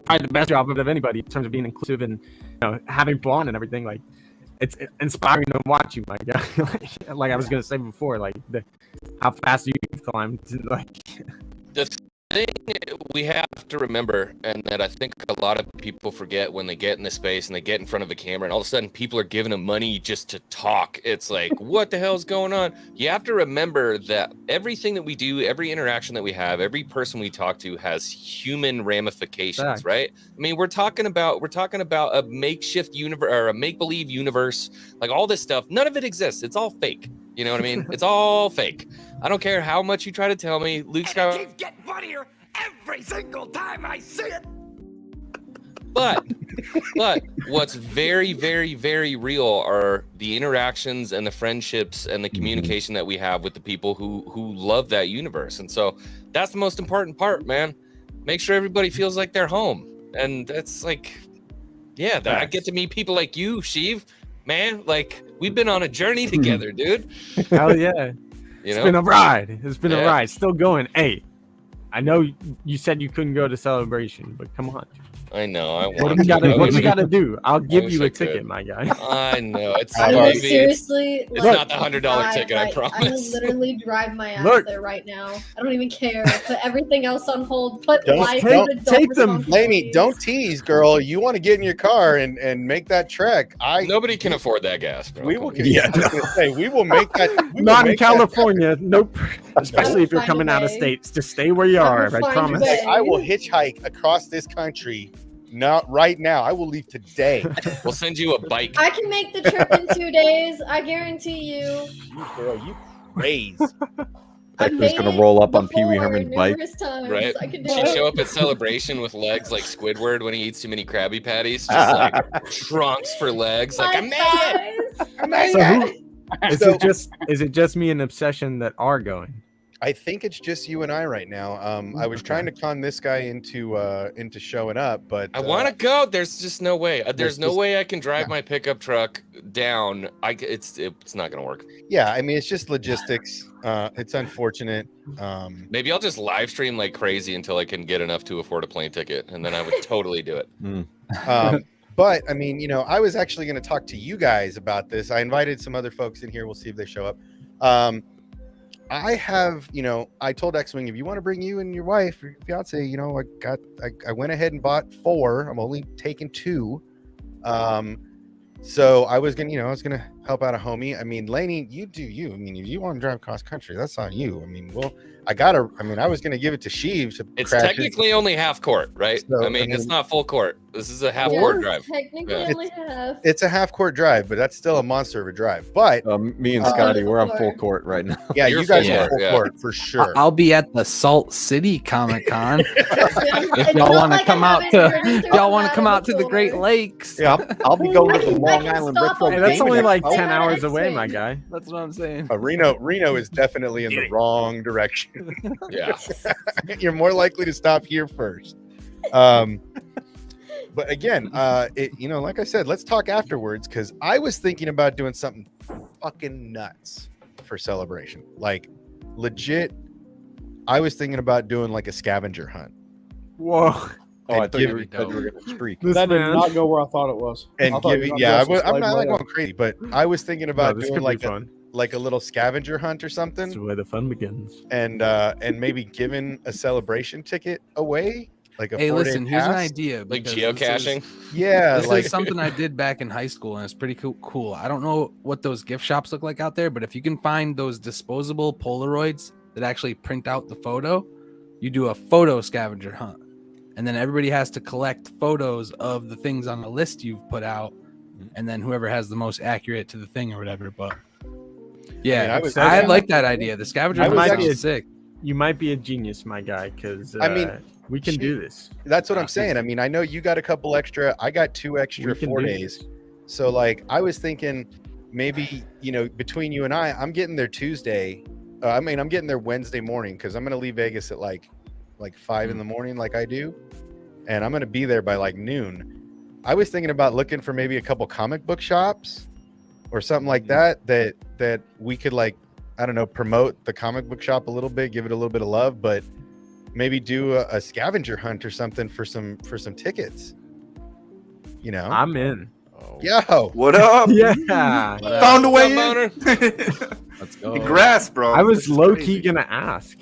probably the best job of anybody in terms of being inclusive and having fun and everything. Like it's inspiring to watch you, my guy. like I was gonna say before, like how fast you've climbed. Like The thing we have to remember, and that I think a lot of people forget when they get in the space and they get in front of a camera, and all of a sudden people are giving them money just to talk. It's like, what the hell's going on? You have to remember that everything that we do, every interaction that we have, every person we talk to has human ramifications, Fact. right? I mean, we're talking about a makeshift universe or a make-believe universe, like all this stuff. None of it exists. It's all fake. You know what I mean? It's all fake. I don't care how much you try to tell me. Luke Skywalker. It keeps getting funnier every single time I see it. But what's very, very, very real are the interactions and the friendships and the communication that we have with the people who love that universe. And so that's the most important part, man. Make sure everybody feels like they're home. And that's like, yeah, that I get to meet people like you, Sheev, man. Like we've been on a journey together, dude. hell yeah. It's been a ride. It's been a Yeah. ride. Still going. Hey, I know you said you couldn't go to Celebration, but come on. I know. I What want do we gotta, to. what do we gotta do? I'll give wish you I a ticket, could. my guy. I know. It's I will maybe seriously. it's not the $100 ticket, I I will promise. literally drive my ass Look. there right now. I don't even care. Put everything else on hold. Put Don't life don't and adult responsibilities. Lainey, don't tease, girl. You want to get in your car and make that trek. Nobody can afford that gas, bro. We will. Come on. Yeah, I was gonna say we will make that. we will Not in make that- California. Nope. Especially if you're Find a coming out of way. states. Just stay where you are. I find a promise. way. I will hitchhike across this country. Not right now. I will leave today. We'll send you a bike. I can make the trip in 2 days. I guarantee you. Girl, you crazy. I've Hector's made gonna it roll up on Pee Wee before Herman's bike. numerous times. Right? I can do She'd it. show up at Celebration with legs like Squidward when he eats too many Krabby Patties. Just like trunks for legs. Like, I made it! I made So it! who is it just me and Obsession that are going? I think it's just you and I right now. I was trying to con this guy into showing up, but I want to go. There's just no way. There's there's no just- way I can drive my pickup truck down. It's not gonna work. Yeah, I mean it's just logistics. It's unfortunate. Maybe I'll just live stream like crazy until I can get enough to afford a plane ticket, and then I would totally do it. But I mean, I was actually going to talk to you guys about this. I invited some other folks in here. We'll see if they show up. I have, I told X-Wing, if you want to bring you and your wife, your fiance, I went ahead and bought 4. I'm only taking 2. So I was gonna help out a homie. I mean, Lainey, you do you. I mean, if you want to drive cross country, that's on you. I mean, I was gonna give it to Sheev to It's crash it. technically only half court, right? So, I mean, it's not full court. This is a half Yeah, court drive. Technically, Yeah. only half. It's a half court drive, but that's still a monster of a drive. But Me and Scotty, we're on full court right now. yeah, You're you guys full are court, full yeah. court for sure. I'll be at the Salt City Comic Con. If If y'all want to come out to the Great Lakes. Yeah, I'll be going to the I Long can Island stop Retro on Hey, that's Gaming only like Expo. 10 hours away, X-Wing. my guy. That's what I'm saying. Reno is definitely in the wrong direction. Yeah. You're more likely to stop here first. But again, like I said, let's talk afterwards because I was thinking about doing something fucking nuts for Celebration. Like legit, I was thinking about doing like a scavenger hunt. Whoa. Oh, I And thought you give- were going to streak. This That did man. not go where I thought it was. And I thought you giving, were yeah, gonna dress I'm as not Slave going Leia. crazy, but I was thinking No, about this doing could be fun. like a little scavenger hunt or something. This is where the fun begins. and maybe giving a celebration ticket away, like a Hey, 4-day listen, here's an pass. idea. Like because geocaching. Yeah, This like is something I did back in high school, and it's pretty cool. I don't know what those gift shops look like out there, but if you can find those disposable Polaroids that actually print out the photo, you do a photo scavenger hunt. And then everybody has to collect photos of the things on the list you've put out and then whoever has the most accurate to the thing or whatever. But yeah, I I like that idea. The scavenger hunt might be sounds sick. You might be a genius, my guy, because I mean, we can do this. That's what I'm saying. I mean, I know you got a couple extra. I got 2 extra We can 4 do days. So like, I was thinking maybe, you know, between you and I'm getting there Tuesday. I'm getting there Wednesday morning because I'm going to leave Vegas at like 5 in the morning, like I do. And I'm going to be there by like noon. I was thinking about looking for maybe a couple comic book shops or something like that we could, like, I don't know, promote the comic book shop a little bit, give it a little bit of love, but maybe do a scavenger hunt or something for some tickets. You know, I'm in. Yo, What up? Yeah. Found a way in. Let's go. The grass, bro. I was This is low crazy. key gonna ask,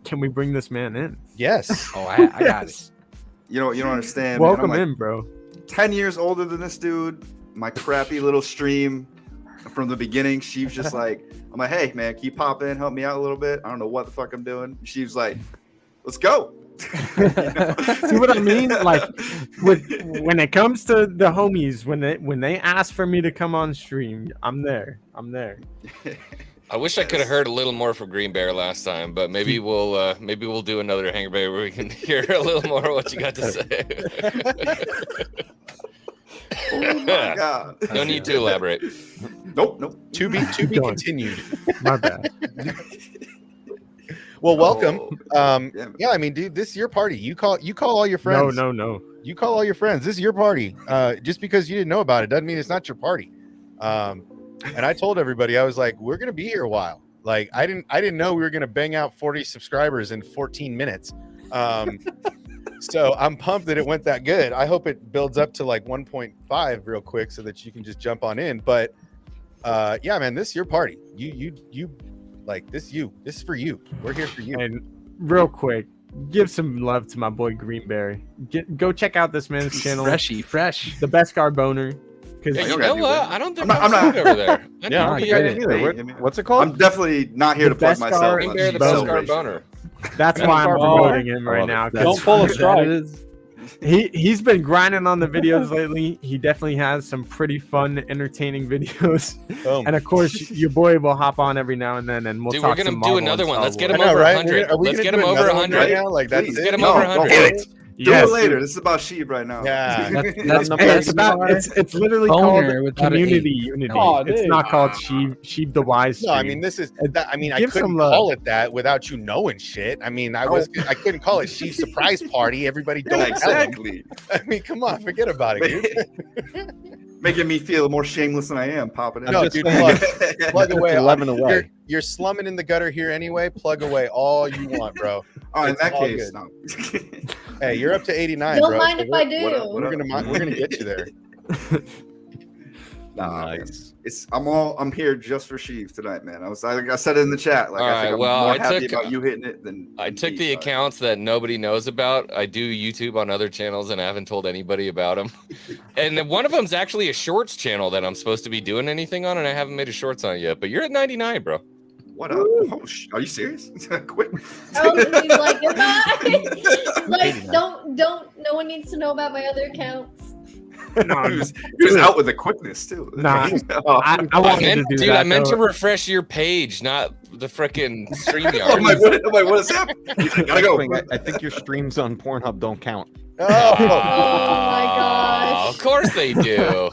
can we bring this man in? Yes. Oh, I got it. You don't understand. man. Welcome I'm like in, bro. 10 years older than this dude. My crappy little stream from the beginning. She's just like, I'm like, hey man, can you pop in, help me out a little bit? I don't know what the fuck I'm doing. She's like, let's go. See what I mean? Like, when it comes to the homies, when they ask for me to come on stream, I'm there. I wish I could have heard a little more from Green Bear last time, but maybe we'll do another Hanger Bay where we can hear a little more of what you got to say. Oh my god. No need to elaborate. Nope. To be continued. My bad. Well, welcome. Yeah. Yeah, I mean, dude, this is your party. You call all your friends. No. You call all your friends. This is your party. Just because you didn't know about it doesn't mean it's not your party. And I told everybody, I was like, we're gonna be here a while. Like, I didn't know we were gonna bang out 40 subscribers in 14 minutes. So I'm pumped that it went that good. I hope it builds up to like 1.5 real quick so that you can just jump on in. But yeah, man, this is your party. You like this. This is for you. We're here for you. And real quick, give some love to my boy Greenberry. Go check out this man's channel. Fresh. The best Carboner. Hey, Because you know what? I don't think I'm not- I'm over there. Yeah, I didn't either. What's it called? I'm definitely not here The to plug best myself. car- on Bear the this best car celebration. boner. that's why I'm promoting him right now. Don't pull a strike. He's been grinding on the videos lately. He definitely has some pretty fun, entertaining videos. Boom. And of course, your boy will hop on every now and then, and we'll Dude, talk we're gonna some do Marvel another and one. Star Let's get Wars. him I know, over right? 100. Are we Let's gonna get do him over another one 100. right now? Like that's Please. it. Get him No, over don't 100. get it. Do Yes. it later. This is about Sheev right now. Yeah. It's literally Boner called without an Community E. Unity. Oh, It's dude. not called Sheev the Wise. No, I Stream. mean this is. I mean, I Give couldn't some love. call it that without you knowing shit. I mean, I couldn't call it She's surprise party. Everybody don't tell 'em. Exactly. I mean, come on, forget about it, dude. Making me feel more shameless than I am popping in. No, dude, plug away. 11 away. You're slumming in the gutter here anyway. Plug away all you want, bro. Oh, in It's that all case, good. no. Hey, you're up to 89, Don't bro. mind so if I we're- do. We're gonna get you there. Nah, man. Nice. I'm here just for Sheev tonight, man. I said it in the chat. Like, All I right, think I'm well, more I happy took- about you hitting it than I took me, the so. accounts that nobody knows about. I do YouTube on other channels and I haven't told anybody about them. And then one of them's actually a shorts channel that I'm supposed to be doing anything on, and I haven't made a shorts on it yet. But you're at 99, bro. What up? Oh, are you serious? Quick. Oh, he's like, goodbye. Like, don't. No one needs to know about my other accounts. No, he was out with the quickness too. Nah, Oh. I I wanted meant, to do dude, that. I meant to though. refresh your page, not the freaking I'm StreamYard. like, what is happening? He's like, gotta go. I think your streams on Pornhub don't count. Oh, Oh my gosh. Of course they do.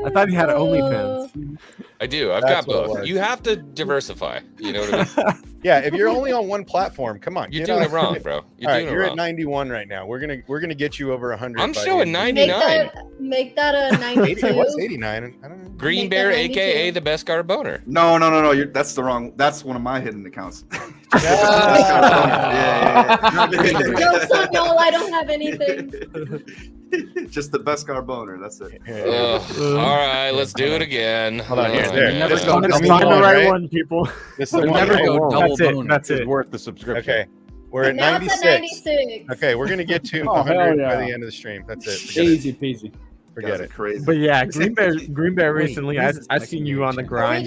I thought he had OnlyFans. I do. I've That's got what it both. was. You have to diversify. You know what I mean? yeah. If you're only on one platform, come on. You're get doing on. it wrong, bro. You're All right, doing you're it at wrong. 91 right now. We're gonna get you over 100. I'm by the showing end of the- 99. Make that a 92. What's 89? I don't know. Green Make Bear, that aka 92. the best guard boner. No. That's the wrong. That's one of my hidden accounts. Jokes on y'all, I don't have anything. Just the best carboner. That's it. All right, let's do it again. Hold on, here, Oh, there. man. This is Find this is the the one, right right? one, people. This is the We'll one. never right? go double That's it. boner. That's It's it. worth the subscription. Okay, we're at Now it's 96. at 96. Okay, we're gonna get to Oh, 100 hell by yeah. the end of the stream. That's it. Forget it. Easy peasy. Forget it. Crazy. But yeah, Green Bear recently, I Jesus, seen you on the Are we grind.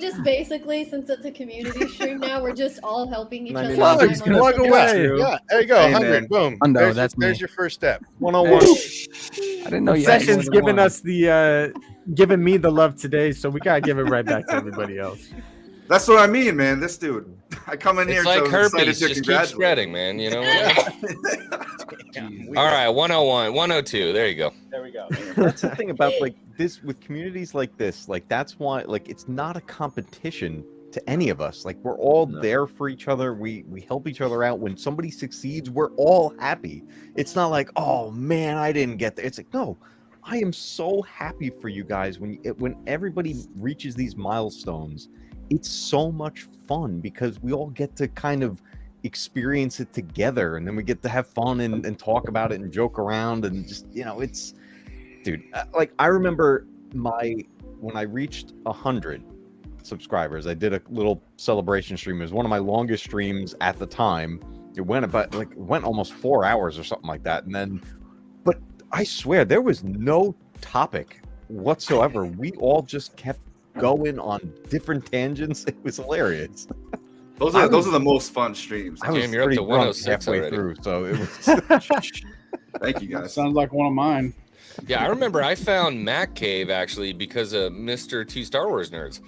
just basically, since it's a community stream now, we're just all helping each other? Plug, climb on plug the- away. Yeah, there you go. Hey, 100. man. Boom. Hundo, There's, that's me. there's your first step. 101. I didn't know you had more Sessions than giving one. us the giving me the love today, so we gotta give it right back to everybody else. That's what I mean, man. This dude, I come in here It's like so excited herpes, to just keep congratulate. spreading, man. You know. All right, 101, 102. There you go. There we go. That's the thing about like this with communities like this. Like that's why like it's not a competition to any of us. Like we're all there for each other. We help each other out. When somebody succeeds, we're all happy. It's not like, oh man, I didn't get there. It's like, no, I am so happy for you guys when everybody reaches these milestones. It's so much fun because we all get to kind of experience it together, and then we get to have fun and talk about it and joke around and just, you know, it's, dude, like I remember when I reached 100 subscribers, I did a little celebration stream. It was one of my longest streams at the time. It went almost 4 hours or something like that. And then, but I swear there was no topic whatsoever. We all just kept going on different tangents. It was hilarious. Those are the most fun streams. I was Damn, you're up pretty to drunk 106 halfway already. through, so it was. Thank you guys. Sounds like one of mine. Yeah, I remember I found Mac Cave actually because of Mr. Two Star Wars Nerds.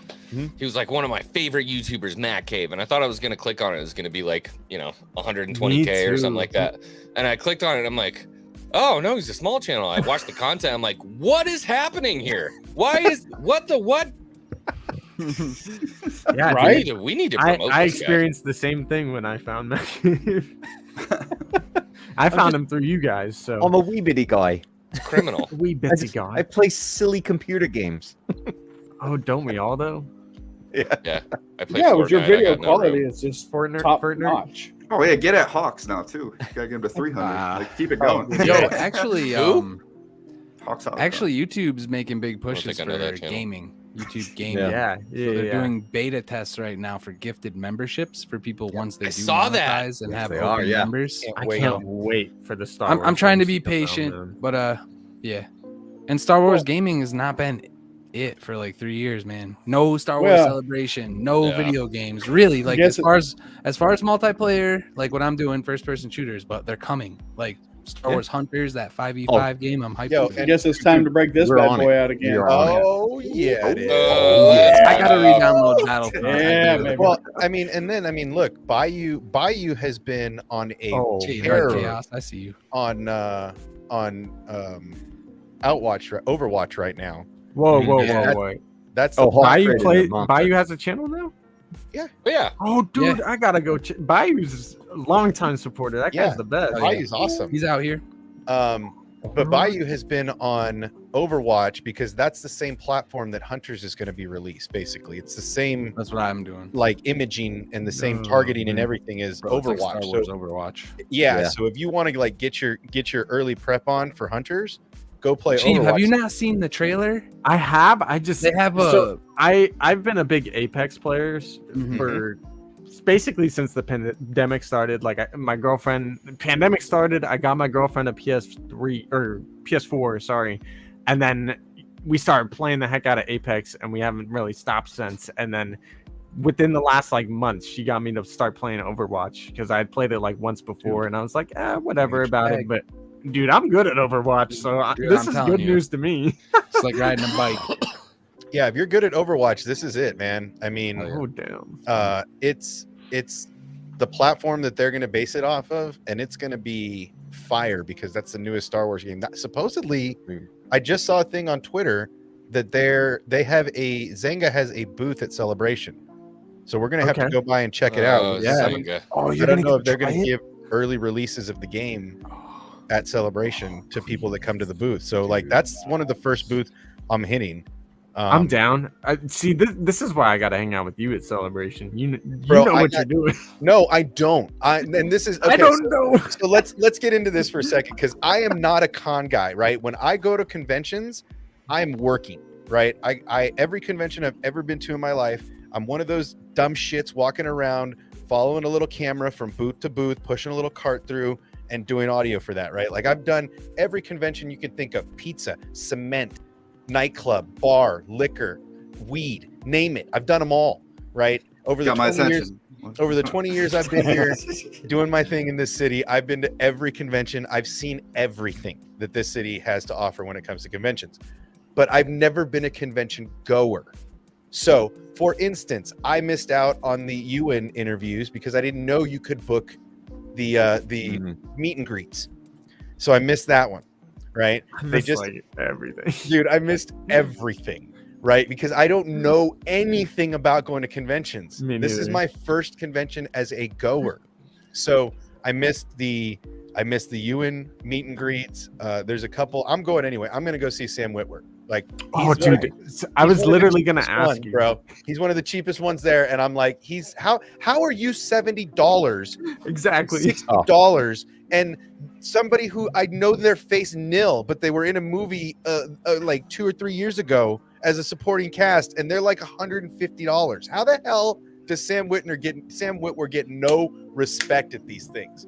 He was like one of my favorite YouTubers, Mac Cave, and I thought I was gonna click on it. It was gonna be like, you know, 120K or something like that. And I clicked on it. And I'm like, oh no, he's a small channel. I watched the content. I'm like, what is happening here? What? Yeah, Right? dude. We need to promote I this guy. experienced the same thing when I found Mac. I found him through you guys, so I'm a wee bitty guy. It's criminal. wee bitsy guy. I play silly computer games. Oh, don't we all though? Yeah, I play Yeah, with your Fortnite, I video got no quality, room. it's just Fortnite, top Fortnite. notch. Oh yeah, get at Hawks now too. You gotta get him to 300. Like, keep it going. Yo, actually, Who? Hawks out. actually, YouTube's making big don't pushes think I know for that channel. gaming. YouTube gaming. Yeah, So they're yeah. doing beta tests right now for gifted memberships for people once they I do saw that. monetize and Yes, have they open are, yeah. members. I Wait, can't wait for the Star I'm Wars. trying to games be come out, patient, man. but yeah. And Star Wars gaming has not been it for like 3 years, man. No Star Wars Well, celebration, no yeah. video games. Really, like guess as far as multiplayer, like what I'm doing, first person shooters, but they're coming. Like Star Wars Hunters, that 5v5 game, I'm hyped. Yo, for I that. guess it's time to break this We're bad on boy it. out again. We are on it. Oh yeah, it is. I gotta re-download Battlefield. Yeah, I do. baby. Well, I mean, look, Bayou has been on a Jade terror Chaos, I see you. on Overwatch right now. Whoa, whoa, Yeah. whoa, whoa! That's Oh, the Hawk Bayou traded play. a monster. Bayou has a channel now. But yeah, Oh, dude, I gotta go. Bayou's a longtime supporter. That Yeah. guy's the best. Bayou's awesome. He's out here. But Bayou has been on Overwatch because that's the same platform that Hunters is going to be released. Basically, it's the same That's what I'm doing. like imaging and the same Oh, targeting and man. everything as Bro, it's like Overwatch. Star Wars So Overwatch. yeah, Yeah. so if you want to like get your early prep on for Hunters, go play Chief, Overwatch. have you not seen the trailer? I have. I just They have a so I've been a big Apex player Mhm. for basically since the pandemic started. Like my girlfriend, pandemic started. I got my girlfriend a PS3 or PS4, sorry, and then we started playing the heck out of Apex, and we haven't really stopped since. And then within the last like month, she got me to start playing Overwatch because I had played it like once before, and I was like, whatever about it. But dude, I'm good at Overwatch, so Dude, this I'm is telling good you. news to me. It's like riding a bike. Yeah, if you're good at Overwatch, this is it, man. I mean, Oh damn! it's the platform that they're going to base it off of, and it's going to be fire because that's the newest Star Wars game. Supposedly, I just saw a thing on Twitter that Zynga has a booth at Celebration, so we're going to have to Okay. go by and check it out. Oh, Yeah. Zynga. Oh, I don't know if they're going to give early releases of the game at Celebration to people that come to the booth. So like that's one of the first booths I'm hitting. I'm down. See, this is why I gotta hang out with you at Celebration. You Bro, know I what got- you're doing. No, I don't. And this is okay, I don't so- know. So let's get into this for a second because I am not a con guy, right? When I go to conventions, I'm working, right? I every convention I've ever been to in my life, I'm one of those dumb shits walking around, following a little camera from booth to booth, pushing a little cart through, and doing audio for that, right? Like I've done every convention you can think of: pizza, cement, nightclub, bar, liquor, weed, name it. I've done them all, right? Over the Got my 20 years. attention. over the 20 years I've been here doing my thing in this city, I've been to every convention. I've seen everything that this city has to offer when it comes to conventions, but I've never been a convention goer. So, for instance, I missed out on the Ewan interviews because I didn't know you could book the meet and greets. So I missed that one, right? They just like everything. Dude, I missed everything, right? Because I don't know anything about going to conventions. Me This is neither. my first convention as a goer. So I missed the Ewan meet and greets. There's a couple. I'm going anyway. I'm going to go see Sam Witwer. Like, Oh, he's one- dude, I was he's one of the literally gonna cheapest ask ones, you. bro. He's one of the cheapest ones there, and I'm like, how are you $70? Exactly. $60 and somebody who I know their face nil, but they were in a movie like 2 or 3 years ago as a supporting cast, and they're like $150. How the hell does Sam Witwer get no respect at these things?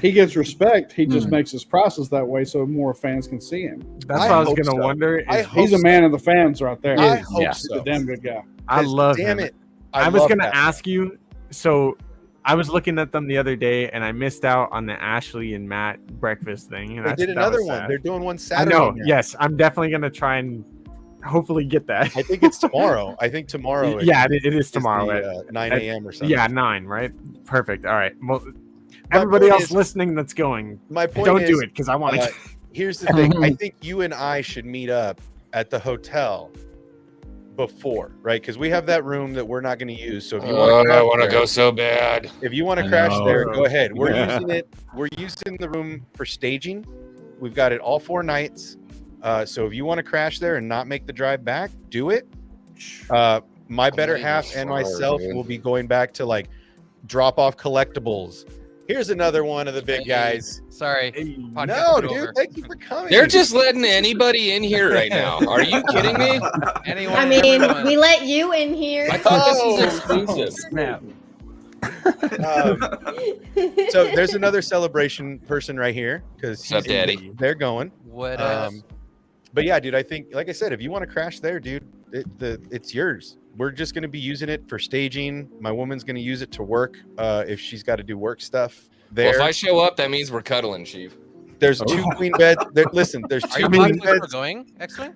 He gets respect. He just Hmm. makes his process that way so more fans can see him. That's what I was gonna wonder. He's a man of the fans right there. I hope He's so. a damn good guy. I love damn him. it. I was love gonna that. ask you. So I was looking at them the other day, and I missed out on the Ashley and Matt breakfast thing. And They did that another was one. sad. They're doing one I Saturday. know. now. Yes, I'm definitely gonna try and hopefully get that. I think it's tomorrow. I think tomorrow. Yeah, it is tomorrow the, at 9 at- a.m. or something. Yeah, 9. Right. Perfect. All right. Well, My everybody point else is- listening that's going, My point don't is, do it because I want to. Here's the thing. I think you and I should meet up at the hotel before, right? Because we have that room that we're not going to use. So if you want I want to go so bad. if you want to I crash know. there, go ahead. We're Yeah. using it. We're using the room for staging. We've got it all 4 nights. So if you want to crash there and not make the drive back, do it. My better Maybe half and far, myself dude. will be going back to like drop off collectibles. Here's another one of the big guys. Sorry. No, Podcast dude, over. thank you for coming. They're just letting anybody in here right now. Are you kidding me? Anyone, I mean, everyone. we let you in here. I thought this Oh. was exclusive. Snap. So there's another celebration person right here because What's up, Daddy? they're going. What up? But yeah, dude, I think, like I said, if you want to crash there, dude, it's yours. We're just going to be using it for staging. My woman's going to use it to work if she's got to do work stuff there. Well, if I show up, that means we're cuddling, Chief. There's 2 queen beds. Listen, there's Are 2 you queen positive we're beds. going, X-Wing?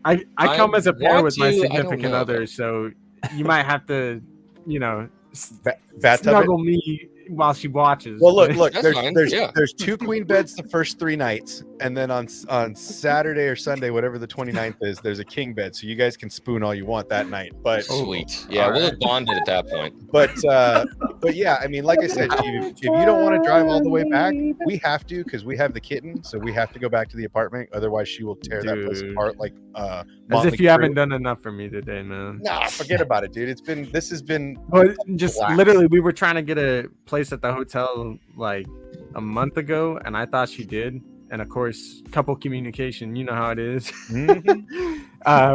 I I come as a pair want with my to, I don't significant know. other, so you might have to, Bathtub it? snuggle me while she watches. Well, look, That's there's fine, there's yeah. there's 2 queen beds the first 3 nights, and then on Saturday or Sunday, whatever the 29th is, there's a king bed, so you guys can spoon all you want that night. But Sweet. Yeah, we'll have bonded at that point. but yeah, I mean, like I said, if you don't want to drive all the way back, we have to because we have the kitten, so we have to go back to the apartment. Otherwise, she will tear that place Dude. apart like As Motley if you haven't Crue. done enough for me today, man. Nah, forget about it, dude. This has been But just blast. literally, we were trying to get a place at the hotel like a month ago, and I thought she did. And of course, couple communication, you know how it is.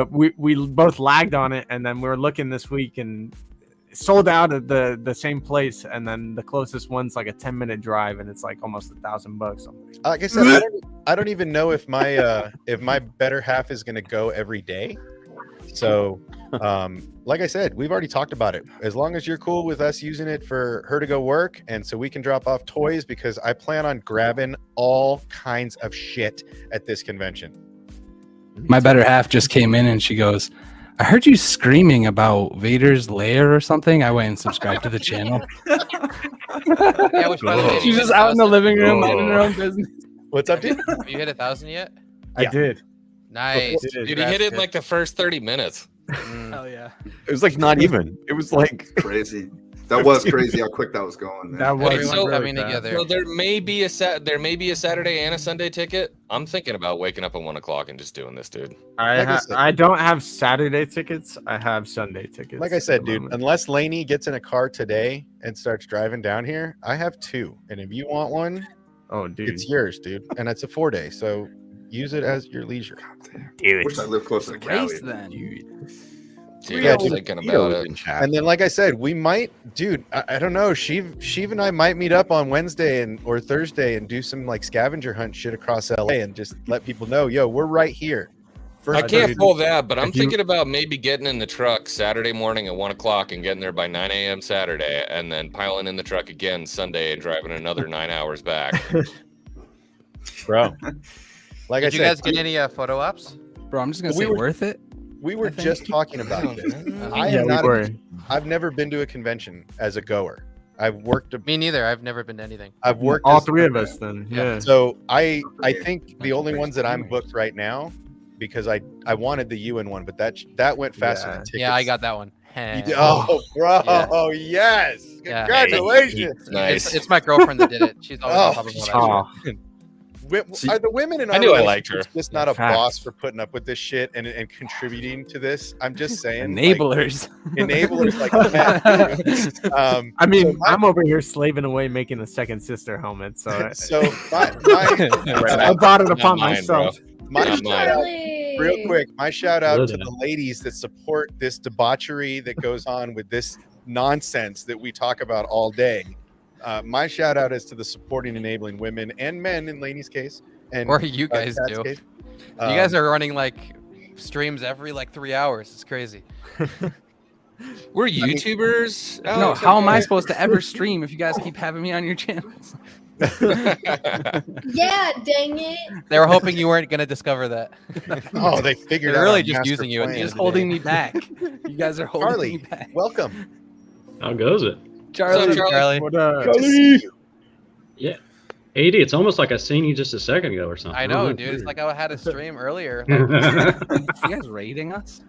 We both lagged on it, and then we were looking this week and sold out at the same place, and then the closest one's like a 10-minute drive, and it's like almost $1,000. I'm like, like I said, I don't even know if my better half is gonna go every day. So, like I said, we've already talked about it. As long as you're cool with us using it for her to go work, and so we can drop off toys, because I plan on grabbing all kinds of shit at this convention. My better half just came in and she goes, I heard you screaming about Vader's lair or something. I went and subscribed to the channel. Yeah, which by the way, She's just out in the living room minding her own business. What's up, dude? Have you hit 1,000 yet? I did. Nice. Dude, he hit it in like the first 30 minutes. Hell yeah. It was like not even. It was like crazy. That was crazy how quick that was going. Man. That was Hey, so- really coming fast. together. So there may be a Saturday and a Sunday ticket. I'm thinking about waking up at 1 o'clock and just doing this, dude. Like I said- I don't have Saturday tickets. I have Sunday tickets. Like I said, at the dude, moment. unless Lainey gets in a car today and starts driving down here, I have 2. And if you want one, Oh, dude. it's yours, dude. And it's a 4-day, so use it as your leisure. Dude. Wish I lived closer to Cali. Race then. Dude, Yeah, I'm dude, thinking Tito about was it. in chat. And then, like I said, we might, dude, I don't know. Sheev and I might meet up on Wednesday or Thursday and do some like scavenger hunt shit across LA and just let people know, yo, we're right here. I can't pull that, but I'm thinking about maybe getting in the truck Saturday morning at 1 o'clock and getting there by 9 a.m. Saturday, and then piling in the truck again Sunday and driving another 9 hours back. Bro, like Did I you said, guys get any photo ops? Bro, I'm just gonna say worth it. We were just talking about this. I've never been to a convention as a goer. I've worked. Me neither. I've never been to anything. I've worked. All three of us then. Yeah. So I think the only ones that I'm booked right now, because I wanted the UN one, but that went faster than tickets. Yeah, I got that one. Oh, bro! Yeah. Oh, yes! Yeah. Congratulations! Nice. It's my girlfriend that did it. She's always on top of what Are the women in our I knew I relationship liked her. just not a Facts. boss for putting up with this shit and contributing to this? I'm just saying, Enablers. enablers like that. I mean, so my- I'm over here slaving away making a second sister helmet. So, So my I brought it Not upon mine, myself. My Not shout mine. out, Charlie. real quick, my shout out to Good. the ladies that support this debauchery that goes on with this nonsense that we talk about all day. My shout out is to the supporting, enabling women and men in Lainey's case, and Or you guys Kat's do. case. You guys are running like streams every like 3 hours. It's crazy. We're YouTubers. No, Alex, how am I okay. supposed to ever stream if you guys keep having me on your channels? Yeah, dang it. They were hoping you weren't gonna discover that. Oh, they figured They're out really our just master using you at the plan. end Just of the holding day. me back. You guys are holding Charlie, me back. welcome. How goes it? Charlie, What's up, Charlie? What, Good to see you. Yeah. AD, it's almost like I seen you just a second ago or something. I don't know, dude. It's like I had a stream earlier. you guys rating us?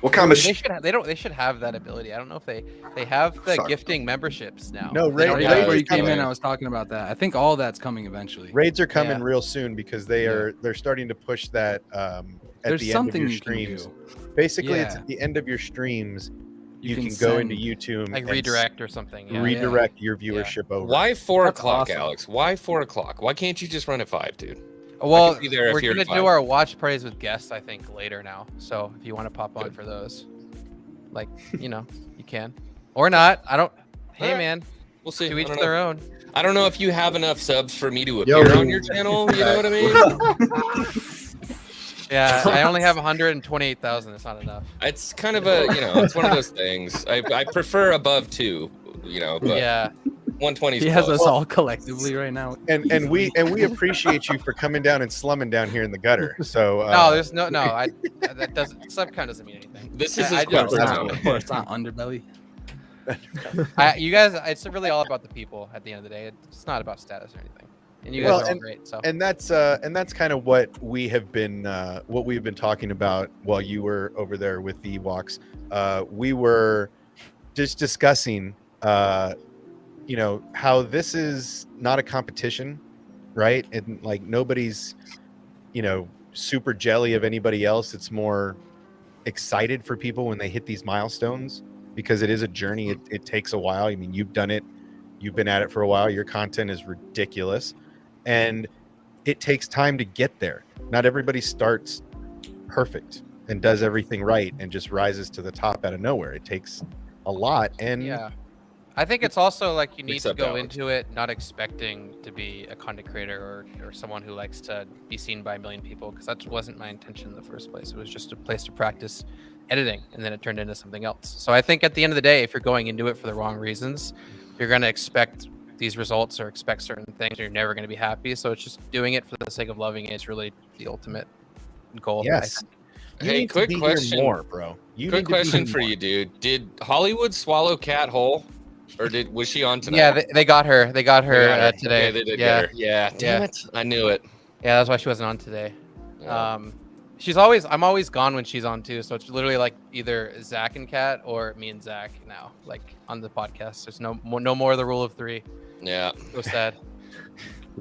What kind of They should have, they should have that ability. I don't know if they have the Sorry. gifting memberships now. No, They don't Ray- have Right it. before you Raids came in, coming. I was talking about that. I think all that's coming eventually. Raids are coming Yeah. real soon because they're starting to push that at There's the end of something your you can streams. do. Basically, it's Yeah. at the end of your streams. You can go send- into YouTube Like and redirect or something. Yeah. redirect your viewership over. Why 4 That's o'clock, awesome. Alex? Why 4 o'clock? Why can't you just run at 5, dude? Well, be there if we're you're gonna at do 5. our watch parties with guests, I think, later now. So if you want to pop on for those, like, you know, you can, or not. I don't. Hey, Alright. man, We'll see. to I each don't their know. own. I don't know if you have enough subs for me to Yo. appear on your channel. You know what I mean? Yeah, I only have 128,000. It's not enough. It's kind of a, it's one of those things. I prefer above 2, but Yeah. 120 is He has close. us all collectively right now. And we appreciate you for coming down and slumming down here in the gutter. So No, there's no. I that doesn't sub count doesn't mean anything. This is I his just- comfort It's zone. not, of course, not underbelly. You guys, it's really all about the people at the end of the day. It's not about status or anything. And you guys Well, are all great. So and that's kind of what we've been talking about while you were over there with the Ewoks. We were just discussing how this is not a competition, right? And like nobody's super jelly of anybody else. It's more excited for people when they hit these milestones because it is a journey. It takes a while. I mean, you've done it, you've been at it for a while. Your content is ridiculous. And it takes time to get there. Not everybody starts perfect and does everything right and just rises to the top out of nowhere. It takes a lot. And yeah, I think it's also like you need Mix to up go balance. into it not expecting to be a content creator or someone who likes to be seen by a million people, because that wasn't my intention in the first place. It was just a place to practice editing, and then it turned into something else. So I think at the end of the day, if you're going into it for the wrong reasons, you're going to expect these results or expect certain things. You're never going to be happy. So it's just doing it for the sake of loving it is really the ultimate goal. yes. You Hey, need to quick be here question. more, bro. You Quick need to be question here for more. you, dude. Did Hollywood swallow Cat whole? Or was she on tonight? Yeah, they got her. They got her, They got her. today. Okay, they did yeah. get her. Yeah, damn it. I knew it. Yeah, that's why she wasn't on today. Yeah. I'm always gone when she's on too. So it's literally like either Zach and Kat or me and Zach now, like on the podcast. There's no more of the rule of 3. Yeah. So sad.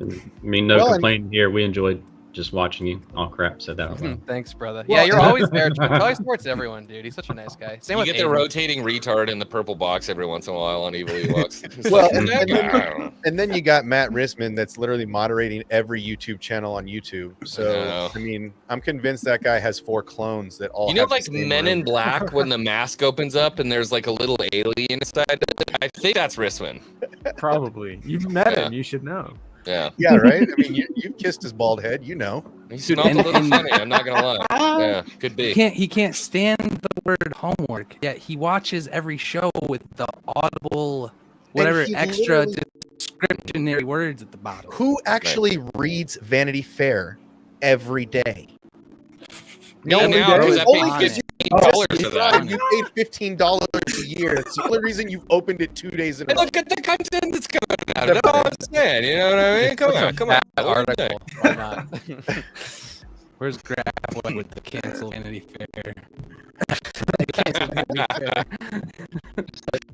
I mean, no Well, and- complaint here. We enjoyed just watching you. Oh crap! Said that. Out loud. Thanks, brother. Well- Yeah, you're always there. Charlie supports everyone, dude. He's such a nice guy. Same You with get the Aiden. rotating retard in the purple box every once in a while on Evil Ewoks. It's Well, like, and that then- guy, I don't know. And then you got Matt Risman that's literally moderating every YouTube channel on YouTube. So know. I mean, I'm convinced that guy has 4 clones that all You know, have the like same Men room. in Black, when the mask opens up and there's like a little alien inside. I think that's Risman. Probably. You've met Yeah. him. You should know. Yeah. Yeah, right. I mean, you've kissed his bald head. You know. He smelled a little funny. I'm not gonna lie. Yeah, could be. He can't stand the word homework. Yet he watches every show with the audible, whatever he extra literally- descriptionary words at the bottom. Who actually reads Vanity Fair every day? No, Only now because I only paid because $15 for that. you paid $15 a year. It's the only reason you've opened it 2 days in a And row. look at the content that's coming out. That's all I'm saying. You know what I mean? Come on, come on. That article. Why not? Where's Graph with the cancel Vanity Fair?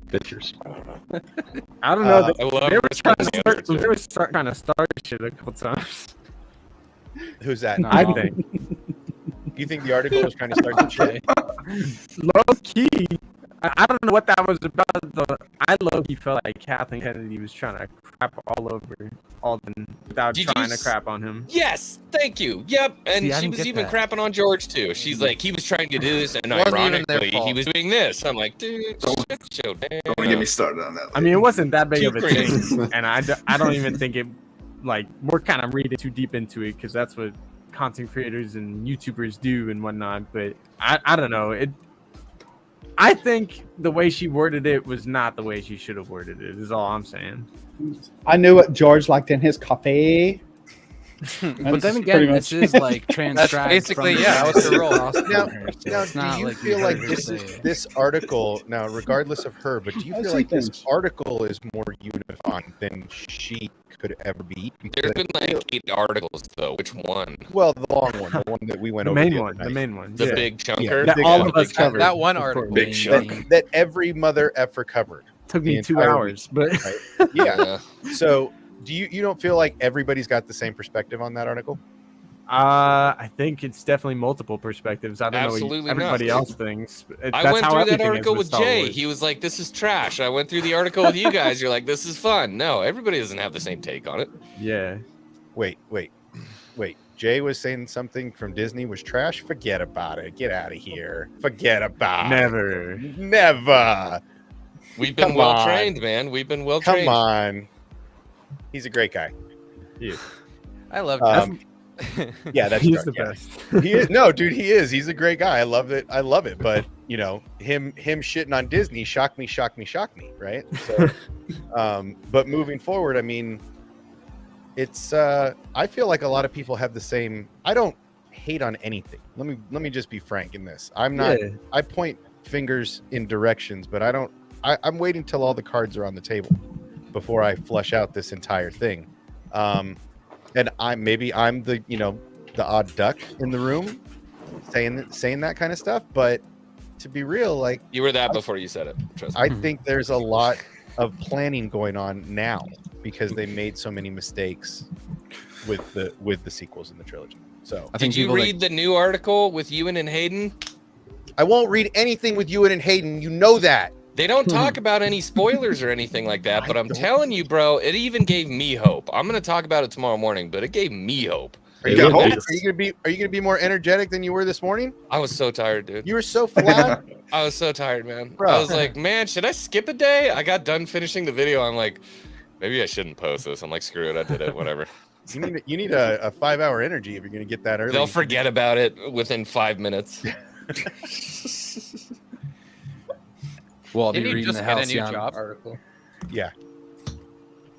Pictures. I don't know. I love they were trying to response start, they were trying to start shit a couple times. Who's that? I think. You think the article was trying to start some shit? Low key. I don't know what that was about. Though. I low key felt like Kathleen Kennedy was trying to crap all over Alden without Did you trying to s- crap on him. Yes, thank you. Yep, and See, I she didn't was get even that. crapping on George too. She's like, he was trying to do this, and Wasn't even their ironically, he fault. was doing this. I'm like, dude, shit show, damn. Don't get me started on that. I mean, it wasn't that big Too of a crazy. thing, and I don't even think it. Like, we're kind of reading too deep into it because that's what content creators and YouTubers do and whatnot. But I don't know. I think the way she worded it was not the way she should have worded it. Is all I'm saying. I knew what George liked in his coffee. But then That's again, pretty this much- is like transcribed. basically- from yeah, that was the role. Now, So now it's not do you like feel you like heard her this say is it. this article now, regardless of her, but do you I've feel seen like this things. article is more unifying than she could ever be? There's Because been like 8 articles though. Which one? well, the long one, the one that we went The over. main the other one. The night. main one. The yeah. big chunker. Yeah, That big all chunk. of us covered. That one of course. article. Big being- chunk. That every mother effer covered. Took the me 2 entire hours, but Right? Yeah. Yeah. So, do you don't feel like everybody's got the same perspective on that article? I think it's definitely multiple perspectives. I don't know Absolutely what everybody not. else thinks. I That's went how through that everything is article with Star Jay. Wars. He was like, "This is trash." I went through the article with you guys. You're like, "This is fun." No, everybody doesn't have the same take on it. Yeah. Wait. Jay was saying something from Disney was trash. Forget about it. Get out of here. Forget about Never. it. Never. We've been Come well on. trained, man. We've been well Come trained. on. He's a great guy. I love Yeah, that's He's right, the yeah. best. He is no, dude. He is. He's a great guy. I love it. I love it. But you know, him shitting on Disney shocked me. Right. So, but moving forward, I mean, it's. I feel like a lot of people have the same. I don't hate on anything. Let me just be frank in this. I'm not. Yeah. I point fingers in directions, but I don't. I'm waiting till all the cards are on the table before I flush out this entire thing. And I'm the the odd duck in the room saying that kind of stuff, but to be real, like You were that before you said it. Trust me. I think there's a lot of planning going on now because they made so many mistakes with the sequels in the trilogy. So Did you read the new article with Ewan and Hayden? I won't read anything with Ewan and Hayden. You know that. They don't talk about any spoilers or anything like that, but I'm telling you, bro, it even gave me hope. I'm gonna talk about it tomorrow morning, but it gave me hope. Are you gonna be more energetic than you were this morning? I was so tired, dude. You were so flat. I was so tired, man. Bro. I was like, man, should I skip a day? I got done finishing the video. I'm like, maybe I shouldn't post this. I'm like, screw it, I did it, whatever. You need a 5-hour energy if you're gonna get that early. They'll forget about it within 5 minutes. Well, I'll be Didn't he reading just the get a new Halcyon job? article. Yeah.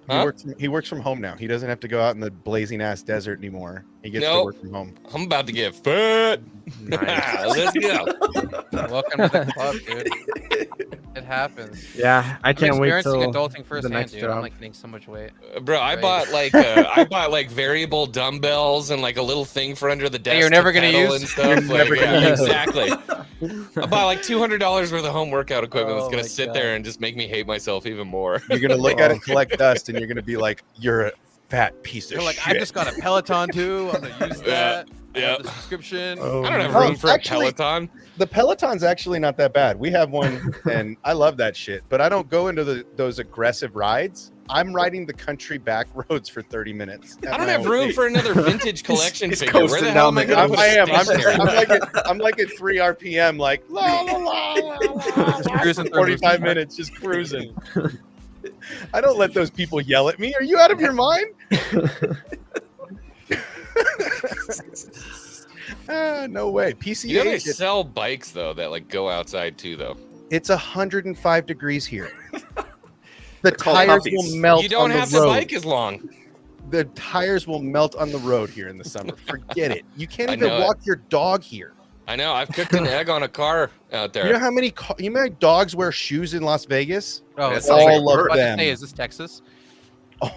Huh? He works from home now. He doesn't have to go out in the blazing ass desert anymore. He gets to Nope. work from home. I'm about to get fat. Let's go. Welcome to the club, dude. It happens. Yeah, I can't I'm wait experiencing till adulting the firsthand, next dude. job. I'm like getting so much weight. Bro, I Right. bought like variable dumbbells and like a little thing for under the desk. you're never to gonna pedal use? and stuff. You're Like, never gonna yeah, use. exactly. I bought like $200 worth of home workout equipment. That's Oh gonna my sit God. there and just make me hate myself even more. You're gonna look at it, collect dust, and you're gonna be like, "You're a fat piece of You're like, shit." I just got a Peloton too. I'm gonna use that. I Yeah. have the subscription. I don't have Oh, room for actually- a Peloton. The Peloton's actually not that bad. We have one, and I love that shit. But I don't go into those aggressive rides. I'm riding the country back roads for 30 minutes. I don't have room for another vintage collection He's figure. Where coasting the hell am down I the gonna hill. put a I'm stationary? I'm like at 3 RPM, like la la la la la, Just cruising through 45 Moose. minutes, just cruising. I don't let those people yell at me. Are you out of your mind? No way. PCA. You know they sell bikes though that like go outside too though. It's 105 degrees here. The tires will melt. You don't on have the to road. bike as long. The tires will melt on the road here in the summer. Forget it. You can't I even know it. walk your dog here. I know. I've cooked an egg on a car out there. You know how many dogs wear shoes in Las Vegas? Oh, It's it's like, all of what to them. say, is this Texas?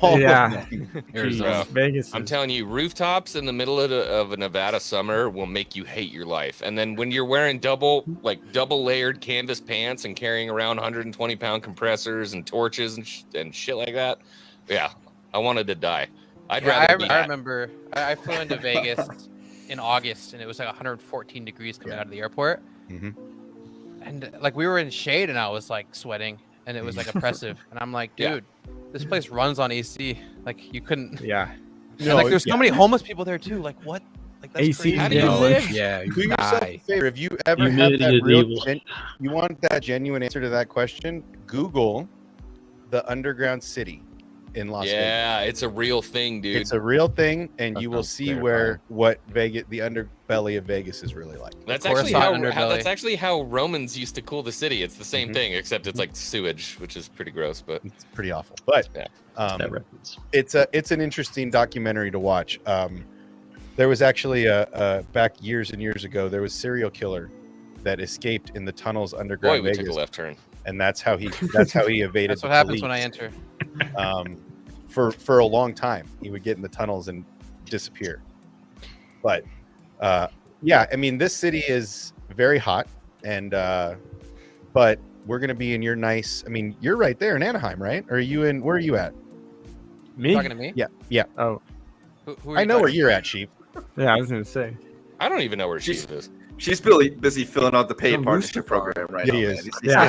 All Yeah. of them. Arizona. Vegas. I'm telling you, rooftops in the middle of a Nevada summer will make you hate your life. And then when you're wearing double layered canvas pants and carrying around 120-pound compressors and torches and shit like that, yeah, I wanted to die. I'd rather be I that. remember I flew into Vegas in August and it was like 114 degrees coming out of the airport. Mhm. And like we were in shade and I was like sweating and it was like oppressive. And I'm like, dude, this place runs on AC. Like you couldn't. Yeah. And like there's so many homeless people there too. Like what? Like that's AC crazy. How do you Yeah. live? Yeah, Do yourself a favor. If you ever have Humidity that is real, evil. you want that genuine answer to that question, Google the underground city in Las Vegas. Yeah, it's a real thing, dude. It's a real thing, and you will sounds see terrifying. what Vegas, the underbelly of Vegas, is really like. That's Coruscant actually how underbelly. that's actually how Romans used to cool the city. It's the same Mhm. thing, except it's like sewage, which is pretty gross. But It's pretty awful, but Yeah. That reference. it's an interesting documentary to watch. There was actually back years and years ago, there was a serial killer that escaped in the tunnels underground boy, we Vegas, took a left turn. and that's how he evaded. That's what the happens when I police. enter. For a long time. He would get in the tunnels and disappear. But yeah, I mean, this city is very hot, and but we're gonna be in your nice. I mean, you're right there in Anaheim, right? Or are you in? Where are you at? Me? Talking to me? Yeah, yeah. Oh, Who are I you know where talking you're at, Sheep. yeah. I was gonna say. I don't even know where she is. She's really busy filling out the paid I'm partnership Mustafar. program right Yeah, now. he man. is. He's- Yeah,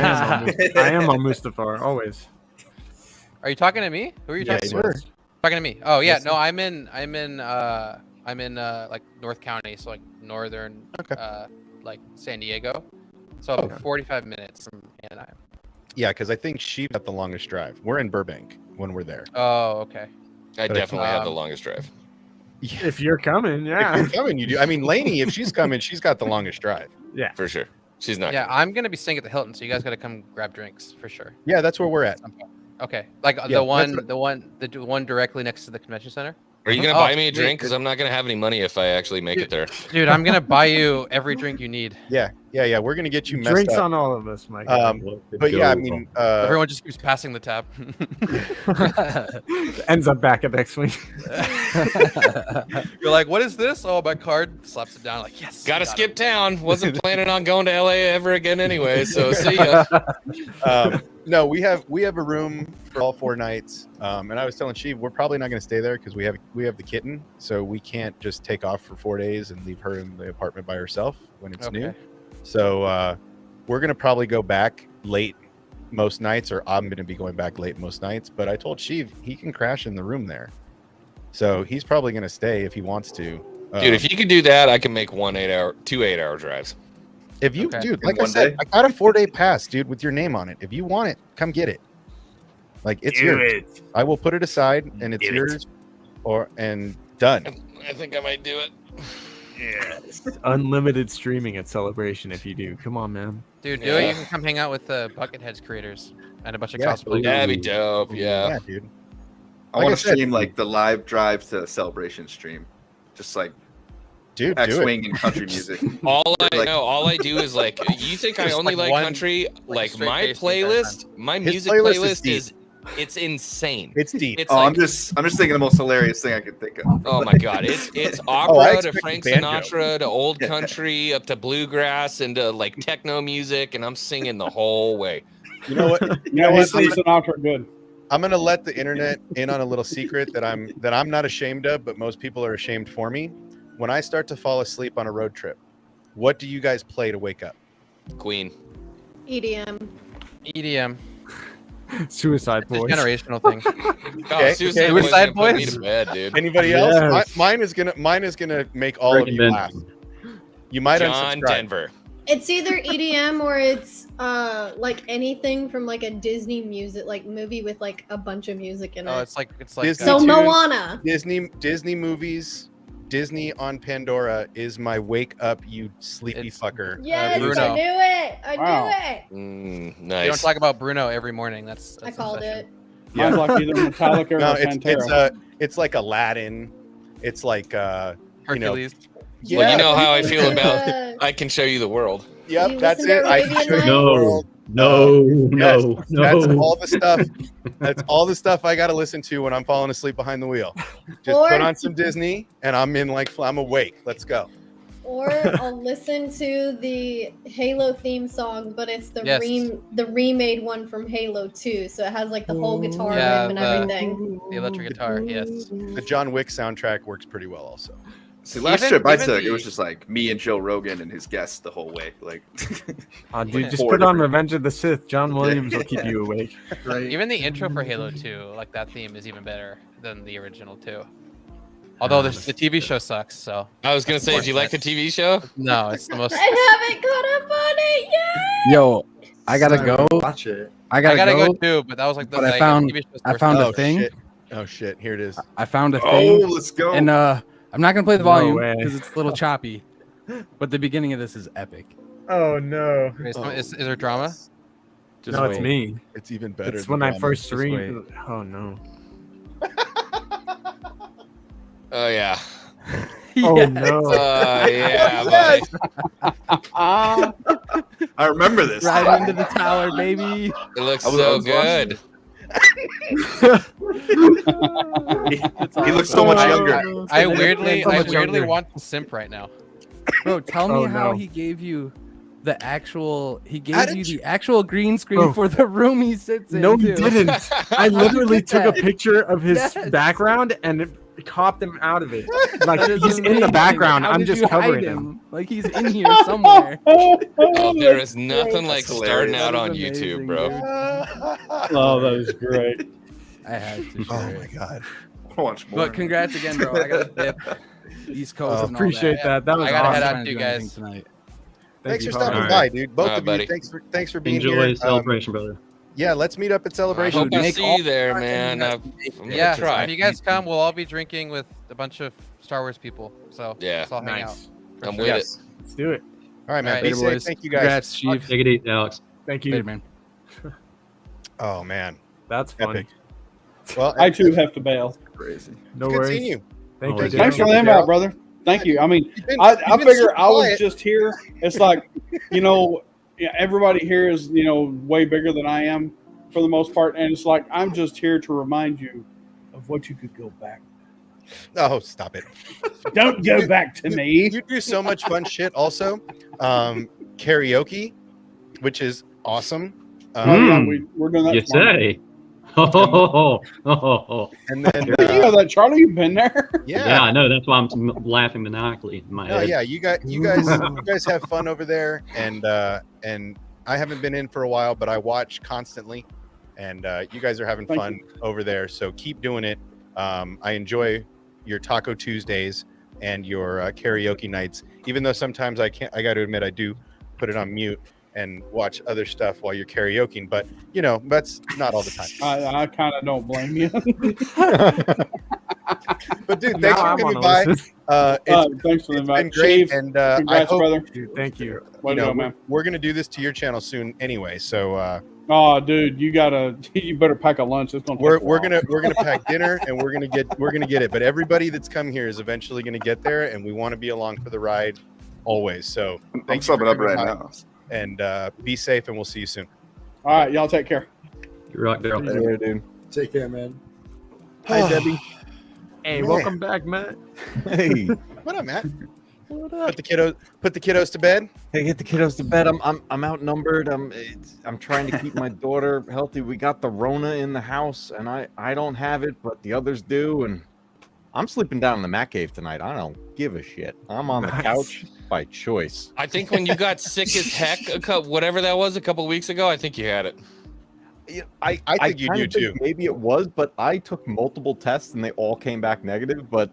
I am on Mustafar always. Are you talking to me? Who are you Yeah, talking to? sure. Talking to me. Oh yeah, Yes, no, sir. I'm in like North County, so like northern Okay. like San Diego. So 45 minutes from Anaheim. Yeah, because I think Sheep got the longest drive. We're in Burbank when we're there. Oh, okay. I But definitely have the um, longest drive. If you're coming, If yeah. you're coming, you do. I mean, Lainey, if she's coming, she's got the longest drive. Yeah. For sure. She's not. Yeah, I'm gonna be staying at the Hilton, so you guys gotta come grab drinks for sure. Yeah, that's where we're at. Okay, like Yeah, the one directly next to the convention center. Are you gonna Oh, buy me a sweet. drink? Because I'm not gonna have any money if I actually make it there. Dude, I'm gonna buy you every drink you need. Yeah. We're gonna get you messed Drinks up. on all of us, Mike. But yeah, I mean, Everyone just keeps passing the tab. Ends up back at X-Wing. You're like, what is this? Oh, my card. Slaps it down. Like, yes. Gotta got skip it. town. Wasn't planning on going to LA ever again anyway. So see ya. no, we have a room for all 4 nights. And I was telling Sheev, we're probably not going to stay there because we have the kitten, so we can't just take off for 4 days and leave her in the apartment by herself when it's new. Okay. So we're going to probably go back late most nights, or I'm going to be going back late most nights. But I told Sheev he can crash in the room there, so he's probably going to stay if he wants to. Dude, if you could do that, I can make 2 8-hour drives. If you, Okay. dude, In like I one said, day? I got a 4-day pass, dude, with your name on it. If you want it, come get it. Like it's yours. I will put it aside, and it's yours, and done. I think I might do it. Unlimited streaming at Celebration if you do. Come on, man. Dude, do it. You can come hang out with the Bucketheads creators and a bunch of Yeah, cosplayers. That'd be dope. Yeah. Yeah, dude. I Like want I to said, stream like the live drive to Celebration stream, just like Dude, do it. X-wing and country music. All I Like- know, all I do is like, you think I Just only like like one- country? like Like straight my bass the entire playlist, my His music playlist is playlist deep. is, it's insane. It's deep. It's Oh, like, I'm just thinking the most hilarious thing I could think of. oh my god, it's I opera to expected Frank banjo. Sinatra to old country up to bluegrass and to like techno music, and I'm singing the whole way. You know what? You Yeah, know his what? Sinatra good. I'm gonna let the internet in on a little secret that I'm not ashamed of, but most people are ashamed for me. When I start to fall asleep on a road trip, what do you guys play to wake up? Queen. EDM. EDM. Suicide It's a Boys. generational thing. Oh, Okay, Suicide okay. Boys Suicide gonna put me Boys? to bed, dude. Anybody else? Yes. Mine is gonna make all Breaking of you Benjamin. laugh. You might John unsubscribe. Denver. It's either EDM or it's like anything from like a Disney music like movie with like a bunch of music in it. Oh, it's like Disney so tunes, Moana. Disney movies, Disney on Pandora is my wake up, you sleepy fucker. Yes, Bruno. I knew it. I Wow. knew it. Nice. You don't talk about Bruno every morning. That's I called it. Mine's like either Metallica No, or it's Pantera. it's like Aladdin. It's like Hercules. Yeah, Well, you know how I feel Uh, about I Can Show You the World. Yep, You that's listen it. to I Arabian can show you the No, world. no, no, That's no. all the stuff. That's all the stuff I got to listen to when I'm falling asleep behind the wheel. Just Or- put on some Disney, and I'm in like I'm awake. Let's go. Or I'll listen to the Halo theme song, but it's the Yes. the remade one from Halo 2, so it has like the whole guitar Yeah, riff and everything. The electric guitar. Yes. The John Wick soundtrack works pretty well, also. See, last Even- trip I even took, it the- was just like me and Joe Rogan and his guests the whole way. Like, Oh, dude, just Four put on different- Revenge of the Sith. John Williams will keep you awake. Right. Even the intro for Halo 2, like that theme is even better than the original too. Although the TV show sucks, so I was gonna say, did you like the TV show? no, it's the most. I haven't caught up on it yet. Yo, I gotta go. Watch it. I I gotta, gotta go. go too, but that was like the But I like, found TV show's I first found time. a thing. Shit. Oh shit! Here it is. I found a oh, thing. let's go. And I'm not gonna play the No volume way. because it's a little choppy. But the beginning of this is epic. Oh no! Is there drama? Just No, it's wait. me. It's even better. It's than when I drama. first Just streamed. Oh no! Oh yeah. Oh Yes. no! Yeah, buddy. I remember this. Right into the tower, baby. It looks I was so watching good. He looks so much younger. I weirdly so much weirdly younger. want to simp right now. Bro, tell me Oh, how no. he gave you the actual. He gave How did you you- the actual green screen Bro. for the room he sits in. No, he too. didn't. I literally took a that? picture of his Yes. background and it copped him out of it. Like That is he's in the amazing. background. How I'm did just you hide covering him. Like he's in here somewhere. Oh, there is nothing like That's starting hilarious. out That on is YouTube, amazing, bro. dude. Oh, that was great. I had to. Oh share my it. god. Watch more. But congrats again, bro. I got to dip. East Coast. and all Appreciate that. That was I gotta awesome. head out Trying too, do anything guys. Tonight. Thanks you, for Harvey. stopping All by, right. dude. Both All right, of you. buddy. Thanks for being Enjoy here. celebration, brother. Yeah, let's meet up at I Celebration. hope I Make see all- you there, man. I'm gonna Yeah, try. if you guys come, we'll all be drinking with a bunch of Star Wars people. So Yeah. let's all hang out. Nice. for I'm sure. with Yes. it. Let's do it. All right, man. All Be right. safe. Boys. Thank you guys. Congrats, Chief. Take it easy, Alex. Thank you. Later, man. Oh man. That's fun. Epic. Well, I too have to bail. Crazy. No it's good worries. seeing you. Thank Always. you. Thanks for Daryl. the invite, brother. Thank you. I mean, You've been- I you've been figure super I was quiet. just here. It's like, you know, yeah, everybody here is, you know, way bigger than I am for the most part. And it's like, I'm just here to remind you of what you could go back. Oh, stop it. Don't go back to me. You do so much fun shit also. Karaoke, which is awesome. Oh, yeah, Hmm. we're doing that You tomorrow. say? Oh, And then You know that, Charlie? You've been there. yeah, I know. That's why I'm laughing maniacally in my No, head. yeah, you guys have fun over there, and I haven't been in for a while, but I watch constantly, and you guys are having Thank fun over there. So keep doing it. I enjoy your Taco Tuesdays and your karaoke nights, even though sometimes I can't. I got to admit, I do put it on mute and watch other stuff while you're karaokeing, but you know that's not all the time. I kind of don't blame you. But dude, Now thanks for I coming wanna by. listen. It's Thanks for the invite. been great, Chief, and I congrats, hope brother. Dude, thank you. Way to go, man. we're gonna do this to your channel soon anyway. So Oh, dude, you better pack a lunch. It's gonna. we're take a while. gonna pack dinner and we're gonna get it. But everybody that's come here is eventually gonna get there, and we want to be along for the ride always. So I'm thank you for subbing up coming right by, now. and be safe, and we'll see you soon. All right, y'all take care. You rock, Daryl. Yeah, dude. Take care, man. Hi, Debbie. Hey, Man. welcome back, Matt. Hey, What up, Matt? Put the kiddos to bed. hey, get the kiddos to bed. I'm outnumbered. I'm trying to keep my daughter healthy. We got the Rona in the house, and I don't have it, but the others do. And I'm sleeping down in the Mac cave tonight. I don't give a shit. I'm on the Nice. couch by choice. I think when you got sick as heck, whatever that was, a couple weeks ago, I think you had it. Yeah, I think you kinda do think too. Maybe it was, but I took multiple tests and they all came back negative. But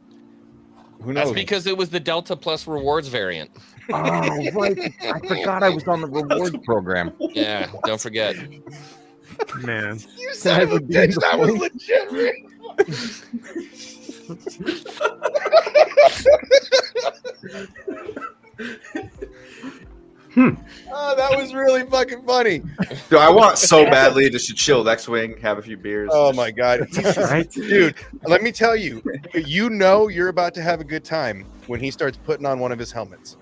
Who That's knows? because it was the Delta Plus rewards variant. Oh, right. I forgot I was on the rewards program. Yeah, don't forget. Man. You son of a bitch, that was legit. Oh, that was really fucking funny. Dude, I want so badly just to chill with X-Wing, have a few beers. Oh my god, Right? dude! Let me tell you, you know you're about to have a good time when he starts putting on one of his helmets.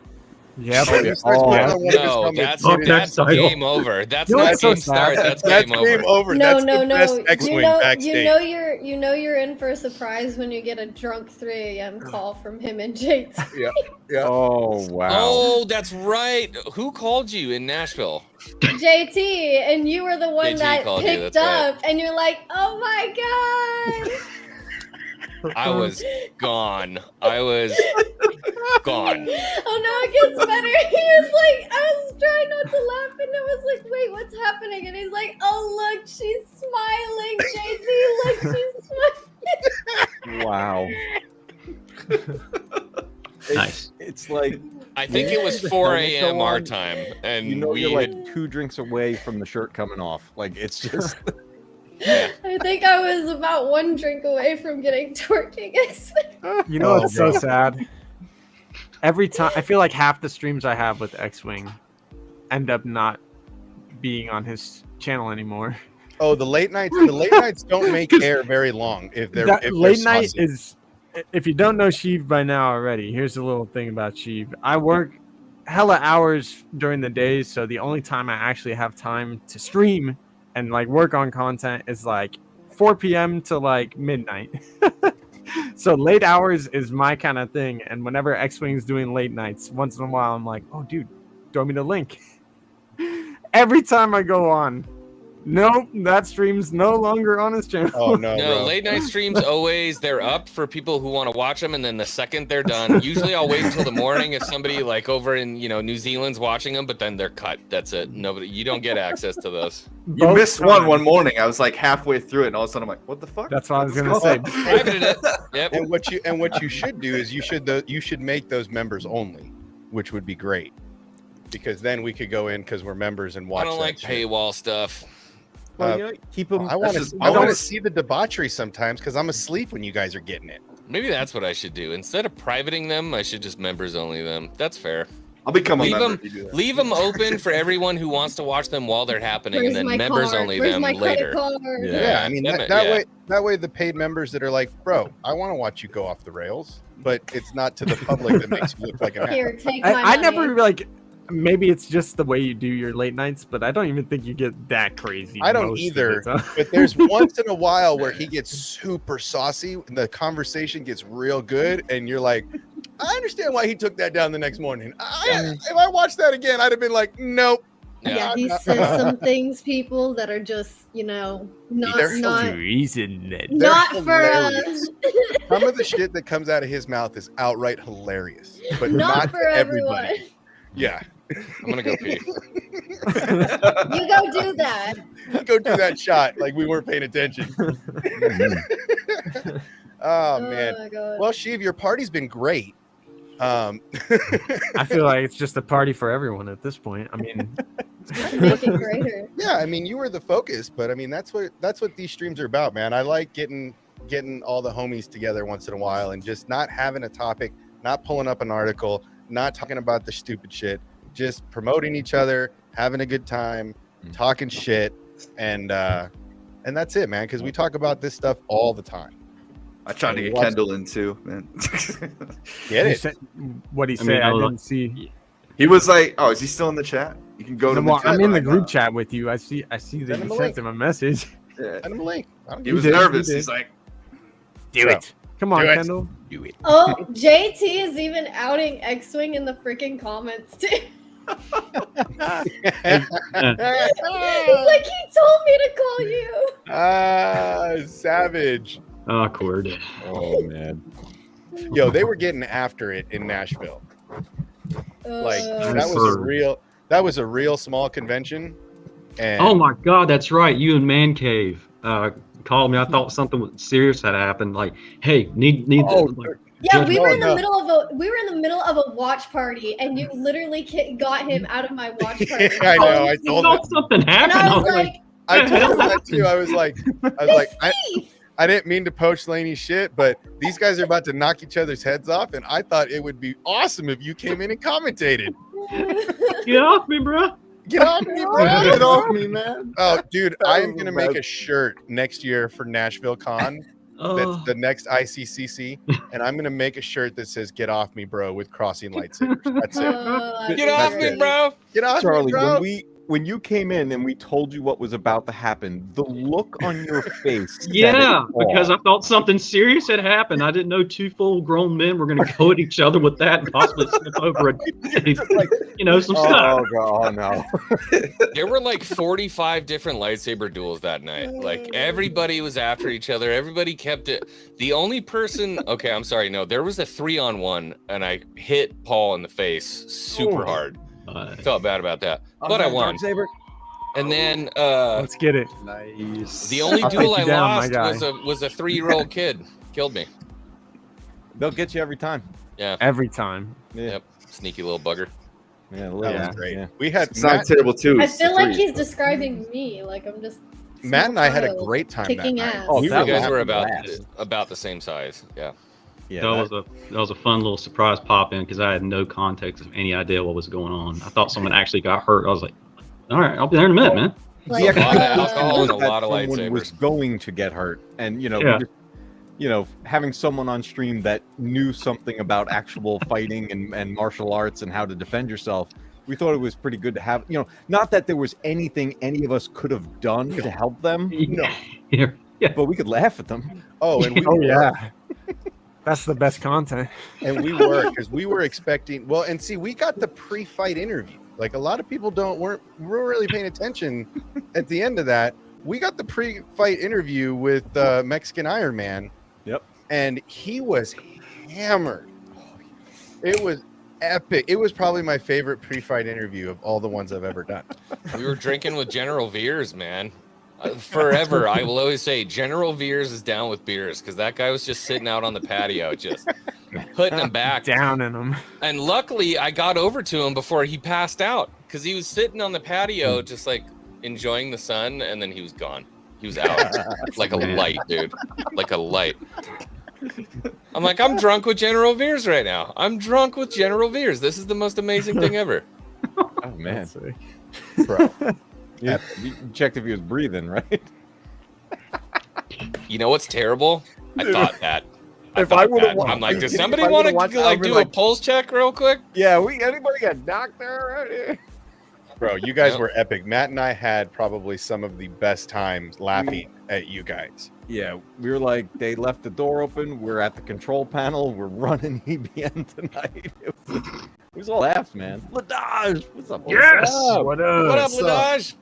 Yeah, When he starts putting on one of his No, helmets, that's game over. That's You know not what's so game start. sad? That's that's game over. game over. No, That's no, the no. best X-Wing backstage. You know you're in for a surprise when you get a drunk 3 a.m. call from him and JT. Yeah, yeah. Oh, wow. Oh, that's right. Who called you in Nashville? JT, and you were the one JT that called you, picked that's up, and you're like, "Oh my god!" I was gone. I was gone. Oh no, it gets better. He was like, I was trying not to laugh, and I was like, "Wait, what's happening?" And he's like, "Oh look, she's smiling, JT. Look, she's smiling." Wow. Nice. It's like I think it was 4 a.m. our time, and you know we you're had, like 2 drinks away from the shirt coming off. Like it's just I think I was about 1 drink away from getting twerking. You know what's so bro. sad? Every time I feel like half the streams I have with X-Wing end up not being on his channel anymore. Oh, the late nights. The late nights don't make air very long if they're That if they're late night saucy. is, if you don't know Sheev by now already, here's a little thing about Sheev. I work hella hours during the days, so the only time I actually have time to stream and like work on content is like 4 p.m. to like midnight. So late hours is my kind of thing, and whenever X-Wing's doing late nights, once in a while I'm like, oh dude, throw me the link. Every time I go on, nope, that stream's no longer on his channel. Oh no, no bro. late night streams. Always they're up for people who want to watch them, and then the second they're done, usually I'll wait until the morning if somebody like over in New Zealand's watching them, but then they're cut. That's it. Nobody, you don't get access to those. You missed one morning. I was like halfway through it, and all of a sudden I'm like, "What the fuck?" That's what I was gonna say. Privated it. Yep. And what you should do is you should make those members only, which would be great, because then we could go in because we're members and watch. I don't like shit. paywall stuff. well, you know, keep them. I want to see the debauchery sometimes because I'm asleep when you guys are getting it. Maybe that's what I should do. Instead of privating them, I should just members only them. That's fair. I'll become a Leave member. them, if you do that. leave them open for everyone who wants to watch them while they're happening, Where's and my then members card? only Where's them my credit later. card? Yeah, I mean that- that way the paid members that are like, bro, I want to watch you go off the rails, but it's not to the public that makes you look like an Here, ass. take my I money. never like. Maybe it's just the way you do your late nights, but I don't even think you get that crazy. I don't most of either, the time. but there's once in a while where he gets super saucy and the conversation gets real good, and you're like, I understand why he took that down the next morning. If I watched that again, I'd have been like, nope. Yeah, he says some things, people, that are just, not They're reason that not for hilarious. Some of the shit that comes out of his mouth is outright hilarious, but Not not, for for everybody. everyone. Yeah. I'm gonna go pee. You go do that. Go do that shot like we weren't paying attention. Oh man. my God. Well, Sheev, your party's been great. I feel like it's just a party for everyone at this point. I mean, Make it greater. Yeah, I mean, you were the focus, but I mean, that's what these streams are about, man. I like getting all the homies together once in a while and just not having a topic, not pulling up an article, not talking about the stupid shit, just promoting each other, having a good time, talking shit, and that's it, man. Because we talk about this stuff all the time. I tried to get Kendall in too, man. Get he it? said- what he I said, mean, I I'll- didn't see. He was like, "Oh, is he still in the chat? You can go to the Well, chat." I'm in the right group now." chat with you. I see that Send you him a sent link. him a message. Yeah. Send him a link. I don't He give was a shit. nervous. did. He's like, Do it. Come on, Do it. Kendall. Do it. Oh, JT is even outing X-Wing in the freaking comments too. He's like, he told me to call you. Savage. Awkward. Oh man. Yo, they were getting after it in Nashville. Like Uh, that was a real small convention. And Oh my God, that's right. You and Man Cave called me. I thought something serious had happened. Like, hey, need Oh, like, Yeah, we were in the middle of a watch party, and you literally got him out of my watch party. I know. I told him. Something happened. And I was like, I told him that too. I was like, I didn't mean to poach Laney's shit, but these guys are about to knock each other's heads off, and I thought it would be awesome if you came in and commentated. Get off me, bro. Get off me, bro. Get off me, man. Oh, dude, I'm gonna make a shirt next year for Nashville Con. That's the next ICCC, and I'm gonna make a shirt that says "Get off me, bro" with crossing lightsabers. That's it. Get off me, bro. Get off Charlie, me, bro. when you came in and we told you what was about to happen, the look on your face. said Yeah, it all. because I thought something serious had happened. I didn't know two full-grown men were going to go at each other with that and possibly slip over some stuff. Oh no! There were like 45 different lightsaber duels that night. Like everybody was after each other. Everybody kept it. The only person, okay, I'm sorry, no, there was a 3-on-1, and I hit Paul in the face super hard. Felt bad about that, but I won. And then let's get it. Nice. The only I'll duel take I you down, my lost guy. was a 3-year-old kid. Killed me. They'll get you every time. Yeah. Every time. Yeah. Yep. Sneaky little bugger. Yeah, That was great. Yeah. We had It's not Matt, terrible too. I feel like he's describing me. Like I'm just. Matt and I had a child great time kicking that night. ass. Oh, You that guys was were blast. about the same size. Yeah. Yeah, That was a fun little surprise pop in because I had no context of any idea what was going on. I thought someone actually got hurt. I was like, all right, I'll be there in a minute, man. Like, Yeah, A lot of alcohol and a that lot of someone was lightsabers. going to get hurt, and Yeah. having someone on stream that knew something about actual fighting and martial arts and how to defend yourself, we thought it was pretty good to have. Not that there was anything any of us could have done to help them, Yeah. but we could laugh at them. Oh, and we Oh were, yeah. That's the best content. and we were because we were expecting. Well, and see, we got the pre-fight interview. Like a lot of people weren't really paying attention at the end of that. We got the pre-fight interview with Mexican Iron Man. Yep. And he was hammered. It was epic. It was probably my favorite pre-fight interview of all the ones I've ever done. We were drinking with General Veers, man. Forever, I will always say General Veers is down with beers because that guy was just sitting out on the patio, just putting them back. Down in them. And luckily, I got over to him before he passed out because he was sitting on the patio, just like enjoying the sun, and then he was gone. He was out like a light, dude, like a light. I'm like, I'm drunk with General Veers right now. I'm drunk with General Veers. This is the most amazing thing ever. Oh man, Bro. Yeah, you checked if he was breathing, right? You know what's terrible? I thought that. If I would've I'm like, does if somebody I want to would've watched, like I'd be do like- a pulse check real quick? Yeah, anybody got knocked there right here? Bro, you guys Yep. were epic. Matt and I had probably some of the best times laughing at you guys. Yeah, we were like, they left the door open. We're at the control panel. We're running EBN tonight. It was all laughs, man. Ladaj, what's up? Yes! What up? What up, Ladaj?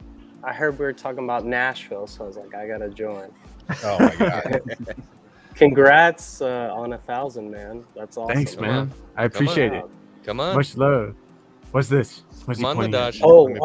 I heard we were talking about Nashville, so I was like, I gotta join. Oh my god. Congrats on 1,000, man. That's awesome. Thanks, man. I appreciate it. Come on. Much love. What's this? What's Come he on, pointing at? Ladaj.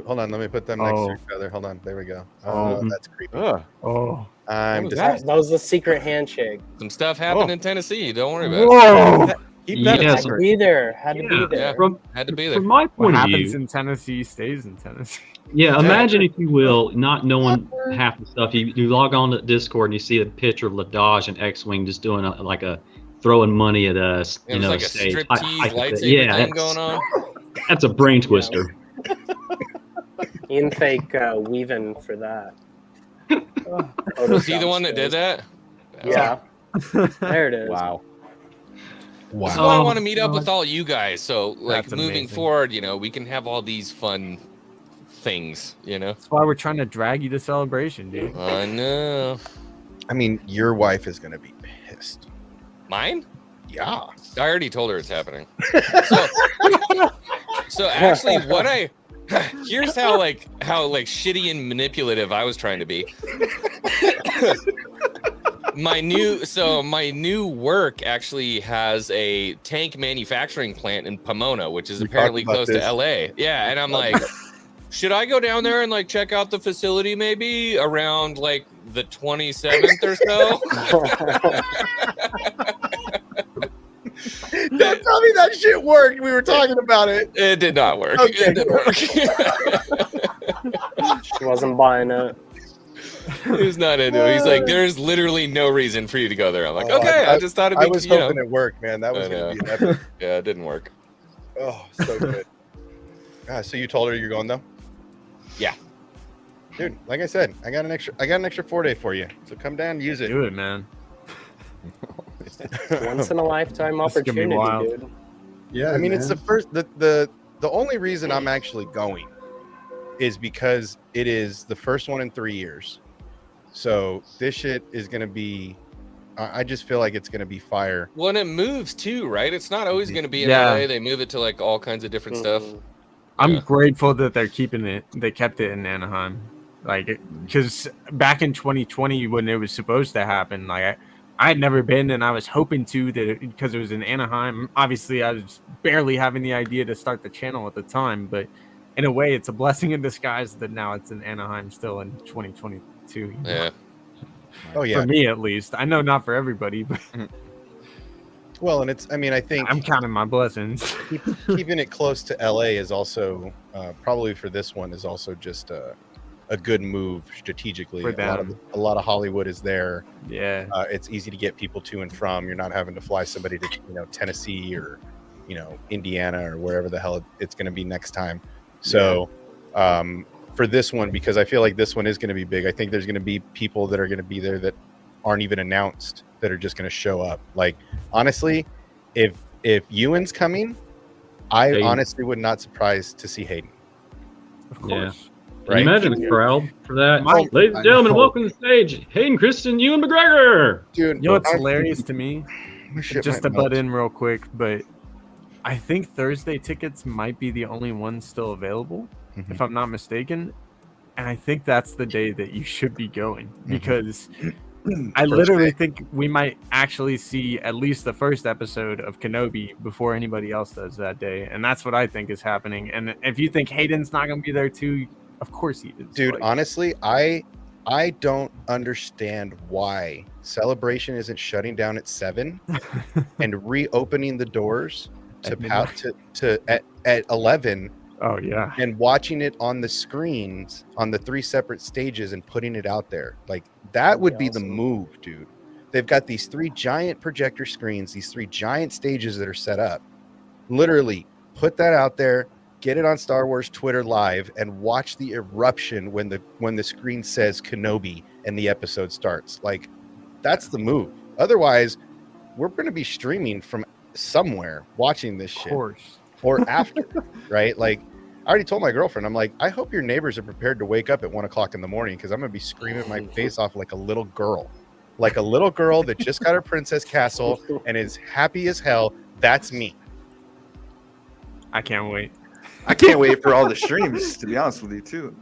Hold on, let me put them next Oh. to each other. Hold on, there we go. Oh. Oh, that's creepy. Oh. I'm That was the secret handshake. Some stuff happened in Tennessee. Don't worry about it. Whoa! Keep that Yeah, Had to be there. Had to be there. Yeah, From, had to be there. from my What point of happens view, in Tennessee stays in Tennessee. yeah, imagine if you will, not knowing half the stuff. You log on to Discord and you see a picture of Ladaj and X-Wing just doing a throwing money at us. It was like a stage. striptease lightsaber yeah, thing that's, going on. that's a brain twister. Ian Fake weaving for that. Was he the one that did that? Yeah. There it is. Wow. That's why I want to meet up with all you guys. So, like, That's moving amazing. forward, we can have all these fun things, That's why we're trying to drag you to Celebration, dude. I know. I mean, your wife is gonna be pissed. Mine? Yeah. I already told her it's happening. So actually, here's how shitty and manipulative I was trying to be. My new work actually has a tank manufacturing plant in Pomona, which is We apparently talked about close this. to LA. Yeah, and I'm like, should I go down there and like check out the facility maybe around like the 27th or so? Don't tell me that shit worked. We were talking about it. It did not work. Okay. It didn't work. She wasn't buying it. He's not into it. He's like, there's literally no reason for you to go there. I'm like, Oh, okay, I just thought it'd be. I was hoping it worked, man. That was I gonna know. be epic. Yeah, it didn't work. Oh, so good. So you told her you're going though? Yeah. Dude, like I said, I got an extra 4-day for you. So come down and use it. Do it, man. Once in a lifetime This is gonna be opportunity, wild. dude. Yeah, I mean, it's man. the first the only reason I'm actually going is because it is the first one in 3 years. So this shit is gonna be I just feel like it's gonna be fire. Well, and it moves too, right? It's not always going to be in Yeah. LA. They move it to like all kinds of different stuff. I'm grateful that they're keeping it. They kept it in Anaheim, like because back in 2020 when it was supposed to happen, like I had never been, and I was hoping to that because it was in Anaheim. Obviously, I was barely having the idea to start the channel at the time, but in a way, it's a blessing in disguise that now it's in Anaheim still in 2022. you know? Yeah. Oh yeah. For me at least. I know not for everybody, but Well, and it's I mean I think I'm counting my blessings. keeping it close to LA is also probably for this one is also just a good move strategically. For A lot of Hollywood is there. Yeah. It's easy to get people to and from. You're not having to fly somebody to Tennessee or Indiana or wherever the hell it's going to be next time. So for this one, because I feel like this one is going to be big, I think there's going to be people that are going to be there that aren't even announced that are just going to show up. Like honestly, if Ewan's coming, I Hayden. honestly would not surprised to see Hayden. Of Yeah. course. Can you imagine the crowd for that? Mike- Ladies and I gentlemen, know. welcome to the stage, Hayden Christian, Ewan McGregor. Dude, You know what's hilarious to me? shit Just might to butt melt. in real quick, but I think Thursday tickets might be the only ones still available, Mm-hmm. if I'm not mistaken. And I think that's the day that you should be going because I First literally day. think we might actually see at least the first episode of Kenobi before anybody else does that day. And that's what I think is happening. And if you think Hayden's not going to be there too, of course he is. Dude, Like, honestly, I don't understand why Celebration isn't shutting down at 7 and reopening the doors At midnight. at 11 oh, yeah. and watching it on the screens on the 3 separate stages and putting it out there. Like that would be the move, dude. They've got these 3 giant projector screens, these 3 giant stages that are set up. Literally put that out there, get it on Star Wars Twitter live and watch the eruption when the screen says Kenobi and the episode starts. Like that's the move. Otherwise, we're going to be streaming from somewhere watching this shit. Of course. Or after, right? Like I already told my girlfriend, I'm like, I hope your neighbors are prepared to wake up at 1 o'clock in the morning because I'm gonna be screaming my face off like a little girl that just got her princess castle and is happy as hell. That's me. I can't wait. I can't wait for all the streams, to be honest with you, too.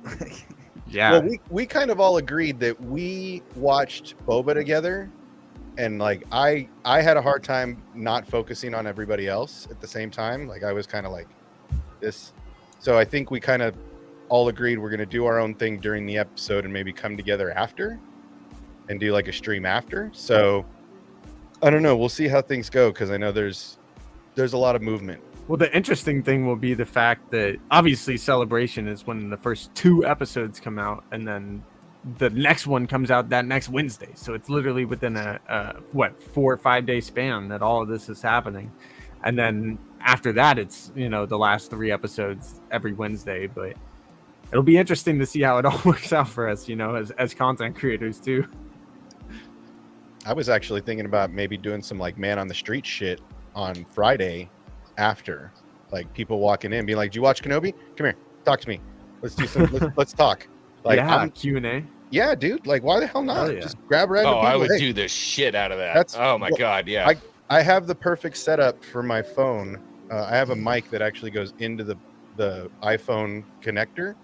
Yeah. Well, we kind of all agreed that we watched Boba together, and like I had a hard time not focusing on everybody else at the same time. Like I was kind of like this. So I think we kind of all agreed we're gonna do our own thing during the episode and maybe come together after and do like a stream after. So I don't know. We'll see how things go because I know there's a lot of movement. Well, the interesting thing will be the fact that obviously Celebration is when the first 2 episodes come out, and then the next one comes out that next Wednesday. So it's literally within a 4 or 5 day span that all of this is happening. And then after that, it's, the last 3 episodes every Wednesday. But it'll be interesting to see how it all works out for us, as content creators too. I was actually thinking about maybe doing some like man on the street shit on Friday after, like people walking in being like, "Do you watch Kenobi? Come here, talk to me. Let's do some. let's talk." Like, yeah, Q&A. Yeah, dude. Like, why the hell not? Hell yeah. Just grab random Oh, people. I would Hey, do the shit out of that. That's- Oh my well, god, yeah. I have the perfect setup for my phone. I have a mic that actually goes into the iPhone connector,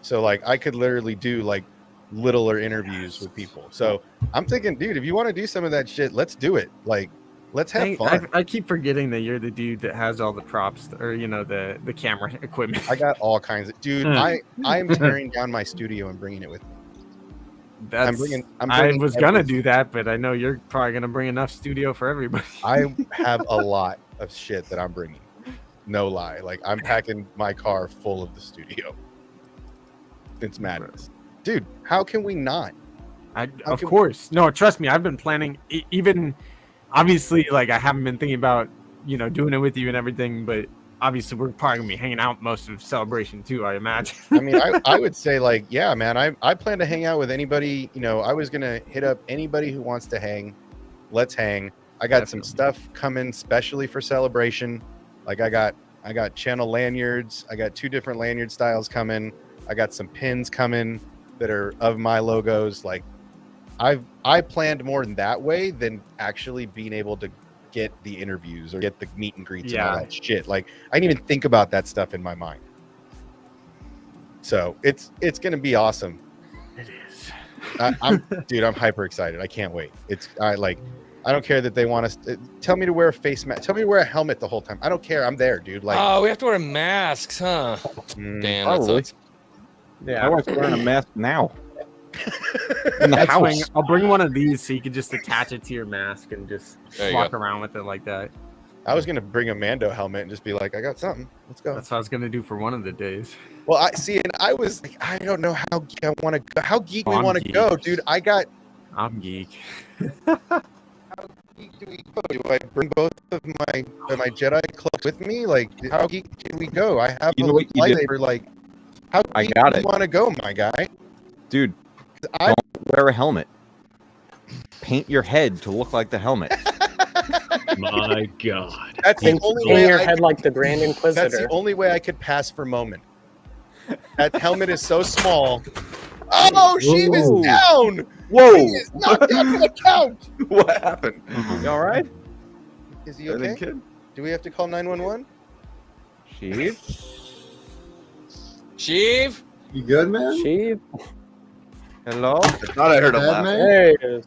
so like I could literally do like littler interviews with people. So I'm thinking, dude, if you want to do some of that shit, let's do it. Like, let's have fun. I keep forgetting that you're the dude that has all the props or the camera equipment. I got all kinds of dude. I am tearing down my studio and bringing it with me. That's, I'm bringing I was gonna everything. do that, but I know you're probably gonna bring enough studio for everybody. I have a lot. of shit that I'm bringing. No lie. Like I'm packing my car full of the studio. It's madness. Dude, how can we not? Of course. No, trust me. I've been planning. Even obviously, like I haven't been thinking about doing it with you and everything, but obviously we're probably gonna be hanging out most of Celebration too, I imagine. I mean, I would say like, yeah, man, I plan to hang out with anybody. I was gonna hit up anybody who wants to hang. Let's hang. I got some stuff coming specially for Celebration. Like I got channel lanyards. I got 2 different lanyard styles coming. I got some pins coming that are of my logos. Like I planned more in that way than actually being able to get the interviews or get the meet and greets and all that shit. Like I didn't even think about that stuff in my mind. So it's gonna be awesome. It is. I'm hyper excited. I can't wait. I don't care that they want us. Tell me to wear a face mask. Tell me to wear a helmet the whole time. I don't care. I'm there, dude. Like, oh, we have to wear masks, huh? Damn, that sucks. Yeah, I was wearing a mask now. In the X-Wing, house. I'll bring one of these so you can just attach it to your mask and just There you walk go. around with it like that. I was gonna bring a Mando helmet and just be like, I got something. Let's go. That's what I was gonna do for one of the days. Well, I was like, I don't know how geek I want to go. How geek we I'm want to geek. go, dude. I'm geek. Do I bring both of my Jedi cloaks with me? Like, how geek can we go? I have You know a what you did? lightsaber. Like, how I geek got do you it. want to go, my guy? Dude, don't wear a helmet. Paint your head to look like the helmet. My God. That's the Paint only way your I head could- like the Grand Inquisitor. That's the only way I could pass for moment. That helmet is so small. Oh, Sheev is Whoa. down. Whoa. He is knocked out for the count. What happened? You all right? Is he Everything okay? good? Do we have to call 911? Sheev? You good, man? Sheev? Hello? I thought I heard him Bad laugh. man? There he is.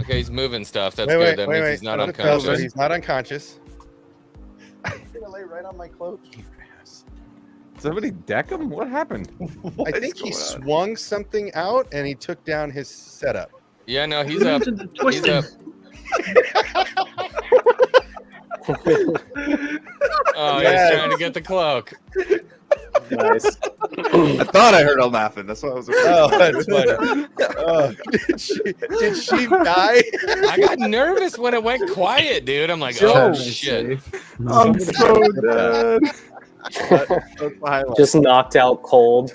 Okay, he's moving stuff. That's Wait, good. wait, That wait, means wait. he's not Under the pillow, unconscious. He's not unconscious. I'm gonna lay right on my cloak. Somebody deck him? What happened? I think he swung something out and he took down his setup. Yeah, no, he's up. He's up. Oh, Yes. he's trying to get the cloak. Nice. I thought I heard him laughing. That's why I was. Oh, that's funny. Oh, did she die? I got nervous when it went quiet, dude. I'm like, Joe. oh shit. I'm so dead. That's the highlight. Just knocked out cold.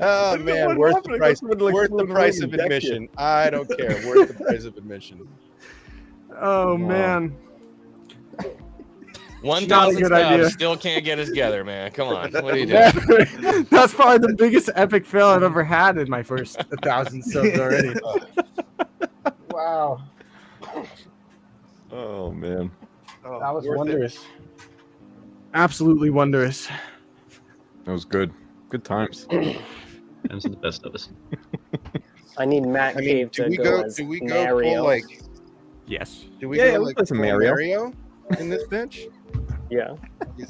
Oh know man, what worth happened. the I price. guess someone, like, Worth pulled the him price away of and decked admission. I don't care. Worth the price of admission. Oh man. 1,000 Not a good idea. subs still can't get us together, man. Come on. What are you doing? That's probably the biggest epic fail I've ever had in my first 1,000 subs already. Wow. Oh, man. That was worth it. wondrous. Absolutely wondrous. That was good. Good times. Those are the best of us. I need Matt I mean, Cave to go as do we go Mario. full like? Yes. Do we Yeah, go let's like play some full Mario. Mario in this bench? Yeah.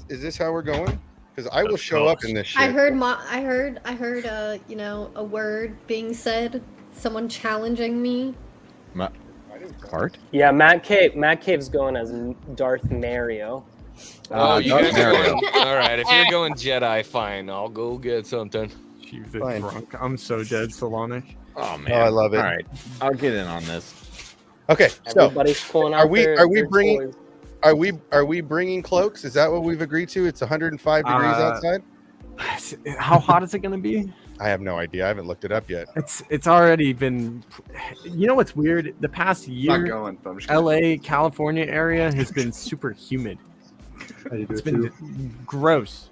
Is this how we're going? Because I will show up in this shit. I heard a word being said. Someone challenging me. Cart? Yeah, Matt Cave's going as Darth Mario. Oh, you guys are Mario. going. All right, if you're going Jedi, fine. I'll go get something. She's a Fine. drunk. I'm so dead, Solonic. Oh, man. Oh, I love it. All right. I'll get in on this. Okay, so Everybody's pulling out are we their bringing toys. are we bringing cloaks? Is that what we've agreed to? It's 105 degrees outside. How hot is it going to be? I have no idea. I haven't looked it up yet. It's already been. You know what's weird? The past Not year, going, but I'm just gonna- LA, California area has been super humid. It's been gross.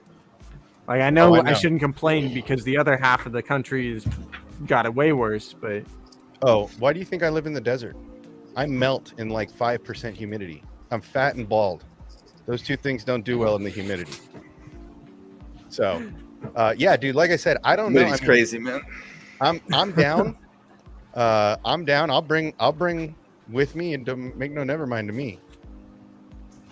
Like I know, Oh, I I know. shouldn't complain because the other half of the country has got it way worse. But Oh, why do you think I live in the desert? I melt in like 5% humidity. I'm fat and bald. Those two things don't do well in the humidity. So, yeah, dude. Like I said, I don't know. Humidity's crazy, man. I'm down. I'm down. I'll bring with me, and don't make no never mind to me.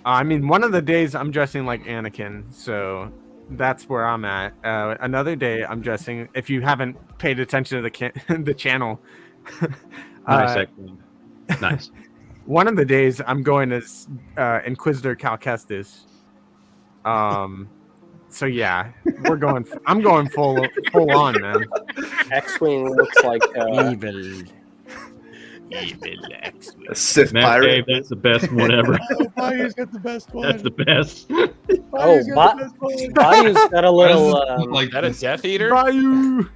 I mean, one of the days I'm dressing like Anakin, so that's where I'm at. Another day I'm dressing. If you haven't paid attention to the the channel, Nice, Uh, X-Wing. Nice. One of the days I'm going as Inquisitor Cal Kestis. So yeah, I'm going full on, man. X-wing looks like Evil X-Wing. A Sith Matt pirate. Cave, that's the best one ever. Bayou's got the best one. That's the best. Oh, Bayou's got a little. Is that a Death Eater? Bayou.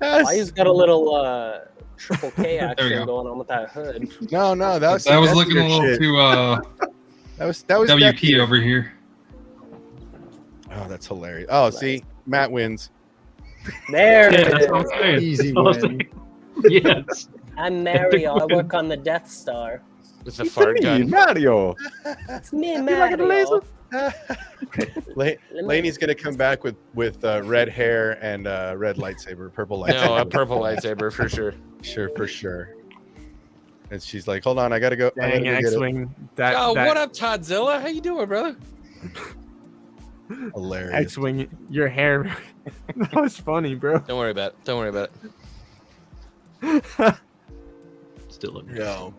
Bayou's got a little triple K There we action go. going on with that hood. No, that was That was that's looking a your little shit. too That was Death WP Eater. over here. Oh, that's hilarious. Oh, see, Matt wins. There Yeah, it that's is. what I'm saying. Easy That's what I'm win. saying. Yes. I'm Mario. I work on the Death Star. With the fart Hey, gun. Mario. It's me, You like the laser? Mario. Laney's gonna come back with red hair and red lightsaber, purple lightsaber. No, a purple lightsaber for sure. For sure. And she's like, "Hold on, I gotta go." I gotta Dang, go get it." X-Wing. Oh, what up, Todzilla? How you doing, brother? Hilarious. X-Wing, your hair. That was funny, bro. Don't worry about it. Don't worry about it. Still looking. No.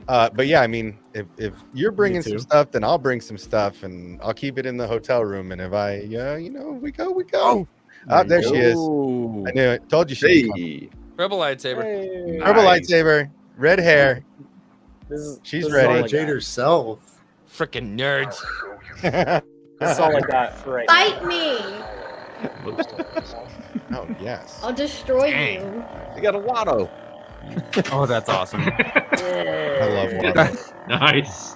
But yeah, I mean, if you're bringing some too. stuff, then I'll bring some stuff, and I'll keep it in the hotel room. And if I, we go. Oh, there she is. I knew it. Told you she. Hey. Purple lightsaber. Purple Nice. lightsaber, red hair. She's this is ready. all I Jade got. herself. Freaking nerds. That's all I got for right now. Fight me! Oh yes. I'll destroy you. You got a Watto. Oh, that's awesome. I love Watto. Nice.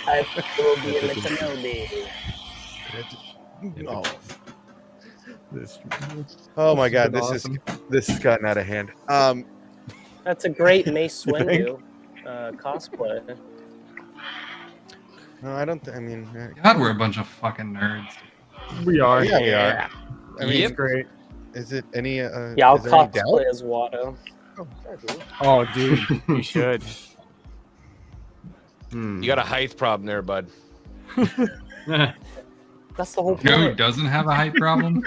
I will be in the Kenobi. Oh. This- Oh my this God, has this been has gotten out of hand. That's a great Mace Windu cosplay. No, I don't. I mean, God, we're a bunch of fucking nerds. We are. yeah, we are. I mean, It's great. is it any? Yeah, I'll is there any doubt? cosplay as Watto. Oh, dude, you should. You got a height problem there, bud. That's the whole You know who point. doesn't have a height problem?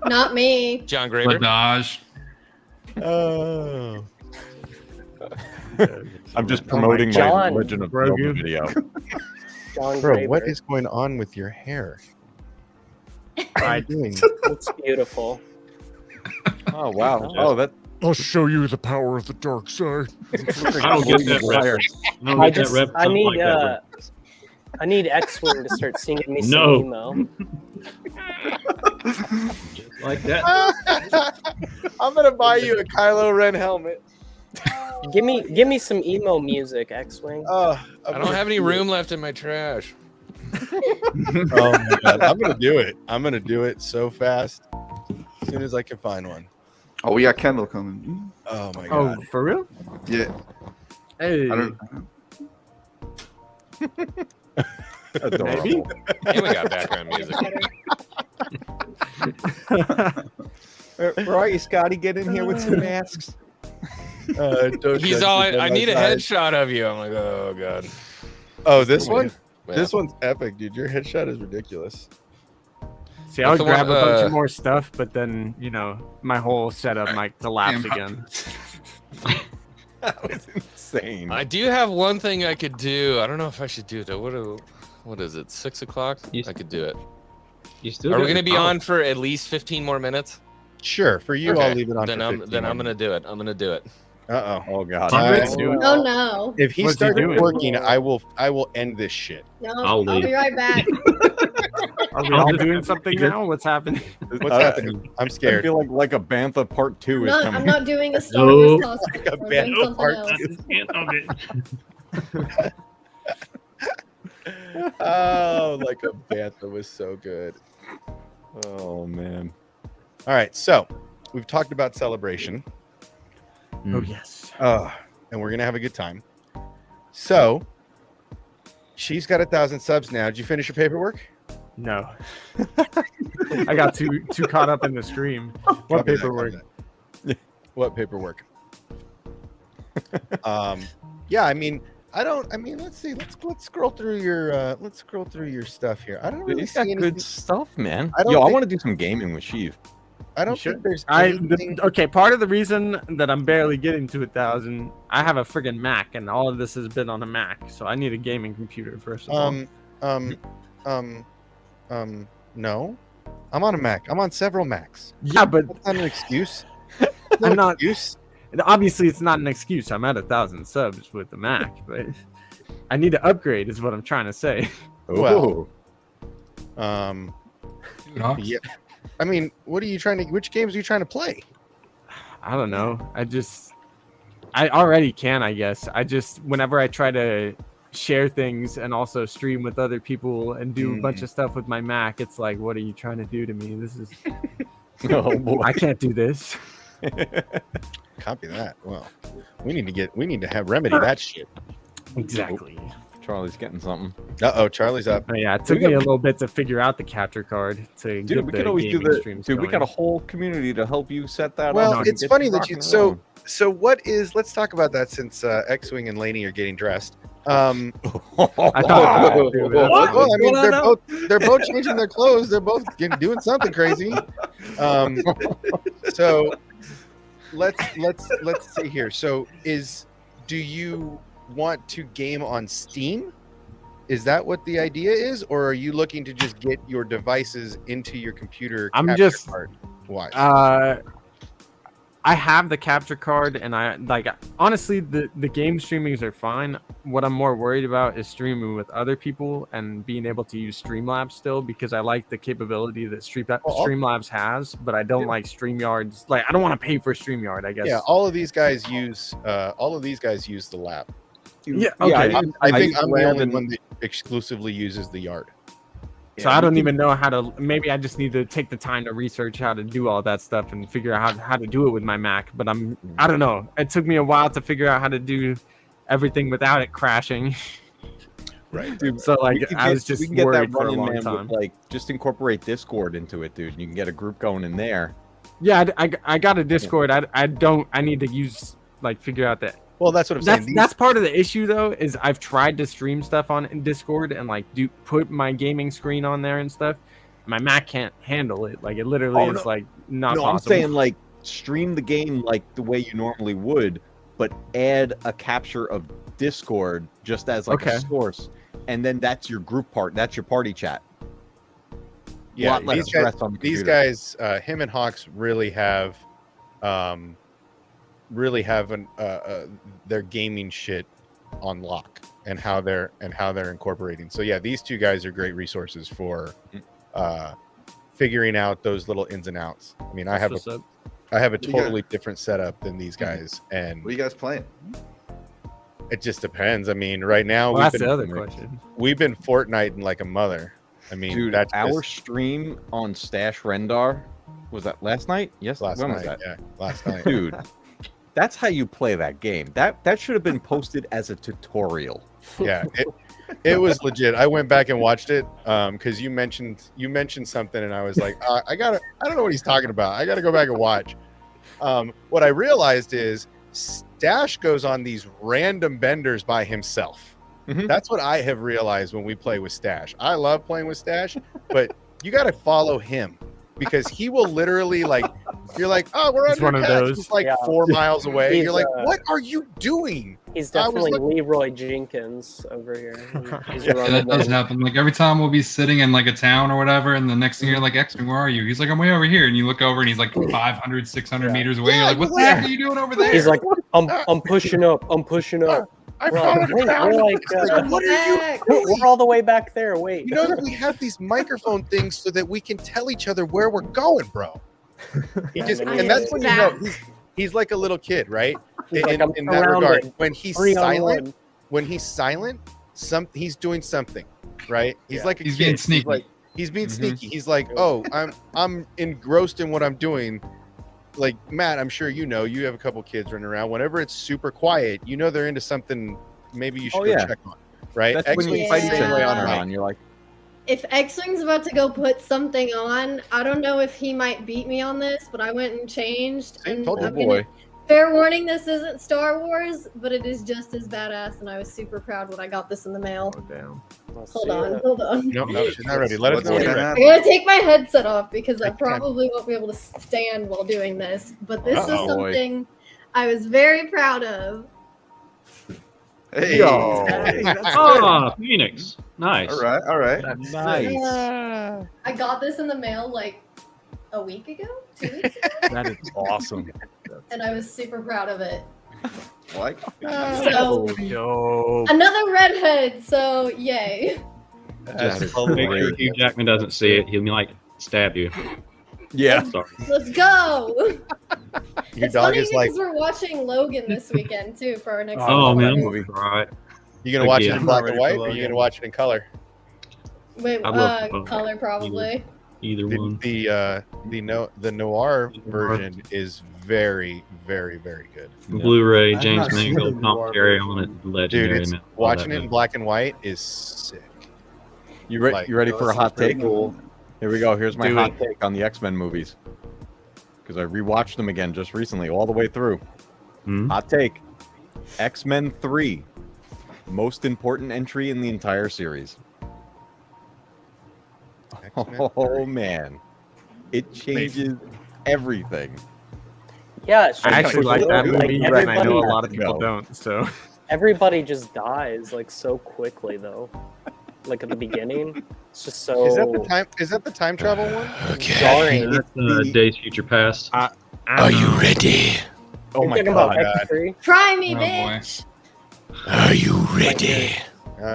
Not me. John Graber. Ladaj. Oh. I'm just promoting my John Legend of Grogu. Zelda video. John Bro, what Graber. is going on with your hair? What are I you doing? It's beautiful. Oh wow! Oh, that I'll show you the power of the dark side. I don't get that reference. I don't I get just, that reference. I need, like that. I need X-Wing to start singing me No. some emo. Like that. I'm gonna buy you a Kylo Ren helmet. Give me some emo music, X-Wing. Oh, I don't have any room left in my trash. Oh my God, I'm gonna do it. I'm gonna do it so fast, as soon as I can find one. Oh, we got Kendall coming. Oh my Oh, God. for real? Yeah. Hey. I don't. Maybe. And we got background music. right, Scotty, get in here with some masks. Don't He's judge all. me by I my need a size. headshot of you. I'm like, oh god. Oh, this one? Yeah. This one's epic, dude. Your headshot is ridiculous. See, I would What's the grab one, a bunch uh, of more stuff, but then my whole setup might collapse again. That was insane. I do have one thing I could do. I don't know if I should do it. What is it? 6 o'clock? I could do it. You still Are we got going to your be power. on for at least 15 more minutes? Sure. For you, I'll leave it on. Then for I'm 15 then I'm more gonna do it. I'm gonna do it. Uh oh. Oh god. Oh no. If he What's he started doing? working, I will end this shit. No, I'll I'll be leave. right back. Are we all doing something now? What's happening? What's happening? I'm I scared. feel like a Bantha Part 2 is I'm coming. not doing a Star Wars costume. Like a I'm doing band something part else. Oh, like a bantha was so good. Oh man. All right, so we've talked about celebration. Oh yes. And we're gonna have a good time. So she's got 1,000 subs now. Did you finish your paperwork? No. I got too caught up in the stream. What Copy that, paperwork? copy that. What paperwork? Yeah, I mean, let's see. Let's scroll through your stuff here. I don't really He's see got anything. good stuff, man. I don't Yo, I think- want to do some gaming with Sheev. I don't Sure. think there's anything... Okay, part of the reason that I'm barely getting to 1,000, I have a friggin' Mac, and all of this has been on a Mac, so I need a gaming computer first of all. No. I'm on a Mac. I'm on several Macs. Yeah, but that's not an excuse. I'm not. Obviously, it's not an excuse. I'm at 1,000 subs with the Mac, but I need to upgrade. Is what I'm trying to say. Well, yeah. I mean, what are you trying to? Which games are you trying to play? I don't know. I already can, I guess. Whenever I try to share things and also stream with other people and do a bunch of stuff with my Mac, it's like, what are you trying to do to me? This is. Oh boy. I can't do this. Copy that. Well, we need to have remedy that shit. Exactly. Charlie's getting something. Charlie's up. Oh, yeah, it took me a little bit to figure out the capture card to Dude, get we the could always do gaming the. streams Dude, we going. got a whole community to help you set that up. Well, and it's get funny you that you. rocking So, and so what is? Let's talk about that since X-Wing and Lainey are getting dressed. I thought. Well, I mean, they're both changing their clothes. They're both doing something crazy. So let's see here. So do you want to game on Steam? Is that what the idea is, or are you looking to just get your devices into your computer? I'm capture just. card wise? I have the capture card, and I like honestly the game streamings are fine. What I'm more worried about is streaming with other people and being able to use Streamlabs still, because I like the capability that Streamlabs has, but I don't like StreamYard's. Like, I don't want to pay for StreamYard, I guess. Yeah, all of these guys use the lab. Yeah, okay. I think I'm the only one that exclusively uses the yard. So I don't even know how to. Maybe I just need to take the time to research how to do all that stuff and figure out how to do it with my Mac. But I don't know. It took me a while to figure out how to do everything without it crashing. Right. Dude, so like I was just worried for a long time. Like, just incorporate Discord into it, dude. And you can get a group going in there. Yeah, I got a Discord. I need to use figure out that. Well, that's what I'm saying. That's part of the issue, though, is I've tried to stream stuff on Discord and put my gaming screen on there and stuff. My Mac can't handle it. Like, it literally is not possible. I'm saying stream the game like the way you normally would, but add a capture of Discord just as a source, and then that's your group part. That's your party chat. Yeah, these guys, him and Hawks really have their gaming shit on lock and how they're incorporating. So yeah, these two guys are great resources for figuring out those little ins and outs. I mean, I have a totally different setup than these guys. And what are you guys playing? It just depends. I mean, right now that's the other question. We've been Fortniting like a mother. I mean, dude, that's our stream on Stash Rendar was that last night? Yes, last when night. Was that? Yeah, last night, dude. That's how you play that game. That should have been posted as a tutorial. Yeah, it was legit. I went back and watched it because you mentioned something, and I was like, I don't know what he's talking about. I gotta go back and watch. What I realized is Stash goes on these random benders by himself. Mm-hmm. That's what I have realized when we play with Stash. I love playing with Stash, but you got to follow him because he will literally you're like, oh, we're under attack. He's 4 miles away. You're like, what are you doing? He's definitely Leroy Jenkins over here. He's Yeah, that does happen. Like every time we'll be sitting in a town or whatever, and the next thing you're like, X-Wing, where are you? He's like, I'm way over here. And you look over and he's 500, 600 meters away. You're like, what the heck are you doing over there? He's like, I'm pushing up. I'm pushing up. I found a town. What are you? We're all the way back there. Wait. You know that we have these microphone things so that we can tell each other where we're going, bro. And that's when you know he's like a little kid, right? In that regard, when he's silent, he's doing something, right? He's like a he's kid. being sneaky. He's being sneaky. He's like, oh, I'm engrossed in what I'm doing. Like Matt, I'm sure you have a couple kids running around. Whenever it's super quiet, they're into something. Maybe you should go check on, right? That's when you fight each other on. You're like, if X-Wing's about to go put something on, I don't know if he might beat me on this, but I went and changed. And told you. I'm gonna Fair warning, this isn't Star Wars, but it is just as badass, and I was super proud when I got this in the mail. Oh, damn. Hold on. No, she's not ready. Let us know when you're I ready. gotta take my headset off because I probably won't be able to stand while doing this. But this is Uh-oh. something I was very proud of. Hey. Yo. Ah, Phoenix. Nice. All right. All right. Nice. I got this in the mail like a week ago, 2 weeks ago, That is awesome. and I was super proud of it. Like. So Yo. another redhead, so yay. That's Make sure hilarious. Hugh Jackman doesn't see it. He'll be like, stab you. Yeah. Sorry. Let's go. Your It's dog funny is like, because we're watching Logan this weekend too for our next. Oh, man. I'm movie. all right. you gonna watch it Again. in black I'm and not ready white, for or you Logan. gonna watch it in color? Wait, I love both. color probably. Either one. The noir version is very, very, very good. Blu-ray, I've James not seen Mangold, the Tom noir Carey version. on it. Dude, Legendary, it's man. Love watching that it in movie. black and white is sick. You Like, ready for a hot take? Cool. Here we go. Here's my Do hot it. take on the X-Men movies. Because I rewatched them again just recently, all the way through. Hmm? Hot take. X-Men 3. Most important entry in the entire series. X-Men Oh, 3. man. It changes everything. Yeah, it's I just actually like that like movie, and I know a everybody, lot of people Go. don't. So everybody just dies like so quickly though. Like at the beginning, it's just so. Is that the time? Is that the time travel one? Sorry. That's Days Future Past. Are you ready? Oh You're my talking god. about X3? Try me, Oh, boy. bitch. Are you ready?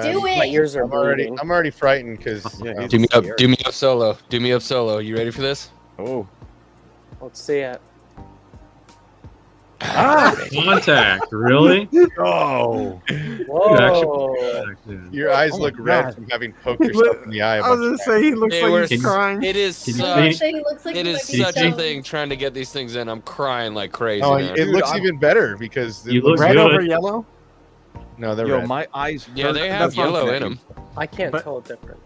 Do My it. ears are I'm already, bleeding. I'm already frightened because Yeah, he's Do me up. scared. Do me up solo. Do me up solo. You ready for this? Oh. Let's see it. Contact, really? Oh. Whoa. your eyes Oh look my red God. from having poked yourself in the eye. I was gonna say he looks They like were he's s- crying. It is Can you such. see? He looks like It he is might be such a stoned. thing trying to get these things in. I'm crying like crazy. Oh, man. it looks even better because You look Red good. over yellow. no, they're Yo, red. my eyes. Yeah, hurt. they have That's what I'm yellow in thinking. them. I can't But- tell it different.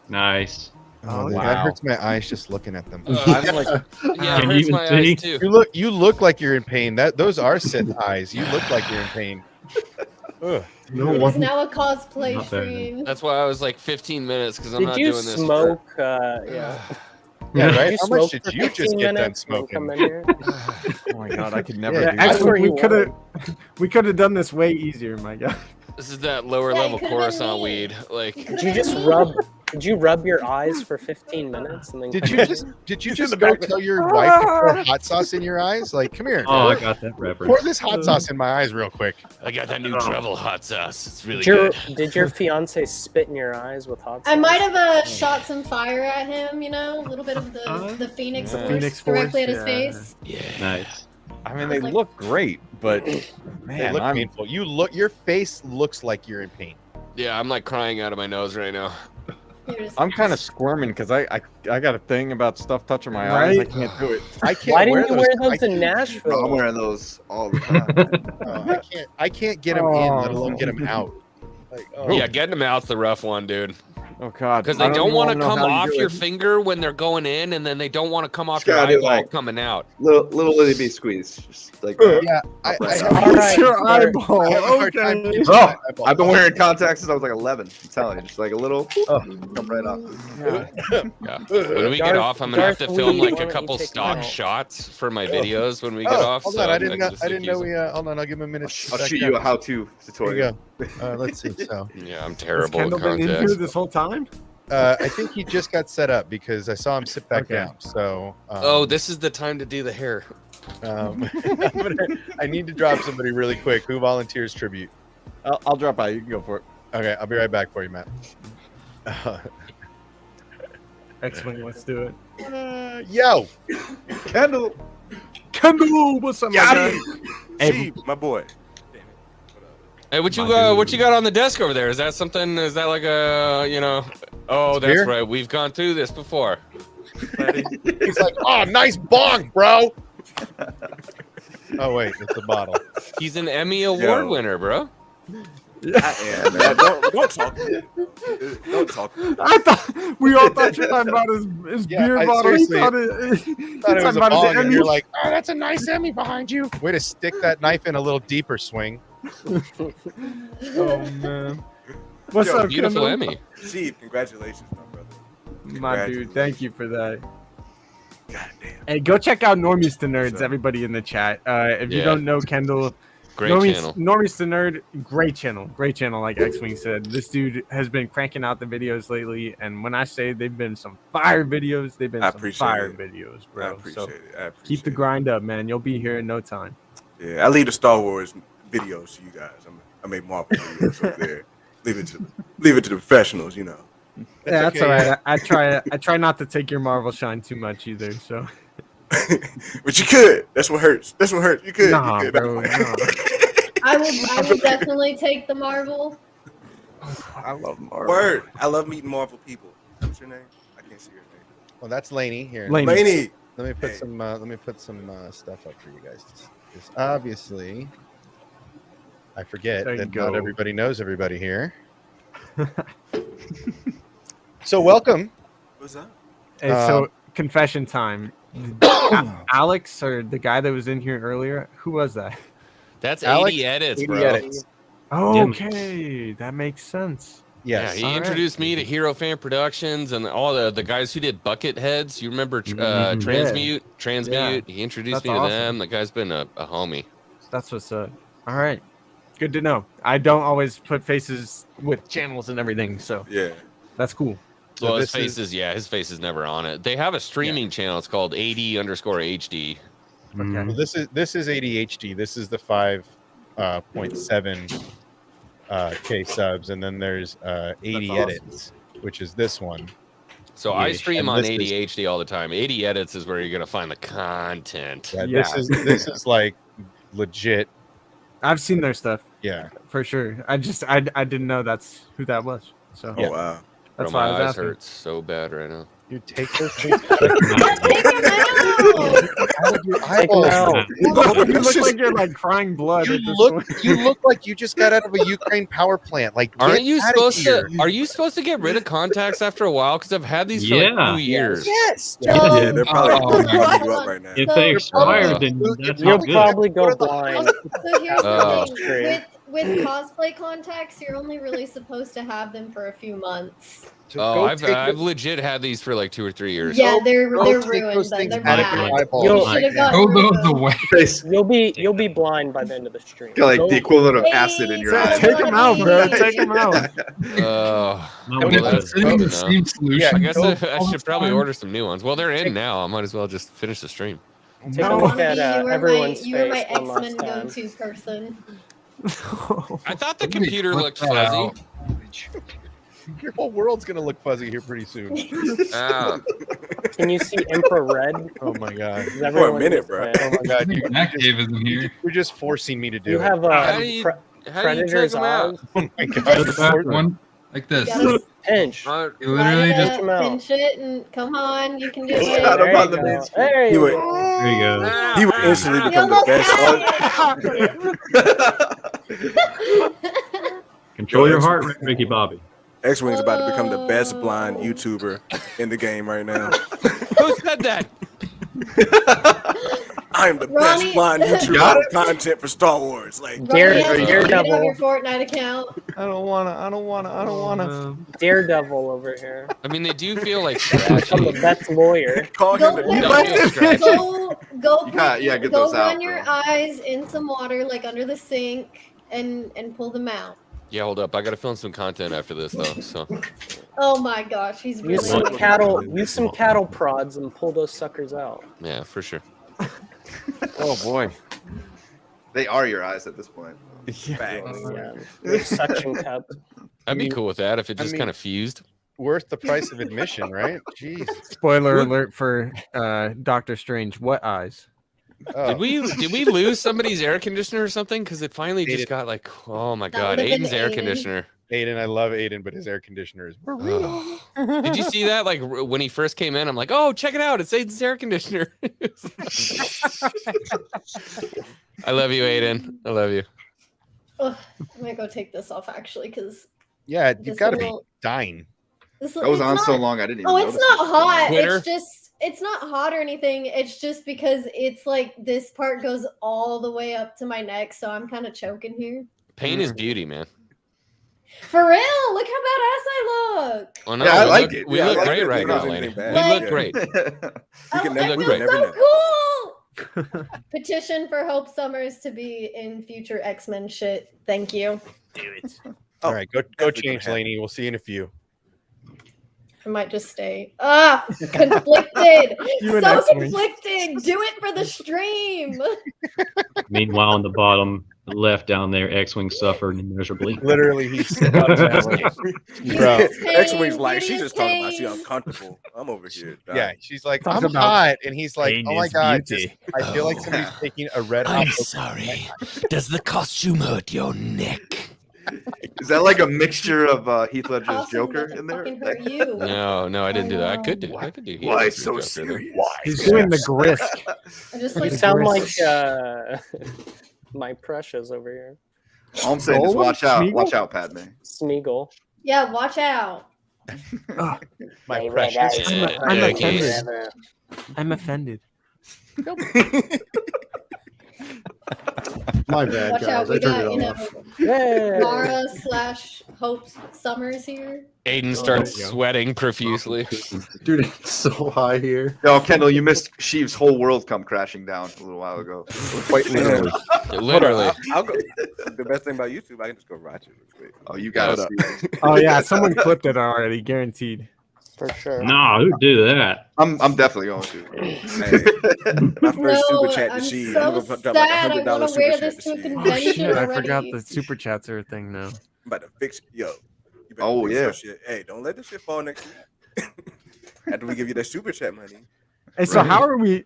Nice. Oh, wow. that hurts my eyes just looking at them. I'm like, Yeah, it Can you hurts even my see? eyes too. You look like you're in pain. Those are Sith eyes. You look like you're in pain. Ugh. No It is one. now a cosplay Not bad. stream. That's why I was like 15 minutes because I'm Did not you doing this. smoke? Yeah. Yeah, Did right. you How much smoke did for you just 15 get done minutes and smoking? come in here? oh my god, I could never Yeah, do That's that. where Actually, you we could have done this way easier, my god. This is that lower Yeah, it level could've been Coruscant me. weed. Like, It Did could've you been just me. rub? Did you rub your eyes for 15 minutes and then? Did come you in? just go tell your wife to pour hot sauce in your eyes? Like, come here. Oh, I pour, got that pour reference. this hot sauce in my eyes real quick. I got that new travel hot sauce. It's really Did your, good. did your fiance spit in your eyes with hot sauce? I might have shot some fire at him, you know, a little bit of the Phoenix Yeah. Force Phoenix directly Force, at his face. Yeah. Nice. I mean, they Like- look great, but They man, look I'm painful. Your face looks like you're in pain. Yeah, I'm like crying out of my nose right now. You're just- I'm kind of squirming because I got a thing about stuff touching my eyes. I Right? can't do it. I can't Why wear didn't you wear I those in can't- Nashville? I'm wearing those all the time. I can't get them in, let alone get them out. Like, oh. Yeah, getting them out's the rough one, dude. Oh god, Because I they don't want to even know come how off do your it. finger when they're going in, and then they don't want to come off Just your gotta do, eyeball like- coming out. Little itty bitty squeeze, just like Yeah, I Right. have, All right, your sir. eyeball. I have a hard time Okay. getting Oh, my eyeball. I've been wearing contacts since I was like 11. I'm telling you, just like a little, come right off. Yeah. When we get Darth- off, I'm gonna have to Darth film Lee, like why a don't couple you take stock mine out? shots for my videos when we get off. Hold so on, I I'm didn't gonna know. just, I like, didn't know use we. Hold on, I'll give him a minute. I'll to shoot back you a up. how-to There you tutorial. go. Let's see. So, them. Yeah, I'm Has terrible Kendall at been in here contacts. this whole time? I think he just got set up because I saw him sit back Okay. down. So, Oh, this is the time to do the hair. I need to drop somebody really quick. Who volunteers tribute? I'll drop out. You can go for it. Okay, I'll be right back for you, Matt. X-Wing, let's do it. Yo, Kendall, Kendall, what's up, my guy? Hey, my boy. Hey, what you got on the desk over there? Is that something? Is that like a Oh, that's Beer? right. We've gone through this before. he's like, oh, nice bong, bro. Oh wait, it's a bottle. He's an Emmy Award Yo. winner, bro. I am, man. Don't talk. Don't talk. I thought we all thought you were talking about his beer bottle. He thought it was a bong, and you're like, oh, that's a nice Emmy behind you. Way to stick that knife in a little deeper, Swing. Oh man, what's Yo, up, beautiful Kendall? Emmy. Steve, congratulations, my brother. My dude, thank you for that. Hey, go check out Normies to Nerds, everybody in the chat. If you Yeah. don't know Kendall, Great channel. Normies to Nerd, great channel, like X-Wing said. This dude has been cranking out the videos lately, and when I say they've been some fire videos, they've been I some appreciate fire it. videos, I bro. appreciate So it. I appreciate keep the grind up, man. You'll be here in no time. Yeah, I leave the Star Wars videos to you guys. I make Marvel videos up there. Leave it to the professionals, you know. Yeah, that's all right. I try not to take your Marvel shine too much either. So, But you could. That's what hurts. That's what hurts. You could. Nah, you could. bro, nah. I will definitely take the Marvel. I love Marvel. Word. I love meeting Marvel people. What's your name? I can't see your name. Well, that's Laney here. Laney. Let me put some. Let me put some stuff up for you guys. Because obviously, I forget There you that go. not everybody knows everybody here. So welcome. What's up? Hey, so confession time. Alex or the guy that was in here earlier, who was that? That's Alex, 80 edits, 80 bro. edits. Okay, that makes sense. Yes. Yeah, he All right. introduced me to Hero Fan Productions and all the guys who did Bucket Heads. You remember Mhm. Transmute? Yeah. Transmute. He introduced That's me to awesome. them. The guy's been a homie. That's what's up. All right, good to know. I don't always put faces with channels and everything, so Yeah. that's cool. Well, his this face is his face is never on it. They have a streaming channel. It's called AD_HD. Okay. Well, this is ADHD. This is the 5.7 K subs, and then there's 80 awesome. edits, which is this one. So I Yeah, stream and on this is- ADHD all the time. 80 edits is where you're gonna find the content. Yeah, Yeah. this is like legit. I've seen their stuff Yeah. for sure. I didn't know that's who that was. So Oh wow. that's Bro, why I my was eyes asking. hurt so bad right now. You take those things out of your Take 'em eyeballs. out. You look like you're like crying blood. You at this look, point. you look like you just got out of a Ukraine power plant. Like, Aren't get you outta supposed here. to? Are you supposed to get rid of contacts after a while? Because I've had these for Yeah. like 2 years. Yes. Yeah, they're probably Oh, fucking man. you up right now. If So- they expire, then that's You'll not good. probably go Go to the blind. So here's Oh. the thing. With cosplay contacts, you're only really supposed to have them for a few months. So Oh, go I've take legit had these for like 2 or 3 years. Yeah, they're go they're take ruined. those Then. things They're out of your bad. eyeballs You'll- You should have Throw gotten rid of those them. away. You'll be blind by the end of the stream. Like Go- the equivalent of Hey, acid in your so eye. Take them out, bro. Take them out. Oh, No, well, we that's Sitting in the good enough. same solution. I guess all I the should probably time. order some new ones. Well, they're in now. I might as well just finish the stream. Take a No. look at You were everyone's you were my face one last X-Men time. go-to person. I thought the Let me computer flip looked that fuzzy. out. Your whole world's gonna look fuzzy here pretty soon. Ah, Can you see infrared? Oh my god. 'Cause For a everyone minute, gets bro. that. Oh my I god. think Matt Cave isn't here. You're just forcing me to do You it. have how do you, pre- how do you take predator's them out? eyes. Oh my Go to god. the back one like this. Gotta Pinch. You literally Right just up, them out. pinch it, and come on, you can do Shut it. up. There about you the go. bitch. There He you would- go. There you go. He would instantly You become the almost best. Control your heart rate, Ricky Bobby. X-Wing's about to become the best blind YouTuber in the game right now. Who said that? I am the Ronnie- best blind YouTuber with content for Star Wars. Like, Ronnie, Daredevil. you don't have your Fortnite account. I don't wanna. Daredevil over here. I mean, they do feel like I'm the scratchy. best lawyer. call Go, him You the don't feel scratchy. go, Yeah, get go those out, run your bro. eyes in some water, like under the sink, and pull them out. Yeah, hold up. I gotta film some content after this though. So Oh my gosh, he's really. Use some cattle prods and pull those suckers out. yeah, for sure. Oh boy. They are your eyes at this point. Yeah, they're suction cup. I'd be cool with that if it just mean- kind of fused. Worth the price of admission, right? Jeez. Spoiler alert for Doctor Strange. What eyes? Oh. Did we lose somebody's air conditioner or something? Because it finally just Aiden. got like, oh my That god, would've been Aiden's air Aiden. conditioner. Aiden, I love Aiden, but his air conditioner is Ugh. Did you see that? Like when he first came in, I'm like, oh, check it out, it's Aiden's air conditioner. I love you, Aiden. I love you. Ugh, I might go take this off actually, because Yeah, you've This got to be little- dying. this That was it's on so not- long I didn't even Oh, notice. it's not hot. Twitter? It's not hot or anything. It's just because it's like this part goes all the way up to my neck, so I'm kind of choking here. Pain is beauty, man. For real, look how badass I look. Oh, no, Yeah, I we like look, it. We Yeah, I look like great it. right It's now, not lady. anything We bad. look Yeah. great. You can never, It you feels never so know. cool. Petition for Hope Summers to be in future X-Men shit. Thank you. All right, go definitely change, gonna Lainey. We'll see you in a few. I might just stay. Ah, conflicted. You and So X-Wing. conflicted. Do it for the stream. Meanwhile, on the bottom left down there, X-Wing suffered immeasurably. Literally, he's Bro, Pain, X-Wing's like, beauty she's is just talking about she pain. uncomfortable. I'm over here. Yeah, she's like, Talks I'm about hot, and he's like, pain oh my is god, beauty. I feel like somebody's taking a red hot. I'm sorry. Does the costume hurt your neck? Is that like a mixture of Heath Ledger's Costume Joker doesn't in there? fucking hurt you. No, I didn't do that. I could do. I could do. Why Heath so Ledger's Joker. serious? Why? He's doing the grisk. I just You like sound like Grisk. my precious over here. All I'm saying is Golem? watch out. Smeagol? Watch out, Padme. Smeagol. Yeah, watch out. My precious. I'm Yeah, offended. I'm offended. My bad, Watch guys. out. We I turned got, you it know, off. Yay. Mara / Hope Summers here. Aiden Oh, starts there you go. sweating profusely. Dude, it's so high here. No, Kendall, you missed Sheev's whole world come crashing down a little while ago. Quite literally. Literally. I'll go. The best thing about YouTube, I can just go watch it real quick. Oh, you got Hold it. up. Oh yeah, someone clipped it already, guaranteed. For sure. No, who'd do that? I'm definitely going to. My first No, super chat to I'm Sheev. so I'm gonna drop like sad. I $100 want to super wear chat this to to a Sheev. convention Shit, I already. forgot the super chats are a thing now. I'm about to fix yo. You better Oh, fix yeah. your shit. Hey, don't let this shit fall next week. After we give you that super chat money. Hey, so Right. how are we?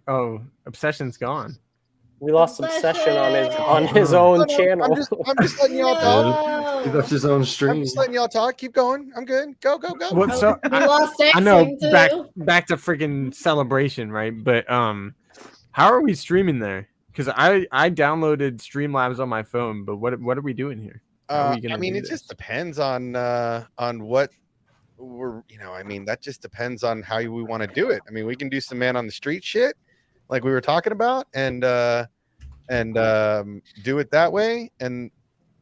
Oh, Obsession's gone. We lost Obsession on his own channel. I'm just letting y'all talk. He left his own I'm stream. just letting y'all talk. Keep going. I'm good. Go. What's up? We lost I know. X-Wing, too. Back to freaking Celebration, right? But how are we streaming there? Because I downloaded Streamlabs on my phone, but what are we doing here? How are we I gonna mean, do it this? just depends on what we're. I mean, that just depends on how we want to do it. I mean, we can do some man on the street shit, like we were talking about, and do it that way,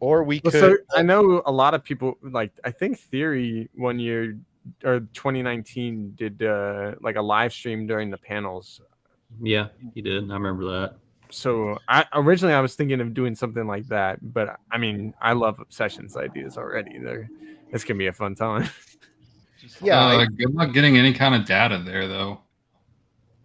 or we Well, could. so I know a lot of people like I think Theory one year or 2019 did like a live stream during the panels. Yeah, he did. I remember that. So I originally I was thinking of doing something like that, but I mean I love Obsession's ideas already. It's gonna be a fun time. Yeah, good luck getting any kind of data there, though.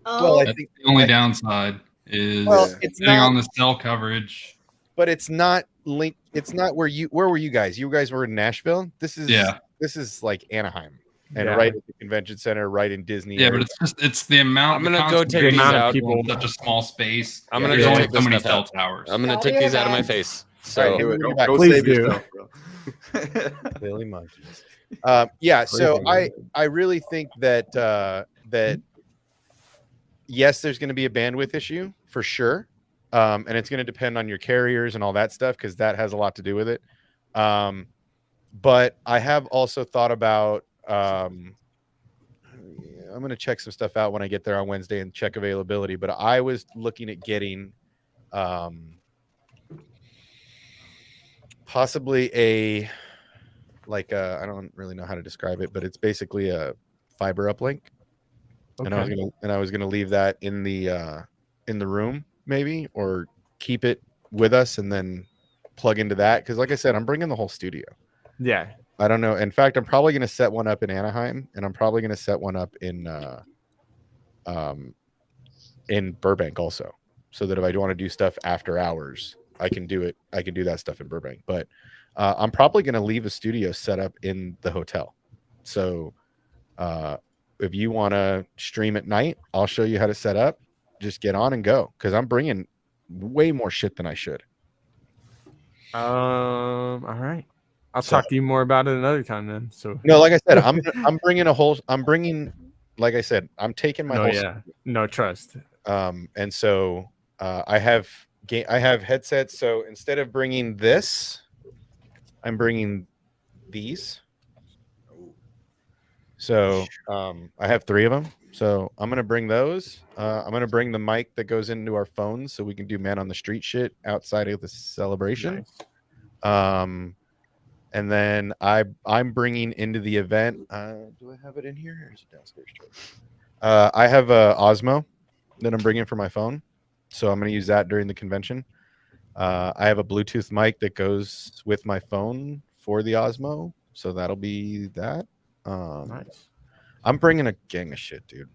Well, I That's think the only downside is it's depending not- on the cell coverage. but it's not linked. It's not where were you guys? You guys were in Nashville. This is like Anaheim, and Yeah. right at the convention center, right in Disney. Yeah, area. but it's the amount. I'm the gonna go take concentration these of out. people in such a small space. I'm gonna There's go only take so this many stuff cell out. towers. I'm gonna Y'all take be these right out of my back. face. All right, So here we go. Go Please save do. yourself, bro. Silly monkeys. Yeah, so I really think that that yes, there's going to be a bandwidth issue for sure, and it's going to depend on your carriers and all that stuff because that has a lot to do with it. But I have also thought about. I'm going to check some stuff out when I get there on Wednesday and check availability. But I was looking at getting possibly I don't really know how to describe it, but it's basically a fiber uplink. And I was gonna leave that in the room maybe, or keep it with us and then plug into that because like I said, I'm bringing the whole studio. Yeah. I don't know. In fact, I'm probably gonna set one up in Anaheim, and I'm probably gonna set one up in Burbank also, so that if I do want to do stuff after hours, I can do it. I can do that stuff in Burbank, but I'm probably going to leave a studio set up in the hotel. So if you want to stream at night, I'll show you how to set up. Just get on and go because I'm bringing way more shit than I should. All right. I'll talk to you more about it another time then. So no, like I said, I'm bringing like I said, I'm taking my whole no trust. And so I have I have headsets. So instead of bringing this, I'm bringing these. So I have 3 of them. So I'm gonna bring those. I'm gonna bring the mic that goes into our phones so we can do man on the street shit outside of the celebration. And then I'm bringing into the event. Do I have it in here? Or is it downstairs? I have a Osmo that I'm bringing for my phone, so I'm gonna use that during the convention. I have a Bluetooth mic that goes with my phone for the Osmo, so that'll be that. Nice. I'm bringing a gang of shit, dude.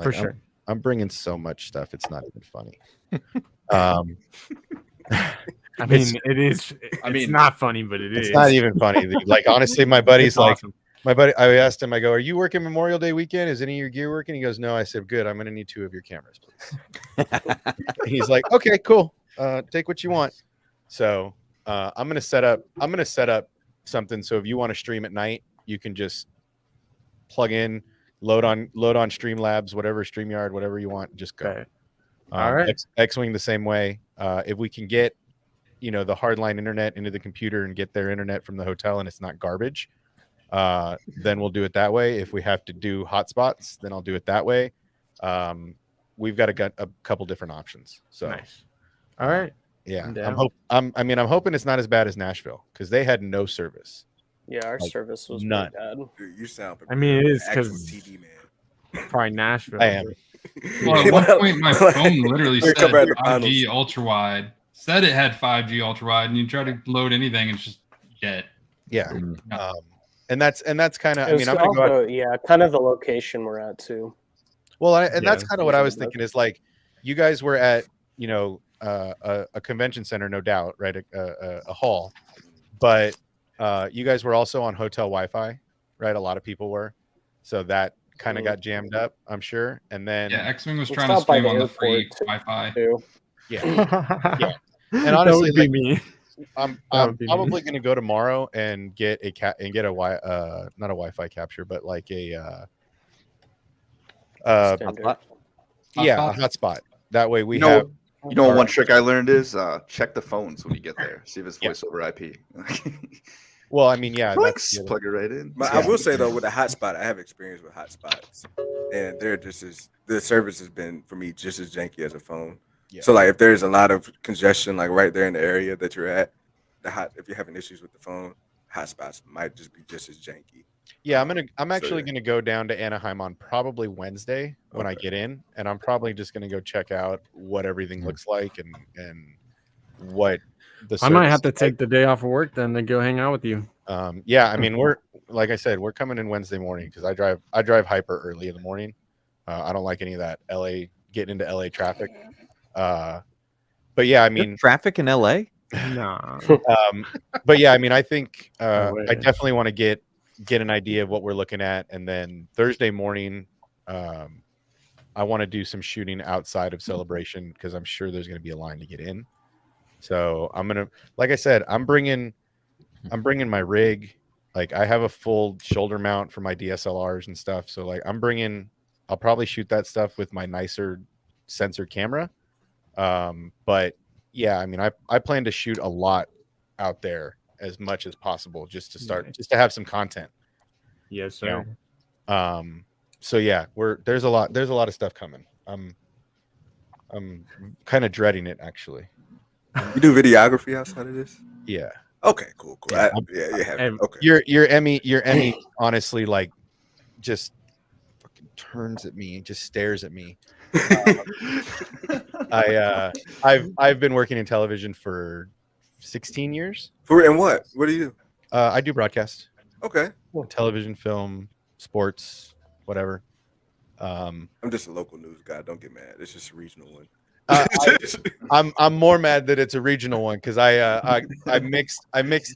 For sure. I'm bringing so much stuff. It's not even funny. I mean, it is. It's not funny, but it is. It's not even funny. Dude. Like, honestly, my buddy's It's like, awesome. my buddy, I asked him, I go, are you working Memorial Day weekend? Is any of your gear working? He goes, no. I said, good. I'm going to need 2 of your cameras, please. He's like, okay, cool. Take what you want. So I'm going to set up something. So if you want to stream at night, you can just plug in, load on Streamlabs, whatever, StreamYard, whatever you want, just go. Okay. All right. X-Wing the same way. If we can get, the hardline internet into the computer and get their internet from the hotel and it's not garbage, then we'll do it that way. If we have to do hotspots, then I'll do it that way. We've got a couple different options. So nice. All right. Yeah. I'm hoping it's not as bad as Nashville because they had no service. Yeah, our Like, service was none. pretty bad. Dude, you sound. I mean, it is actual because TV man. probably Nashville. I am. Well, at one point, my phone literally We're said compared to 5G ultra wide. Said it had 5G ultra wide, and you try to load anything, and it's just dead. Yeah. And that's kind of. I It mean, was I'm gonna go out, also, yeah, kind of the location we're at too. well, that's Yeah, kind of what I was usually thinking. Is like, you guys were at a convention center, no doubt, right? A hall, but you guys were also on hotel Wi-Fi, right? A lot of people were, so that kind of got jammed up, I'm sure. And then Yeah, X-Wing was It's trying to not by stream the on the airport, free too. Wi-Fi. yeah. And That honestly, would be like, me. I'm would be me. probably going to go tomorrow and get a not a Wi-Fi capture, but like a Standard. yeah, a hotspot. That way we You know, have. one our- trick I learned is check the phones when you get there. See if it's voice over IP. Well, I mean, yeah, Clicks, that's the other- plug it right in. But I will say though, with a hotspot, I have experience with hotspots, and the service has been for me just as janky as a phone. Yeah. So like, if there's a lot of congestion, like right there in the area that you're at, if you're having issues with the phone, hotspots might just be just as janky. Yeah, I'm actually So- gonna go down to Anaheim on probably Wednesday when I get in, and I'm probably just gonna go check out what everything looks like and what the. I might service have to is take the day off of work then to go hang out with you. Yeah, I mean, like I said, we're coming in Wednesday morning because I drive hyper early in the morning. I don't like any of that getting into LA traffic. But yeah, I mean, traffic in LA. Nah. But yeah, I mean, I think No way. I definitely want to get an idea of what we're looking at, and then Thursday morning, I want to do some shooting outside of Celebration because I'm sure there's going to be a line to get in. So like I said, I'm bringing my rig. Like I have a full shoulder mount for my DSLRs and stuff. So like I'll probably shoot that stuff with my nicer sensor camera. But yeah, I mean, I plan to shoot a lot out there as much as possible just to start, just to have some content. Yes, sir. You know? So yeah, there's a lot of stuff coming. I'm kind of dreading it actually. You do videography outside of this? Yeah. Okay, cool. Yeah, Okay. Your Emmy honestly like just fucking turns at me, just stares at me. I've been working in television for 16 years. And what do you do? I do broadcast. Okay. Television, film, sports, whatever. I'm just a local news guy. Don't get mad. It's just a regional one. I'm more mad that it's a regional one because I mixed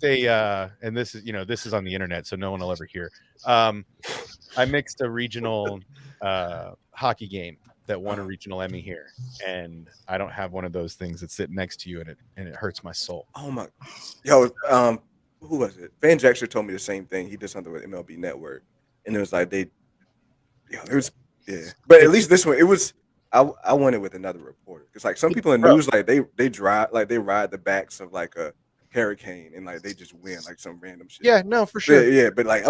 a and this is on the internet so no one will ever hear. I mixed a regional hockey game that won a regional Emmy here, and I don't have one of those things that sit next to you and it hurts my soul. Oh my, who was it? Van Jackson told me the same thing. He did something with MLB Network, and it was like but at least this one, it was. I went it with another reporter because like some people in news like they ride the backs of like a hurricane and like they just win like some random shit. Yeah, no, for sure. Yeah, but like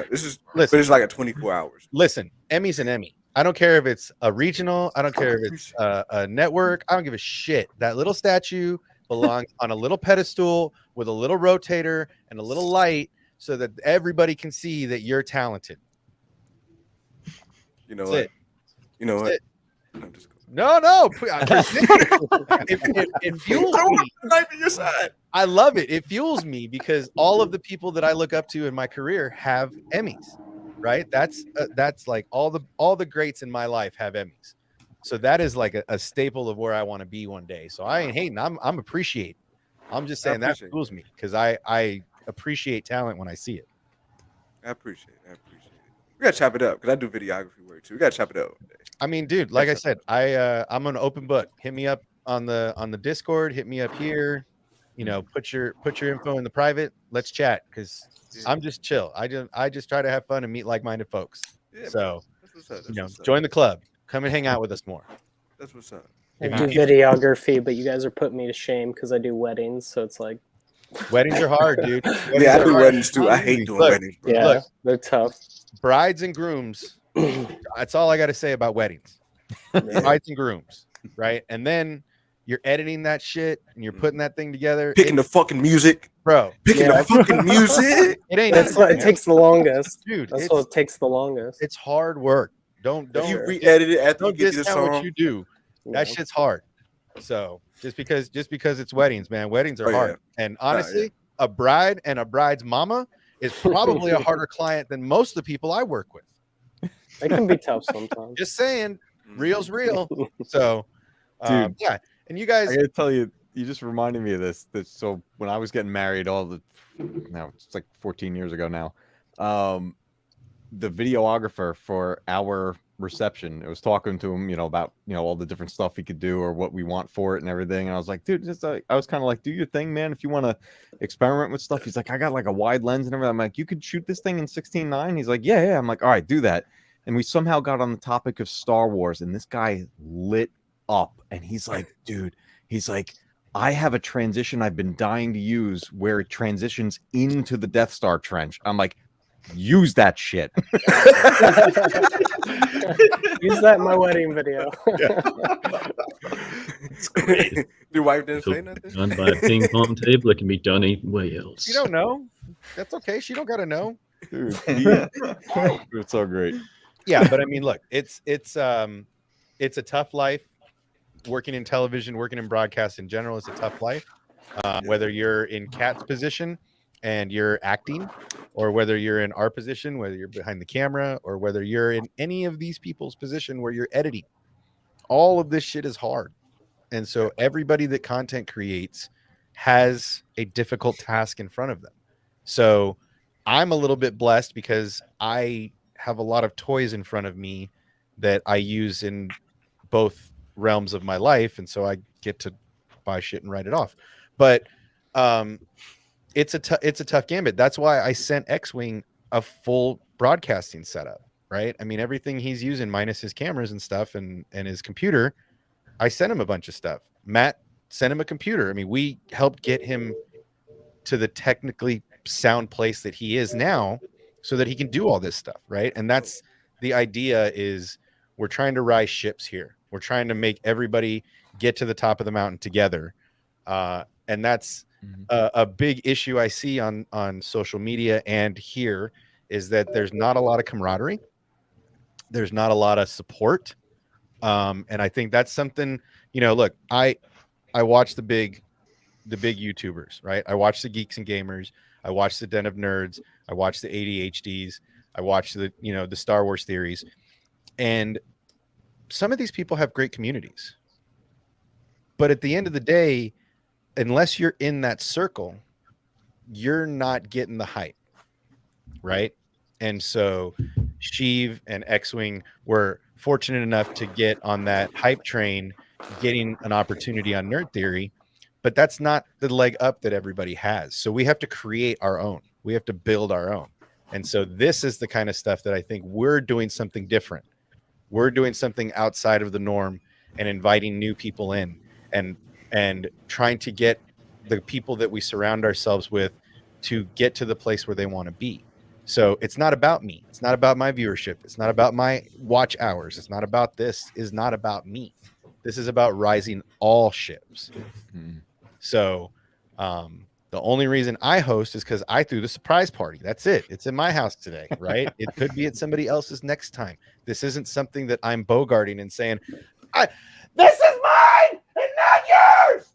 this is but it's like a 24 hours. Listen, Emmy's an Emmy. I don't care if it's a regional. I don't care if it's a network. I don't give a shit. That little statue belongs on a little pedestal with a little rotator and a little light so that everybody can see that you're talented. You know That's what? it. You know That's what? it. I'm just No. It fuels me. I love it. It fuels me because all of the people that I look up to in my career have Emmys, right? That's like all the greats in my life have Emmys. So that is like a staple of where I want to be one day. So I ain't hating. I'm appreciating. I'm just saying that fuels me because I appreciate talent when I see it. I appreciate it. We gotta chop it up because I do videography work too. We gotta chop it up one day. I mean, dude, like I said, I'm an open book. Hit me up on the Discord. Hit me up here. You know, put your info in the private. Let's chat because I'm just chill. I just try to have fun and meet like-minded folks. Yeah, So that's what's up. join the club. Come and hang out with us more. That's what's up. I do videography, but you guys are putting me to shame because I do weddings. So it's like weddings are hard, dude. Yeah, I do weddings too. I hate doing weddings. Bro. Yeah, they're tough. Brides and grooms. That's all I got to say about weddings. Brides and grooms, right? And then you're editing that shit and you're putting that thing together. Picking the fucking music, bro. Picking the fucking music. It ain't. That's what it takes the longest, dude. That's what takes the longest. It's hard work. Don't you re-edit it after don't you get to the discount what song. you do. That shit's hard. So just because it's weddings, man, weddings are hard. And honestly, a bride and a bride's mama is probably a harder client than most of the people I work with. It can be tough sometimes. Just saying, real's real. So, Dude, yeah. And you guys, I gotta tell you, you just reminded me of this. So when I was getting married, it's like 14 years ago now. The videographer for our reception, I was talking to him, about all the different stuff he could do or what we want for it and everything. And I was like, dude, I was kind of like, do your thing, man. If you want to experiment with stuff, he's like, I got like a wide lens and everything. I'm like, you could shoot this thing in 16:9. He's like, yeah. I'm like, all right, do that. And we somehow got on the topic of Star Wars, and this guy lit up. And he's like, dude, I have a transition I've been dying to use where it transitions into the Death Star trench. I'm like, use that shit. Use that in my wedding video. Your wife didn't say nothing? Done by a ping pong table, it can be done anywhere else. you don't know. That's okay. She don't got to know. Dude, it's so great. Yeah, but I mean, look, it's a tough life. Working in television, working in broadcast in general is a tough life. Whether you're in Kat's position and you're acting, or whether you're in our position, whether you're behind the camera, or whether you're in any of these people's position where you're editing, all of this shit is hard. And so everybody that content creates has a difficult task in front of them. So I'm a little bit blessed because I have a lot of toys in front of me that I use in both realms of my life, and so I get to buy shit and write it off. But it's a tough gambit. That's why I sent X-Wing a full broadcasting setup, right? I mean, everything he's using minus his cameras and stuff and his computer, I sent him a bunch of stuff. Matt sent him a computer. I mean, we helped get him to the technically sound place that he is now so that he can do all this stuff, right? And that's the idea, is we're trying to rise ships here. We're trying to make everybody get to the top of the mountain together. And that's a big issue I see on social media and here, is that there's not a lot of camaraderie. There's not a lot of support. And I think that's something, look, I watch the big YouTubers, right? I watch the Geeks and Gamers. I watch the Den of Nerds. I watch the ADHDs. I watch the Star Wars theories. And some of these people have great communities. But at the end of the day, unless you're in that circle, you're not getting the hype, right? And so Sheev and X-Wing were fortunate enough to get on that hype train, getting an opportunity on Nerd Theory, but that's not the leg up that everybody has. So we have to create our own. We have to build our own. And so this is the kind of stuff that I think we're doing something different. We're doing something outside of the norm, and inviting new people in, and trying to get the people that we surround ourselves with to get to the place where they want to be. So it's not about me. It's not about my viewership. It's not about my watch hours. It's not about this. Is not about me. This is about rising all ships. So the only reason I host is because I threw the surprise party. That's it. It's in my house today, right? It could be at somebody else's next time. This isn't something that I'm bogarting and saying, this is mine and not yours.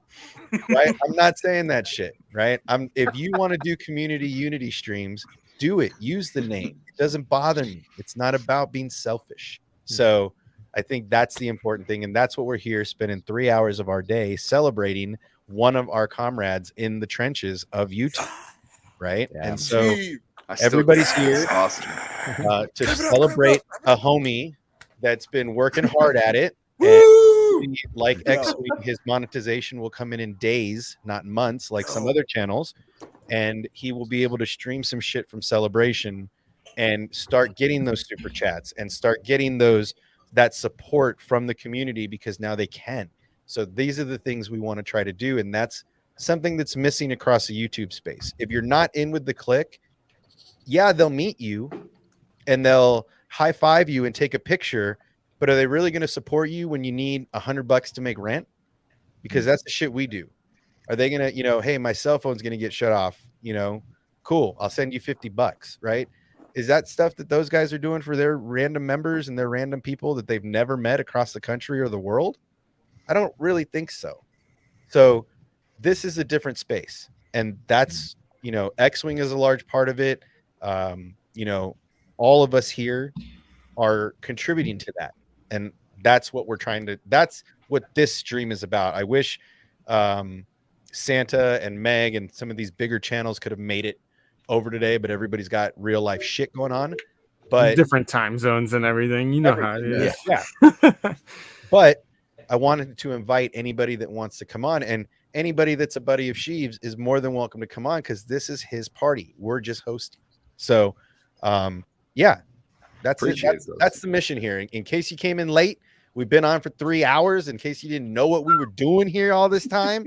Right? I'm not saying that shit, right? If you want to do community unity streams, do it. Use the name. It doesn't bother me. It's not about being selfish. So I think that's the important thing. And that's what we're here spending 3 hours of our day celebrating one of our comrades in the trenches of YouTube. Right. Yeah. And so everybody's here to celebrate a homie that's been working hard at it. And like X-Wing, his monetization will come in days, not months, like some other channels. And he will be able to stream some shit from Celebration and start getting those super chats and start getting that support from the community, because now they can. So these are the things we want to try to do. And that's something that's missing across the YouTube space. If you're not in with the clique, yeah, they'll meet you and they'll high five you and take a picture. But are they really going to support you when you need $100 to make rent? Because that's the shit we do. Are they going to, hey, my cell phone's going to get shut off, cool, I'll send you $50, right? Is that stuff that those guys are doing for their random members and their random people that they've never met across the country or the world? I don't really think so. So this is a different space. And that's, X-Wing is a large part of it. All of us here are contributing to that. And that's what that's what this stream is about. I wish Santa and Meg and some of these bigger channels could have made it over today, but everybody's got real life shit going on. But different time zones and everything. You know how it is. Yeah. But I wanted to invite anybody that wants to come on, and anybody that's a buddy of Sheaves is more than welcome to come on, because this is his party. We're just hosting. So yeah, that's it. That's the mission here. In case you came in late, we've been on for 3 hours. In case you didn't know what we were doing here all this time,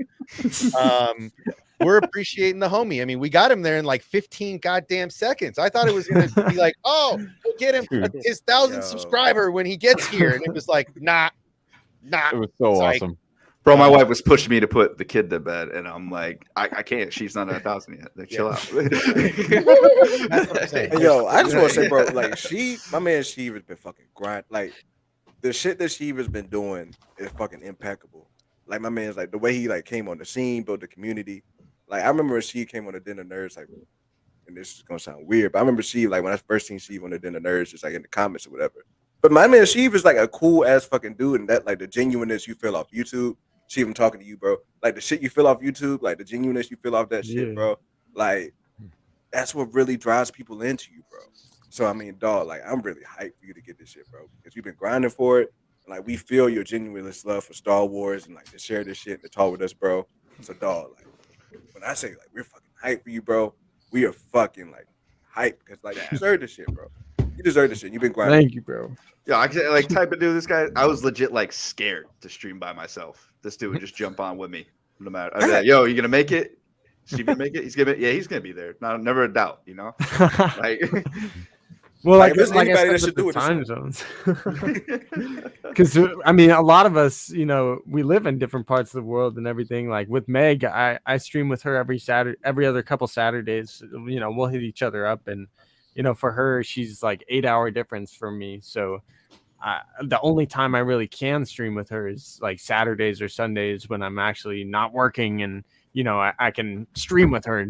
we're appreciating the homie. I mean, we got him there in like 15 goddamn seconds. I thought it was going to be like, oh, we'll get him his 1,000th subscriber when he gets here. And it was like, nah. It was so awesome. Bro, my wife was pushing me to put the kid to bed, and I'm like, I can't. She's not at 1,000 yet. Like, chill out. Yo, I just want to say, bro, like, my man Sheev has been fucking grind. Like, the shit that Sheev has been doing is fucking impeccable. Like, my man's like, the way he like came on the scene, built the community. Like, I remember when Sheev came on the Den of Nerds, like, and this is gonna sound weird, but I remember Sheev, like, when I first seen Sheev on the Den of Nerds, just like in the comments or whatever. But my man Sheev is like a cool ass fucking dude, and that like the genuineness you feel off YouTube. Sheev, I'm talking to you, bro. Like the shit you feel off YouTube, like the genuineness you feel off that shit, bro. Like that's what really drives people into you, bro. So I mean, dog, like I'm really hyped for you to get this shit, bro, because you've been grinding for it. And, like we feel your genuine love for Star Wars and like to share this shit and to talk with us, bro. So dog, like when I say like we're fucking hyped for you, bro, we are fucking like hyped because like you deserve this shit, bro. You deserve this shit. You've been grinding. Thank you, bro. Yeah, I like type of dude. This guy, I was legit like scared to stream by myself. This dude would just jump on with me, no matter. I was like, "Yo, you gonna make it? Steve gonna make it? He's gonna be there. Never a doubt, you know." Like, well, like there's I anybody said that should with do the it. time zones, because I mean, a lot of us, we live in different parts of the world and everything. Like with Meg, I stream with her every other couple Saturdays. We'll hit each other up, and for her, she's like 8-hour difference from me, so. The only time I really can stream with her is like Saturdays or Sundays when I'm actually not working, and I can stream with her,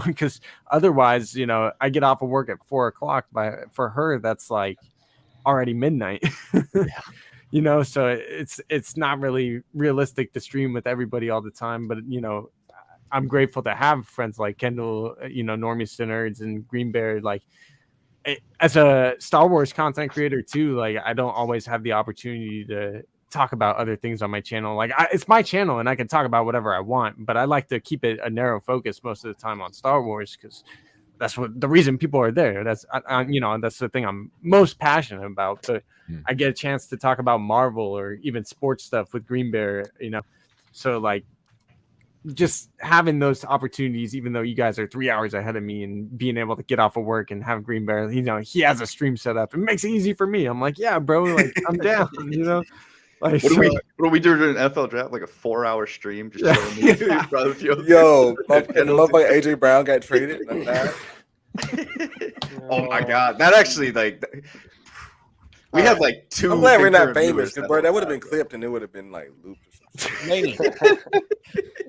because otherwise, I get off of work at 4 o'clock. For her, that's like already midnight. So it's not really realistic to stream with everybody all the time. But I'm grateful to have friends like Kendall, Normies to Nerds, and Green Bear, like. As a Star Wars content creator too, like I don't always have the opportunity to talk about other things on my channel. Like it's my channel and I can talk about whatever I want, but I like to keep it a narrow focus most of the time on Star Wars, because that's what the reason people are there. That's that's the thing I'm most passionate about. But I get a chance to talk about Marvel or even sports stuff with Green Bear, so like just having those opportunities, even though you guys are 3 hours ahead of me, and being able to get off of work and have Green Bear, he has a stream set up. It makes it easy for me. I'm like, yeah, bro, like I'm down, Like, what do we do during an NFL draft? Like a 4-hour stream, just showing me Yo, motherfucker AJ Brown got traded. Like that. Oh my god, that actually we had like 2. I'm glad we're not famous, because bro, that would have been clipped and it would have been like looped.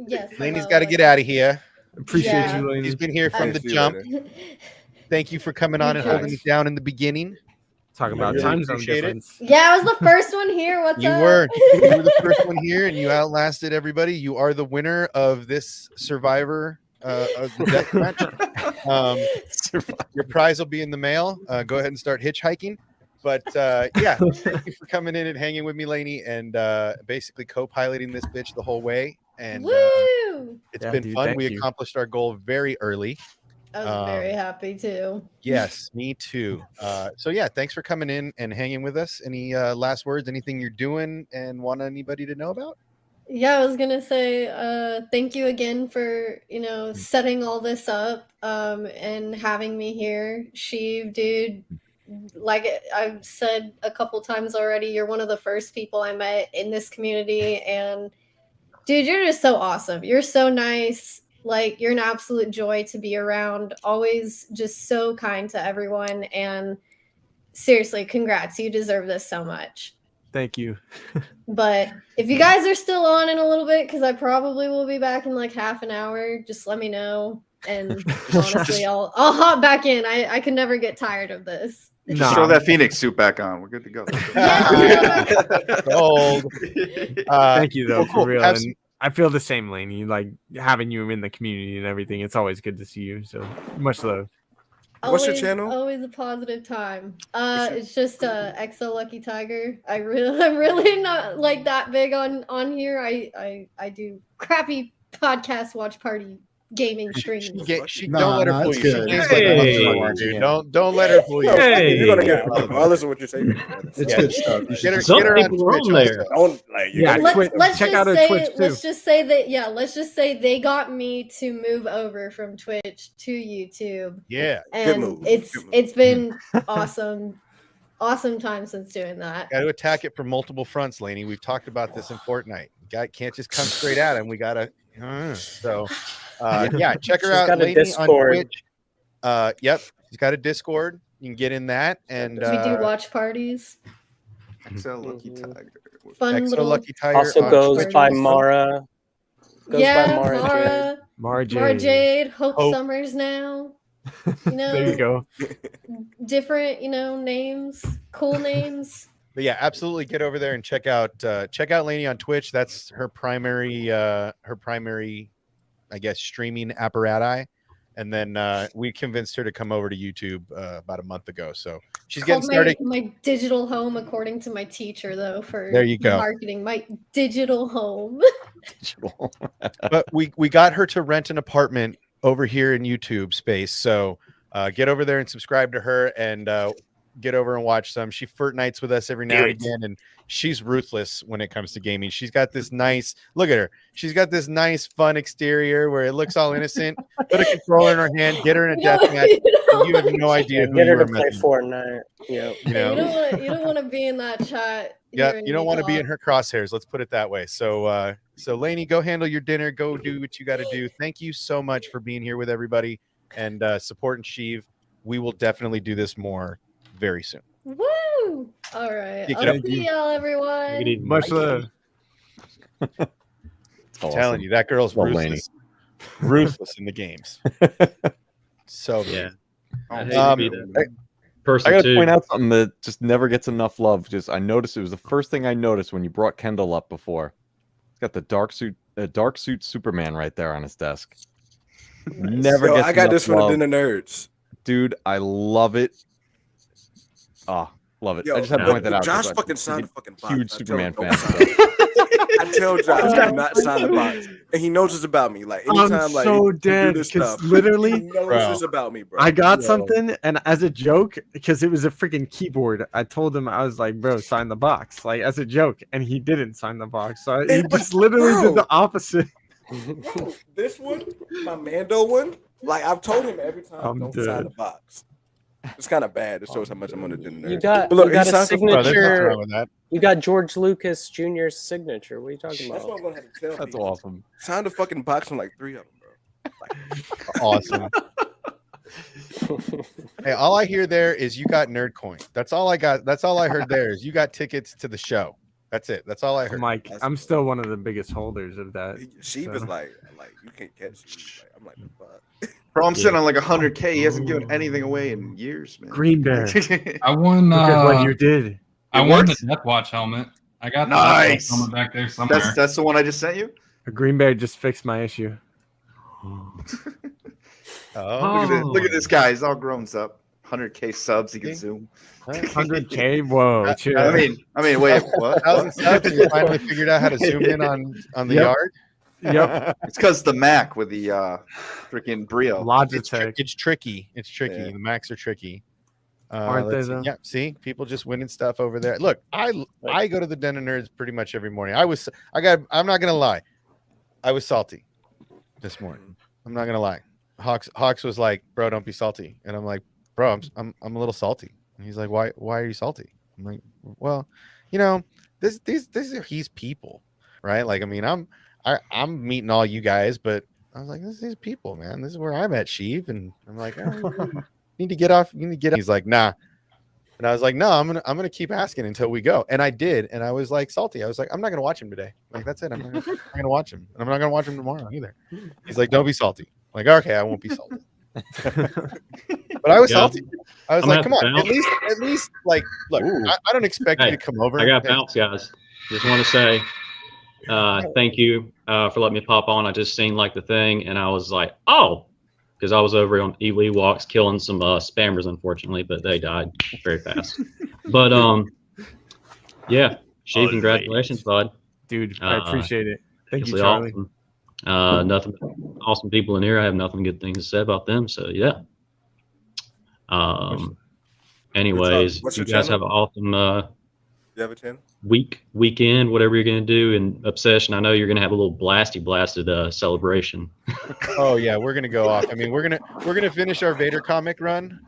Yes. Laney's got to get out of here. Appreciate you, Laney. He's been here from the jump. Thank you for coming on and holding it down in the beginning. Talk about time zone difference. Yeah, I was the first one here. What's You up? were the first one here, and you outlasted everybody. You are the winner of this Survivor of the death match. Your prize will be in the mail. Go ahead and start hitchhiking. But yeah, thank you for coming in and hanging with me, Laney, and basically co-piloting this bitch the whole way. And it's been fun. We accomplished our goal very early. I was very happy too. Yes, me too. So yeah, thanks for coming in and hanging with us. Any last words? Anything you're doing and want anybody to know about? Yeah, I was gonna say thank you again for setting all this up and having me here. Sheev, dude, like I've said a couple times already, you're one of the first people I met in this community, and dude, you're just so awesome. You're so nice. Like, you're an absolute joy to be around. Always just so kind to everyone. And seriously, congrats. You deserve this so much. Thank you. But if you guys are still on in a little bit, because I probably will be back in like half an hour, just let me know. And honestly, I'll hop back in. I can never get tired of this. Just throw that Phoenix suit back on. We're good to go. Gold. Thank you, though, cool. for real. And I feel the same, Laney. Like, having you in the community and everything, it's always good to see you. So much love. What's your channel? Always a positive time. It's just XO Lucky Tiger. I'm really not like that big on here. I do crappy podcast watch party gaming streams. Don't let her fool you. Don't let her fool you. Hey, you're gonna get. I'll listen to what you say. It's good stuff. Get her on Twitch there. Don't like. Let's check out her Twitch too. Let's just say that. Yeah, let's just say they got me to move over from Twitch to YouTube. Yeah, and it's been awesome. Awesome time since doing that. Got to attack it from multiple fronts, Laney. We've talked about this in Fortnite. Can't just come straight at him. We gotta. Yeah, check her out, Laney, on Twitch. Yep, she's got a Discord. You can get in that, and we do watch parties. XO Lucky Tiger. Fun XO little. Lucky Tiger Also goes by Mara. Mara Jade. Hope Summers now. There you go. Different, names, cool names. But yeah, absolutely get over there and check out Laney on Twitch. That's her primary I guess streaming apparatus. And then we convinced her to come over to YouTube about a month ago. So she's getting started. My digital home, according to my teacher, though, for there you go. Marketing. My digital home. But we got her to rent an apartment over here in YouTube space. So get over there and subscribe to her and get over and watch some. She Fortnites with us every now and again, and she's ruthless when it comes to gaming. She's got this nice look at her. She's got this nice, fun exterior where it looks all innocent. Put a controller in her hand, get her in a death match. You have no idea who Get her you are to play messing with. Fortnite. Yep. You know? You don't want to be in that chat. Yeah, you don't want to be in her crosshairs. Let's put it that way. So, Laney, go handle your dinner. Go do what you got to do. Thank you so much for being here with everybody and supporting Sheev. We will definitely do this more very soon. Woo! All right. Kick it I'll up. see y'all, everyone. Much love. Telling you, that girl's Well, ruthless. Ruthless in the games. So Yeah. good. I'd hate to be the person I gotta too. point out something that just never gets enough love. I noticed it was the first thing I noticed when you brought Kendall up before. He's got the dark suit Superman right there on his desk. Never Yo, gets I got enough this from the love. Dinner Nerds. Dude, I love it. Love it. Yo, I just had to yo, point that out. Josh 'cause fucking I'm signed a the fucking box. huge I tell Superman him, fan. don't sign I tell Josh do not sign the box, and he knows this about me. Like anytime, I'm like so we do dead this because stuff, literally, he knows bro, this about me, bro. I got Yo. something, and as a joke, because it was a freaking keyboard, I told him, I was like, "Bro, sign the box," like as a joke, and he didn't sign the box. So he just literally did the opposite. Bro, this one, my Mando one, like I've told him every time, I'm don't sign dead. the box. It's kind of bad. It shows how much I'm on the dinner. You got, But look, you got he a signed the- Oh, there's nothing signature. wrong with that. You got George Lucas Jr.'s signature. What are you talking That's about? what I'm gonna have to tell That's people. awesome. Sign the fucking box from like 3 of them, bro. Awesome. Hey, all I hear there is you got nerd coin. That's all I got. That's all I heard there is you got tickets to the show. That's it. That's all I heard. Mike, I'm still one of the biggest holders of that. She so. was like you can't catch me. Like, I'm like, fuck. Bro, I'm sitting on like 100K. He hasn't given anything away in years, man. Green Bear. I won. Look at what you did. I It won the worked? Death Watch helmet. I got the Nice. Death Watch helmet back there somewhere. That's the one I just sent you. A Green Bear just fixed my issue. Oh, Look at this guy. He's all grown up. 100K subs. He can zoom. 100K. Whoa. Chill. I mean, wait. What? 1,000 subs and you finally figured out how to zoom in on the Yep. yard. Yep. It's because the Mac with the freaking Brio. Logitech. It's tricky. It's tricky. Yeah. The Macs are tricky. Aren't they, let's see. though? Yeah. See, people just winning stuff over there. Look, I go to the Den of Nerds pretty much every morning. I'm not gonna lie. I was salty this morning. I'm not gonna lie. Hawks was like, "Bro, don't be salty," and I'm like, "Bro, I'm a little salty." And he's like, "Why are you salty?" I'm like, "Well, you know, these are he's people, right? Like, I mean, I'm meeting all you guys, but I was like, these people, man. This is where I'm at, Sheev." And I'm like, oh, you need to get off. You need to get. He's like, nah. And I was like, no, I'm gonna keep asking until we go. And I did, and I was like salty. I was like, I'm not gonna watch him today. Like that's it. I'm not gonna watch him, and I'm not gonna watch him tomorrow either. He's like, don't be salty. I'm like, okay, I won't be salty. But I was salty. I was I'm like, gonna come on, have to at least like, look, I don't expect Hey, you to come over. I got Hey, bounce, guys. Just want to say thank you for letting me pop on. I just seen like the thing, and I was like, oh, because I was over on Ewoks killing some spammers, unfortunately, but they died very fast. But yeah, Sheev, congratulations, bud. Dude, I appreciate it. Thank you, seriously Charlie. Awesome. Nothing awesome people in here. I have nothing good things to say about them. So yeah. Anyways, What's you your guys channel? have an awesome You have a channel? weekend, whatever you're gonna do in Obsession. I know you're gonna have a little blasted celebration. Oh yeah, we're gonna go off. I mean, we're gonna finish our Vader comic run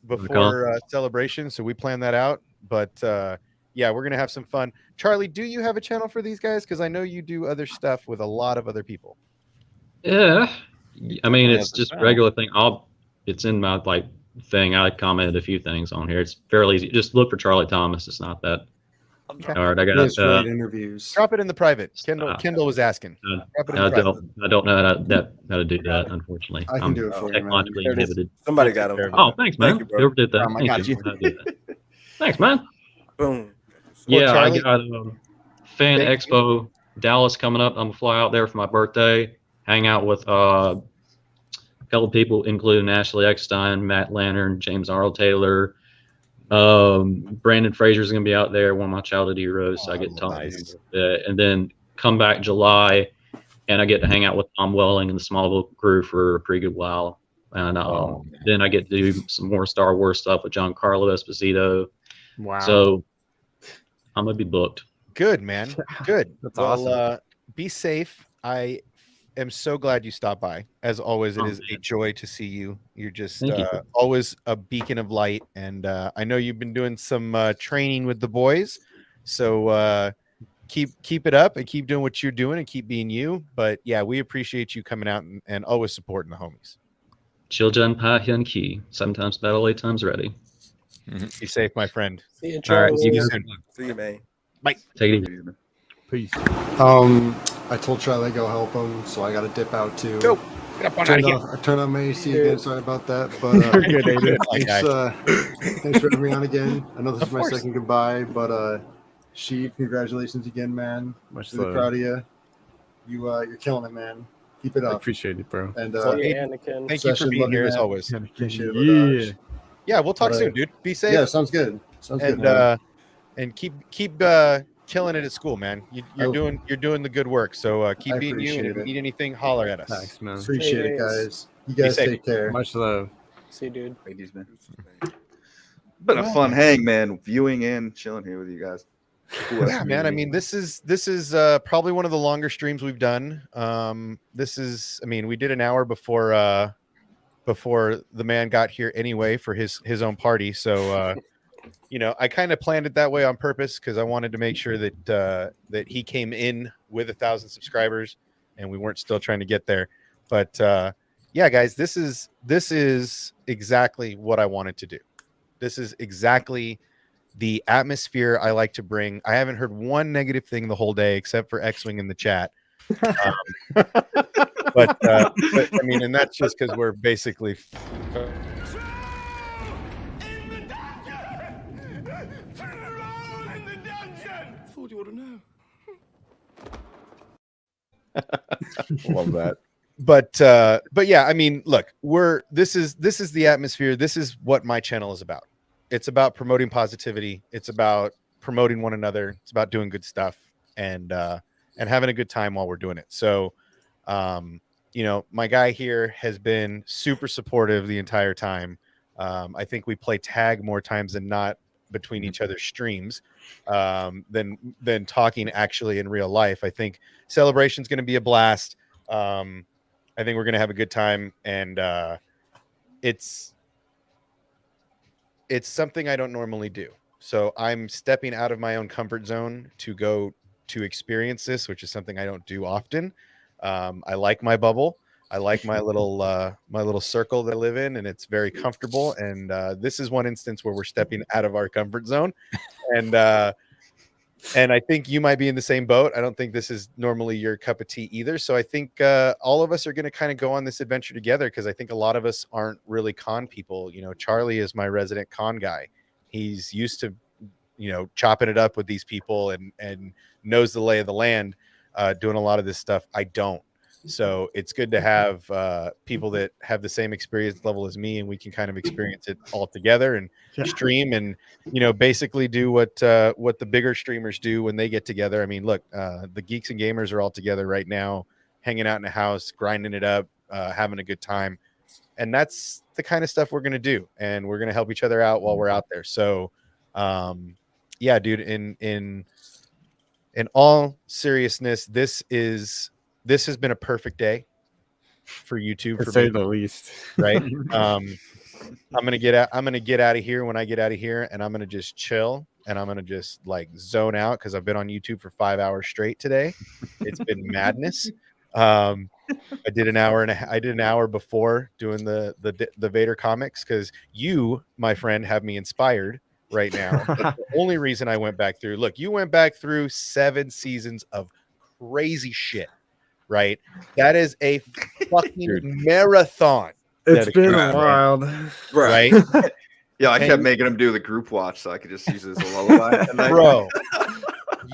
before Celebration, so we plan that out. But yeah, we're gonna have some fun. Charlie, do you have a channel for these guys? Because I know you do other stuff with a lot of other people. Yeah, I mean it's just a regular thing. It's in my like thing. I commented a few things on here. It's fairly easy. Just look for Charlie Thomas. It's not that. Okay. All right, I got He has great interviews. Drop it in the private. Kendall was asking. Drop it in I the private. don't know how to do that. Unfortunately, I can I'm do it for you, man. technologically There it is. inhibited. Somebody got him. Oh, thanks, man. Thank you, bro. Whoever did that. I Thank got you. I did that. Thanks, man. Boom. Yeah, Charlie- I got Fan Thank Expo Dallas coming up. I'm gonna fly out there for my birthday, hang out with a couple people, including Ashley Eckstein, Matt Lantern, James Arnold Taylor. Brandon Fraser's gonna be out there, one of my childhood heroes. So I get to talk to him. And then come back July, and I get to hang out with Tom Welling and the Smallville crew for a pretty good while. And then I get to do some more Star Wars stuff with Giancarlo Esposito. Wow. So I'm gonna be booked. Good, man. Good. That's well, awesome. Be safe. I am so glad you stopped by. As always, it Oh, is a joy to see you. You're just Thank you. always a beacon of light. And I know you've been doing some training with the boys. So keep it up and keep doing what you're doing and keep being you. But yeah, we appreciate you coming out and always supporting the homies. Children Pa Hyun Ki, sometimes battle, 8 times ready. Be safe, my friend. See you, All right, Charlie. see you soon. See you, man. Bye. Take it easy. Peace. I told Charlie to go help him, so I got to dip out too. Go. Get up on out of here. I turned on my AC Dude. again. Sorry about that, but You're good, Aiden. thanks for having me on again. I know this Of is my course. second goodbye, but Sheev, congratulations again, man. Much Really love. proud of you. You're killing it, man. Keep it I up. appreciate it, bro. And So, See you, Aiden, Anakin. Thank you for Session, being love you, here as man. always. Appreciate it. Yeah. Raj. Yeah, we'll talk All soon, right. dude. Be safe. Yeah, sounds good. Sounds good, and man. and keep killing it at school, man. You're doing the good work. So keep I being you, and if appreciate you it. need anything, holler at us. Thanks, man. Appreciate it, guys. You guys safe. take care. Much love. See you, dude. Ladies, man. Been a fun hang, man. Viewing and chilling here with you guys. Cool Yeah, man. I mean, this is probably one of the longer streams we've done. This is, I mean, we did an hour before the man got here anyway for his own party. So you know, I kind of planned it that way on purpose because I wanted to make sure that that he came in with 1,000 subscribers and we weren't still trying to get there. But yeah, guys, this is exactly what I wanted to do. This is exactly the atmosphere I like to bring. I haven't heard one negative thing the whole day except for X-Wing in the chat. But I mean, and that's just because we're basically Thought you ought to know. Love that. But yeah, I mean, look, this is the atmosphere. This is what my channel is about. It's about promoting positivity. It's about promoting one another. It's about doing good stuff and having a good time while we're doing it. So, you know, my guy here has been super supportive the entire time. I think we play tag more times than not between each other's streams than talking actually in real life. I think Celebration's going to be a blast. I think we're going to have a good time, and it's something I don't normally do. So I'm stepping out of my own comfort zone to go to experience this, which is something I don't do often. I like my bubble. I like my little circle that I live in, and it's very comfortable. And this is one instance where we're stepping out of our comfort zone. And I think you might be in the same boat. I don't think this is normally your cup of tea either. So I think all of us are going to kind of go on this adventure together, because I think a lot of us aren't really con people. You know, Charlie is my resident con guy. He's used to, you know, chopping it up with these people and knows the lay of the land, doing a lot of this stuff. I don't. So it's good to have people that have the same experience level as me, and we can kind of experience it all together and stream and, you know, basically do what the bigger streamers do when they get together. I mean, look, the Geeks and Gamers are all together right now, hanging out in a house, grinding it up, having a good time. And that's the kind of stuff we're going to do. And we're going to help each other out while we're out there. So, yeah, dude, in all seriousness, this has been a perfect day for YouTube, To for say me, the least. right? I'm gonna get out of here when I get out of here, and I'm gonna just chill, and I'm gonna just like zone out, because I've been on YouTube for 5 hours straight today. It's been madness. I did an hour before doing the Vader comics, because you, my friend, have me inspired right now. That's the only reason I went back through. Look, you went back through 7 seasons of crazy shit. Right, that is a fucking marathon. It's been wild, right? Yeah, I kept making him do the group watch so I could just use it as a lullaby. Bro,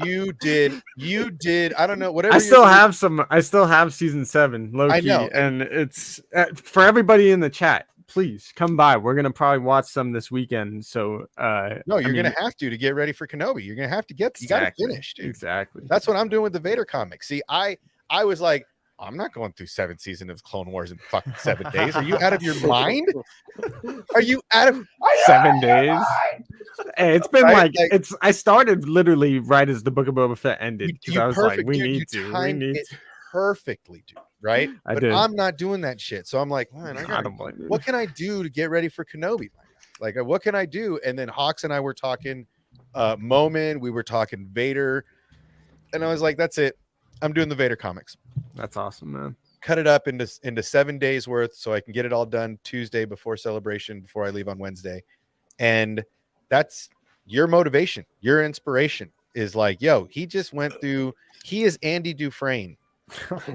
you did. I don't know. Whatever. I still have season 7. Low key, I know, and it's for everybody in the chat. Please come by. We're gonna probably watch some this weekend. So no, you're gonna have to get ready for Kenobi. You're gonna have to get. You gotta finish, dude. Exactly. That's what I'm doing with the Vader comics. See, I was like, I'm not going through 7 seasons of Clone Wars in fucking 7 days. Are you out of your mind? Are you out of 7 days? Hey, it's been I started literally right as the Book of Boba Fett ended, because I was like, we need to. Perfectly, dude. Right? I but did. I'm not doing that shit. So I'm like, man, what can I do to get ready for Kenobi? Like, what can I do? And then Hawks and I were talking Moment. We were talking Vader. And I was like, that's it. I'm doing the Vader comics. That's awesome, man. Cut it up into 7 days worth, so I can get it all done Tuesday before Celebration, before I leave on Wednesday. And that's your motivation, your inspiration is like, yo, he just went through, he is Andy Dufresne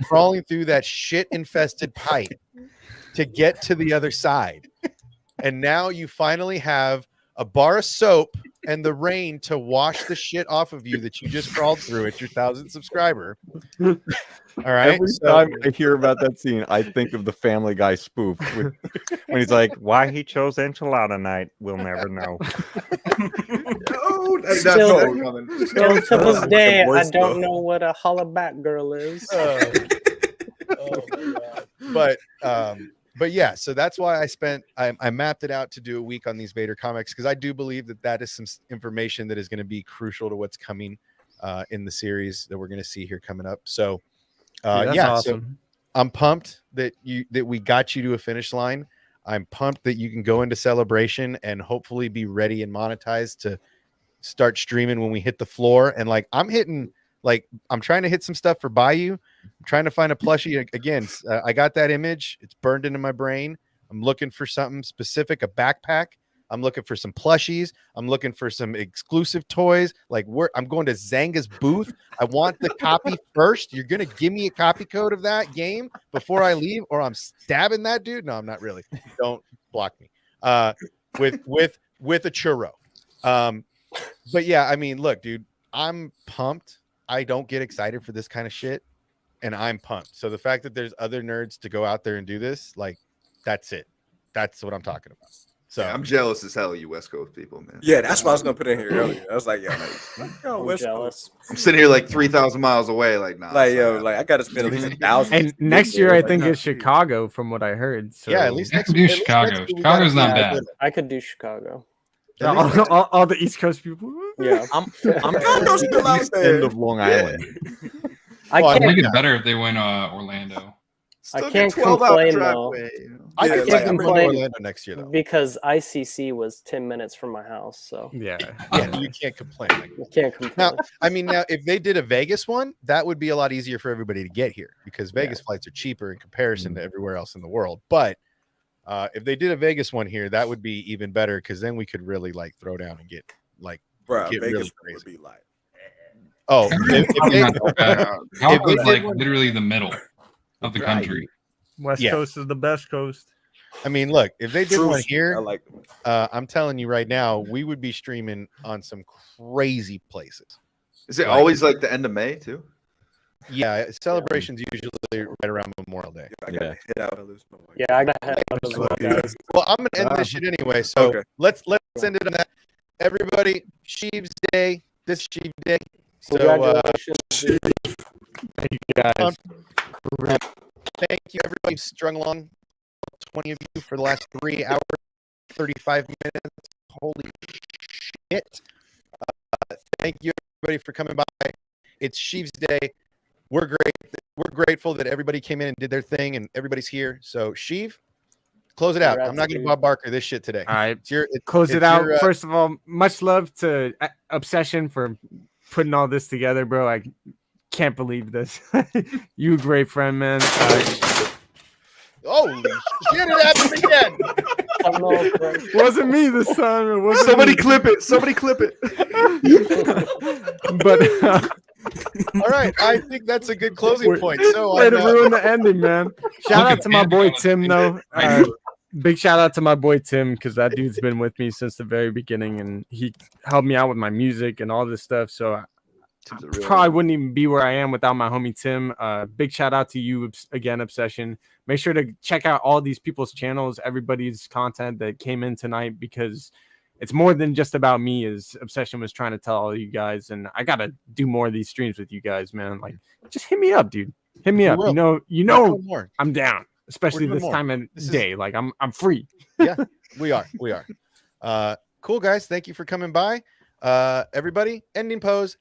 crawling through that shit infested pipe to get to the other side. And now you finally have a bar of soap and the rain to wash the shit off of you that you just crawled through at your 1,000th subscriber. All right. Every so- time I hear about that scene, I think of the Family Guy spoof when he's like, "Why he chose enchilada night, we'll never know." Oh, that's Still, so coming. still to this Like day, a voice, I don't though. know what a holla back girl is. But yeah, so that's why I mapped it out to do a week on these Vader comics, because I do believe that is some information that is going to be crucial to what's coming in the series that we're going to see here coming up. So Dude, that's awesome. so I'm pumped that we got you to a finish line. I'm pumped that you can go into Celebration and hopefully be ready and monetized to start streaming when we hit the floor. And like I'm trying to hit some stuff for Bayou. I'm trying to find a plushie again. I got that image. It's burned into my brain. I'm looking for something specific, a backpack. I'm looking for some plushies. I'm looking for some exclusive toys. Like I'm going to Zanga's booth. I want the copy first. You're going to give me a copy code of that game before I leave, or I'm stabbing that dude. No, I'm not really. Don't block me. With a churro. But yeah, I mean, look, dude, I'm pumped. I don't get excited for this kind of shit, and I'm pumped. So the fact that there's other nerds to go out there and do this, like, that's it. That's what I'm talking about. So Yeah, I'm jealous as hell of you West Coast people, man. Yeah, that's what I was gonna put in here earlier. I was like, yo, I'm jealous. I'm sitting here like 3,000 miles away. Like, nah. Like, yo, like I gotta spend at least 1,000. And next year, I think it's Chicago, from what I heard. So. Yeah, at least I can do Chicago. Chicago's not bad. I could do Chicago. All the East Coast people. Yeah. I'm still out there. End of Long Island. I I can't. think it's better if they win Orlando. I can't complain though. I can't can complain Orlando next year though, because ICC was 10 minutes from my house. So yeah, you can't complain. you can't complain. Now, I mean, if they did a Vegas one, that would be a lot easier for everybody to get here because Vegas flights are cheaper in comparison to everywhere else in the world. But if they did a Vegas one here, that would be even better because then we could really like throw down and get like Vegas really would crazy. be like, Oh, Probably not that bad. Chicago is did like one- literally the middle of the country. West Yeah. Coast is the best coast. I mean, look, if they did True. one here, I like them. I'm telling you right now, we would be streaming on some crazy places. Is it always like the end of May too? Yeah, celebrations usually right around Memorial Day. I gotta hit out of this. Yeah, I got head out as well, guys. Well, I'm gonna end this shit anyway. So Okay. let's end it on that. Everybody, Sheaves Day. This is Sheaves Day. So Congratulations. Thank you guys. thank you everybody who strung along. 20 of you for the last 3 hours, 35 minutes. Holy shit! Thank you everybody for coming by. It's Sheaves Day. We're great. We're grateful that everybody came in and did their thing, and everybody's here. So, Sheev, close it out. Congrats, I'm not going to dude. Bob Barker this shit today. All right, It's close it it's out. your, First of all, much love to Obsession for putting all this together, bro. I can't believe this. You a great friend, man. Holy shit! It happened again. Wasn't me this time. It wasn't Somebody me. clip it. Somebody clip it. But All right, I think that's a good closing point. So, way to on, ruin the ending, man. Shout Look out at to my Panda boy on Tim, the though. right. Big shout out to my boy Tim because that dude's been with me since the very beginning, and he helped me out with my music and all this stuff. So I probably wouldn't even be where I am without my homie Tim. Big shout out to you again, Obsession. Make sure to check out all these people's channels, everybody's content that came in tonight, because it's more than just about me, as Obsession was trying to tell all you guys. And I gotta do more of these streams with you guys, man. Like, just hit me up, dude. Hit me We up. will. You We're know, doing more. I'm down, especially doing this more. time of This is- day. Like, I'm free. Yeah, we are. Cool, guys. Thank you for coming by. Everybody, ending pose.